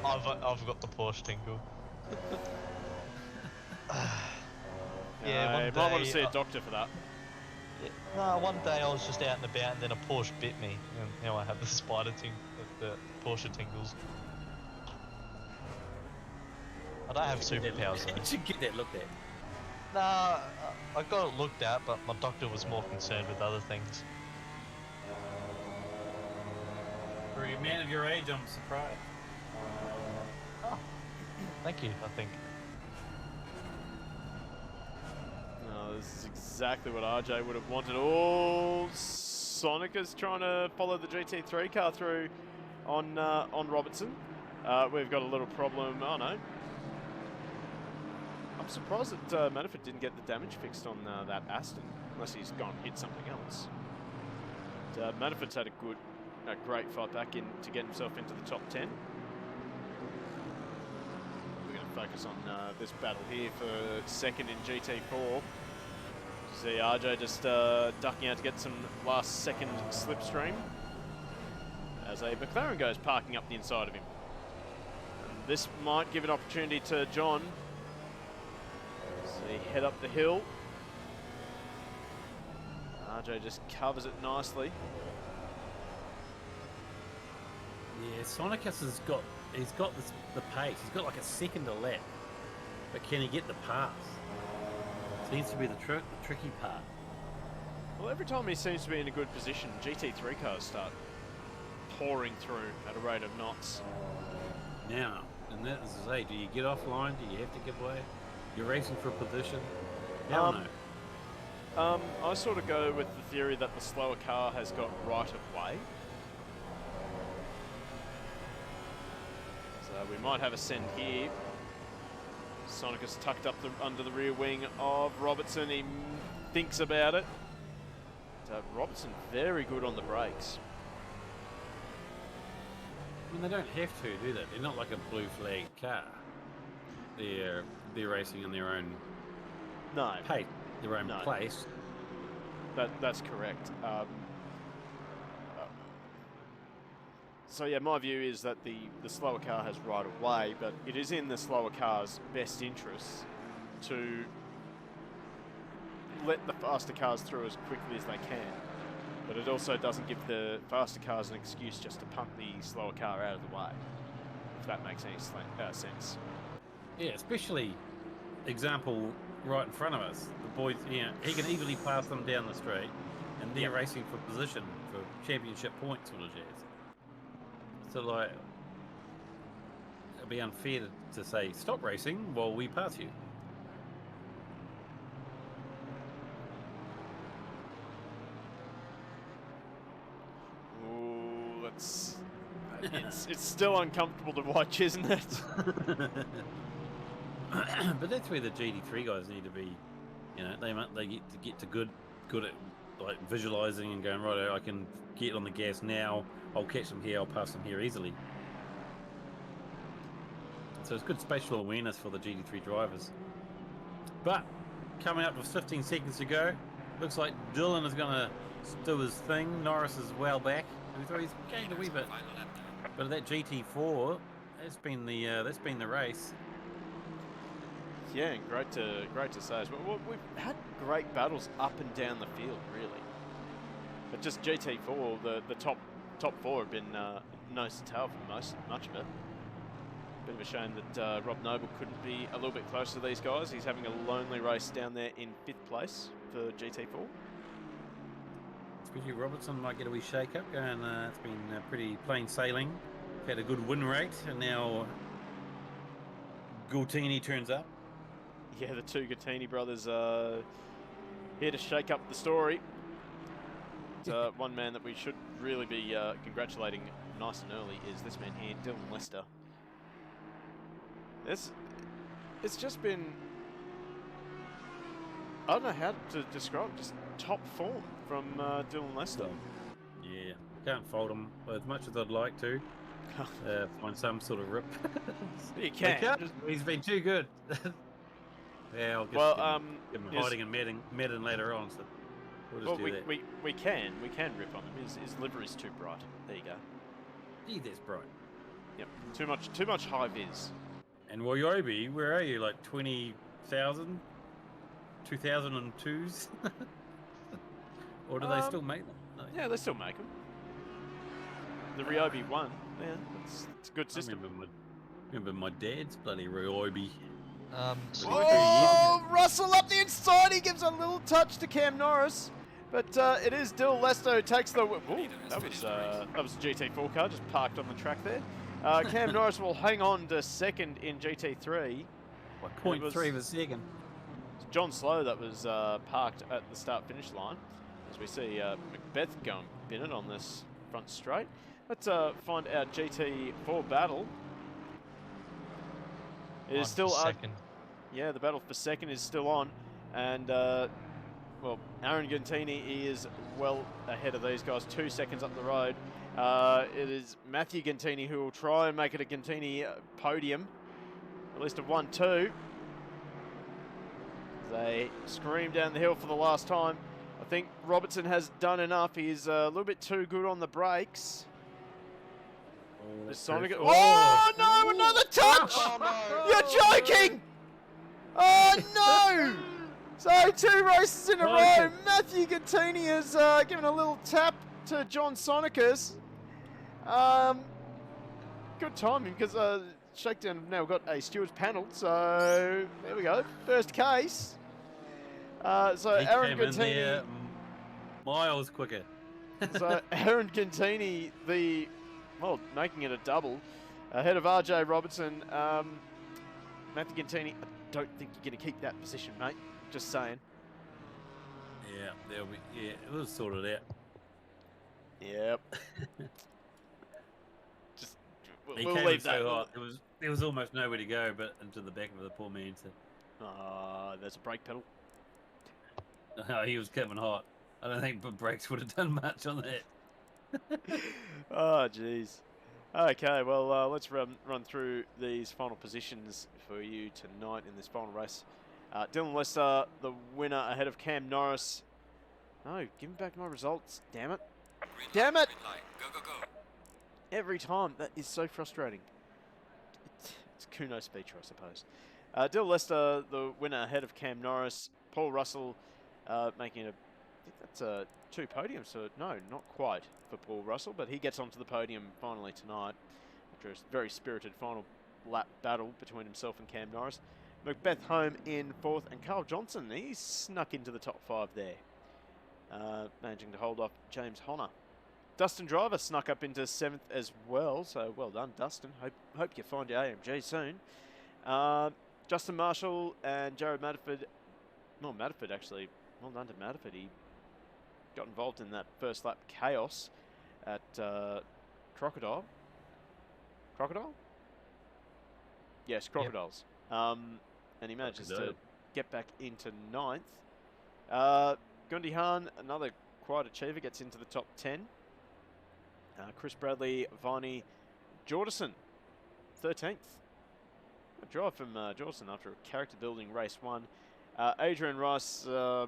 I've got the Porsche tingle. Yeah, one I day. might want to see a doctor for that. Yeah, no, one day I was just out and about, and then a Porsche bit me, and now I have the spider the Porsche tingles. I don't have superpowers though. You should get that looked at. Nah, I got it looked at, but my doctor was more concerned with other things. For a man of your age, I'm surprised. Oh, thank you, I think. No, this is exactly what RJ would have wanted. Oh, Sonica's trying to follow the GT3 car through on Robertson. We've got a little problem. Oh no. I'm surprised that Manafort didn't get the damage fixed on that Aston, unless he's gone and hit something else. But, Manafort's had a great fight back in to get himself into the top 10. focus on this battle here for second in GT4. See RJ just ducking out to get some last second slipstream as a McLaren goes parking up the inside of him. And this might give an opportunity to John. See, head up the hill. RJ just covers it nicely. Yeah, Sonicus has got the pace. He's got like a second a lap, but can he get the pass? Seems to be the tricky part. Well, every time he seems to be in a good position, GT3 cars start pouring through at a rate of knots. Now, and that is to say, do you get offline? Do you have to give way? You're racing for a position? Hell no. I sort of go with the theory that the slower car has got right of way. So we might have a send here. Sonicus tucked up under the rear wing of Robertson. He thinks about it. Robertson very good on the brakes. I mean, they don't have to, do they? They're not like a blue flag car. They're racing in their own pace, their own place. That's correct. So yeah, my view is that the slower car has right of way, but it is in the slower car's best interests to let the faster cars through as quickly as they can. But it also doesn't give the faster cars an excuse just to punt the slower car out of the way, if that makes any sense. Yeah, especially example right in front of us. The boys, he can easily pass them down the straight, and they're racing for position for championship points sort of jazz. So like, it'd be unfair to say stop racing while we pass you. Ooh, it's still uncomfortable to watch, isn't it? But that's where the GT3 guys need to be. They get to good at like visualizing and going, right, I can get on the gas now. I'll catch them here. I'll pass them here easily. So it's good spatial awareness for the GT3 drivers. But coming up with 15 seconds to go, looks like Dylan is going to do his thing. Norris is well back. He's gained a wee bit. But that GT4, that's been the race. Yeah, and great to say as well. We've had great battles up and down the field, really. But just GT4, the top four have been nose to tail for much of it. Bit of a shame that Rob Noble couldn't be a little bit closer to these guys. He's having a lonely race down there in 5th place for GT4. Especially Robertson might get a wee shake-up going. It's been pretty plain sailing. Had a good win rate, and now Gautini turns up. Yeah, the two Gattini brothers here to shake up the story. One man that we should really be congratulating nice and early is this man here, Dylan Lester. It's just been, I don't know how to describe it, just top form from Dylan Lester. Yeah, can't fault him as much as I'd like to. Find some sort of rip. You can. He's been too good. Yeah, I'll give him hiding and Madden later on. So we'll just do that. We can rip on him. His livery's too bright. There you go. Gee, that's bright. Yep. Too much high vis. And Wayobi, where are you? Like 20,000, 2002s, or do they still make them? No. Yeah, they still make them. The Ryobi 1. Yeah, it's a good system. I remember my dad's bloody Ryobi. Russell up the inside. He gives a little touch to Cam Norris, but it is Dylan Lester who takes the. Ooh, that was a GT4 car just parked on the track there. Cam Norris will hang on to second in GT3. 0.3 of a second. John Slow that was parked at the start-finish line, as we see Macbeth going Bennett on this front straight. Let's find our GT4 battle. It is still second. Yeah, the battle for second is still on, and well, Aaron Gantini is well ahead of these guys, 2 seconds up the road. It is Matthew Gantini who will try and make it a Gantini podium. at least a 1-2. They scream down the hill for the last time. I think Robertson has done enough. He's a little bit too good on the brakes. Oh, This Sonic. Chris. Oh no! Another touch! Oh, no. You're joking! Oh no! So 2 races in a row. Matthew Gattini has given a little tap to John Sonicus. Good timing because Shakedown have now got a stewards panel. So there we go. First case. So He Aaron came in Gattini. there miles quicker. So Aaron Gattini, making it a double, ahead of RJ Robertson. Matthew Gattini, I don't think you're going to keep that position, mate. Just saying. Yeah, there'll be. Yeah, it was sorted out. Yep. Just He we'll came leave in that. so hot. There was almost nowhere to go, but into the back of the poor man. So. There's a brake pedal. He was coming hot. I don't think brakes would have done much on that. Oh, jeez. Okay, well, let's run through these final positions for you tonight in this final race. Dylan Lester, the winner, ahead of Cam Norris. No, give me back my results. Damn it. Green Damn light, it! green light. Go, go, go. Every time. That is so frustrating. It's Kuno speech, I suppose. Dylan Lester, the winner, ahead of Cam Norris. Paul Russell making it I think that's 2 podiums. So no, not quite for Paul Russell, but he gets onto the podium finally tonight after a very spirited final lap battle between himself and Cam Norris. Macbeth Home in 4th, and Carl Johnson, he's snuck into the top 5 there, managing to hold off James Honor. Dustin Driver snuck up into 7th as well, so well done, Dustin. Hope you find your AMG soon. Justin Marshall and Jared Matterford, actually, well done to Matterford. He got involved in that first lap chaos at Crocodile. Crocodile? Yes, Crocodiles. Yep. And he manages to get back into 9th. Gundi Hahn, another quiet achiever, gets into the top 10. Chris Bradley, Viney, Jordison, 13th. A drive from Jordison after a character building race 1. Adrian Rice, yeah,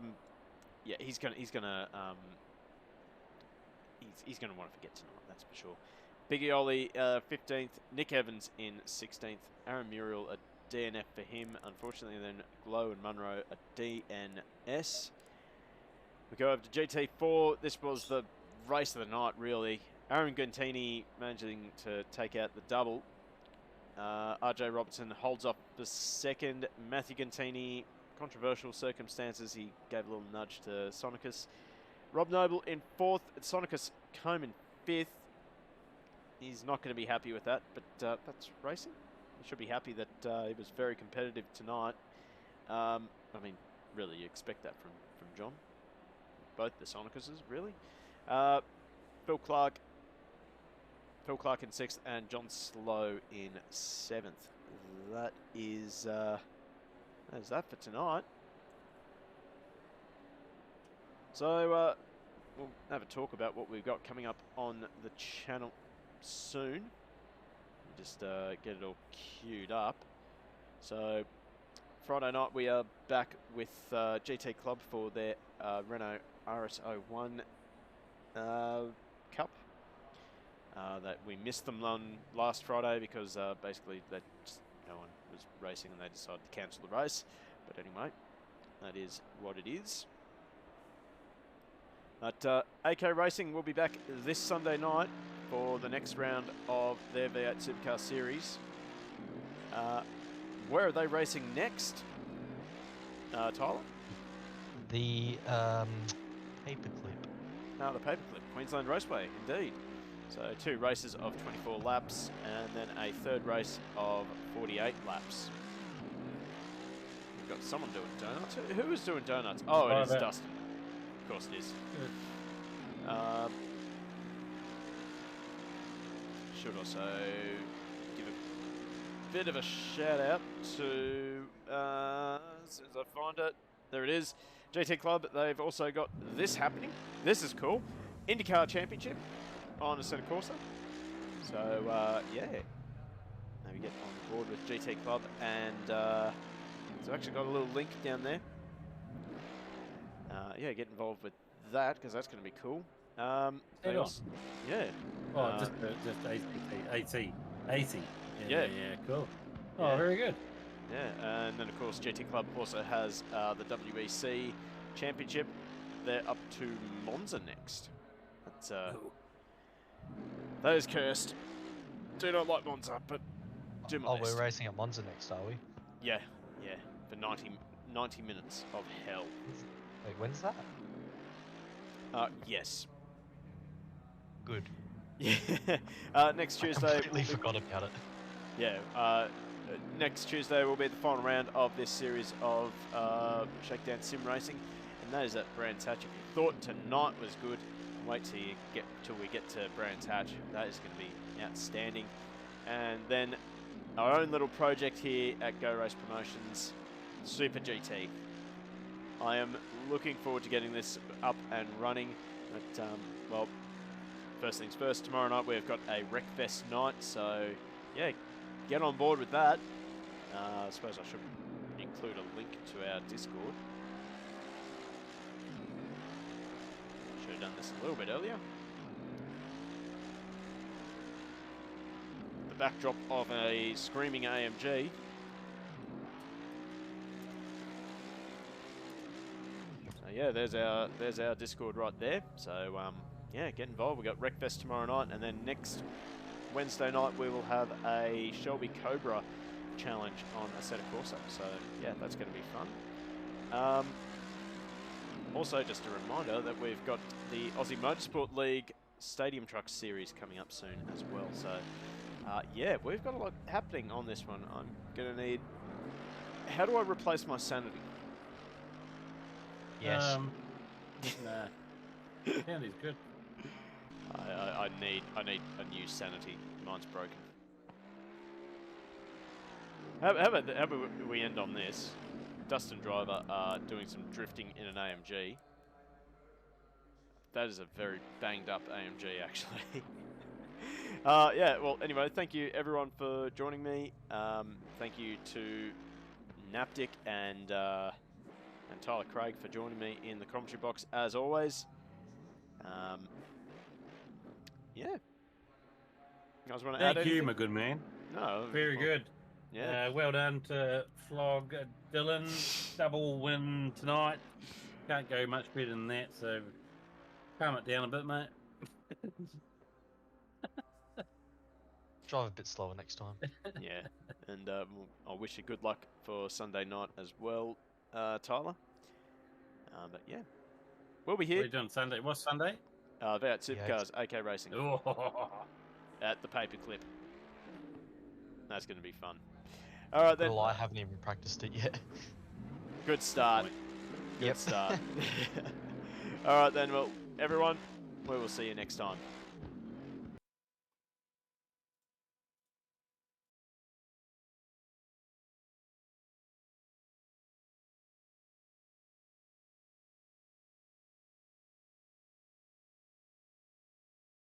he's gonna want to forget tonight, that's for sure. Biggie Ollie, 15th. Nick Evans in 16th. Aaron Muriel, a DNF for him, unfortunately. And then Glow and Munro, a DNS. We go over to GT4. This was the race of the night, really. Aaron Guntini managing to take out the double. RJ Robertson holds up the second. Matthew Guntini, controversial circumstances. He gave a little nudge to Sonicus. Rob Noble in 4th. Sonicus Combe in 5th. He's not going to be happy with that, but that's racing. He should be happy that he was very competitive tonight. I mean, really, you expect that from John. Both the Sonicuses, really. Phil Clark in 6th, and John Slow in 7th. That is that for tonight. So we'll have a talk about what we've got coming up on the channel soon. Just get it all queued up. So Friday night we are back with GT Club for their Renault RS01 Cup. That we missed them on last Friday because basically no one was racing and they decided to cancel the race. But anyway, that is what it is. But AK Racing will be back this Sunday night for the next round of their V8 Supercar Series. Where are they racing next, Tyler? The paperclip. No, the Paperclip, Queensland Raceway, indeed. So 2 races of 24 laps and then a 3rd race of 48 laps. We've got someone doing donuts. Who is doing donuts? Oh, it is Dustin. Of course it is. Should also give a bit of a shout out to, as soon as I find it, there it is, GT Club. They've also got this happening. This is cool. IndyCar Championship on Assetto Corsa. So, yeah. maybe get on board with GT Club, and so I've actually got a little link down there. Yeah, get involved with that because that's going to be cool. Head on. Yeah. Oh, just ACC. Yeah. Yeah, cool. Oh, Yeah. very good. Yeah, and then of course GT Club also has the WEC Championship. They're up to Monza next. That's that is cursed. Do not like Monza, but do my Oh, best. we're racing at Monza next, are we? Yeah, yeah, for 90 minutes of hell. Wait, when's that? Yes. Good. Yeah. Next Tuesday. I completely forgot about it. Yeah. Next Tuesday will be the final round of this series of Shakedwon SimRacing, and that is at Brands Hatch. If you thought tonight was good, wait till we get to Brands Hatch. That is going to be outstanding. And then our own little project here at Go Race Promotions, Super GT. I am looking forward to getting this up and running. But well, first things first. Tomorrow night we've got a Wreckfest night, so yeah. Get on board with that. I suppose I should include a link to our Discord. Should have done this a little bit earlier. The backdrop of a screaming AMG. So yeah, there's our Discord right there. So yeah, get involved. We got Wreckfest tomorrow night, and then next Wednesday night we will have a Shelby Cobra challenge on Assetto Corsa, so yeah, that's going to be fun. Also, just a reminder that we've got the Aussie Motorsport League Stadium Truck Series coming up soon as well, so yeah, we've got a lot happening on this one. I'm going to need... How do I replace my sanity? Yes. Nah. Sandy's good. I need a new sanity. Mine's broken. How about we end on this? Dustin Driver doing some drifting in an AMG. That is a very banged up AMG, actually. Yeah. Well, anyway, thank you everyone for joining me. Thank you to Naptic and Tyler Craig for joining me in the commentary box as always. Yeah. You guys want to add Thank you, anything? my good man. No. Very good. Yeah. Well done to Flog Dylan. Double win tonight. Can't go much better than that, so calm it down a bit, mate. Drive a bit slower next time. Yeah. And I wish you good luck for Sunday night as well, Tyler. But yeah. We'll be What are here. you doing Sunday? What's Sunday? About Supercars, AK Racing. Oh. At the paperclip. That's going to be fun. All right, then. Well, I haven't even practiced it yet. Good start. Good Yep. start. All right, then. Well, everyone, we will see you next time.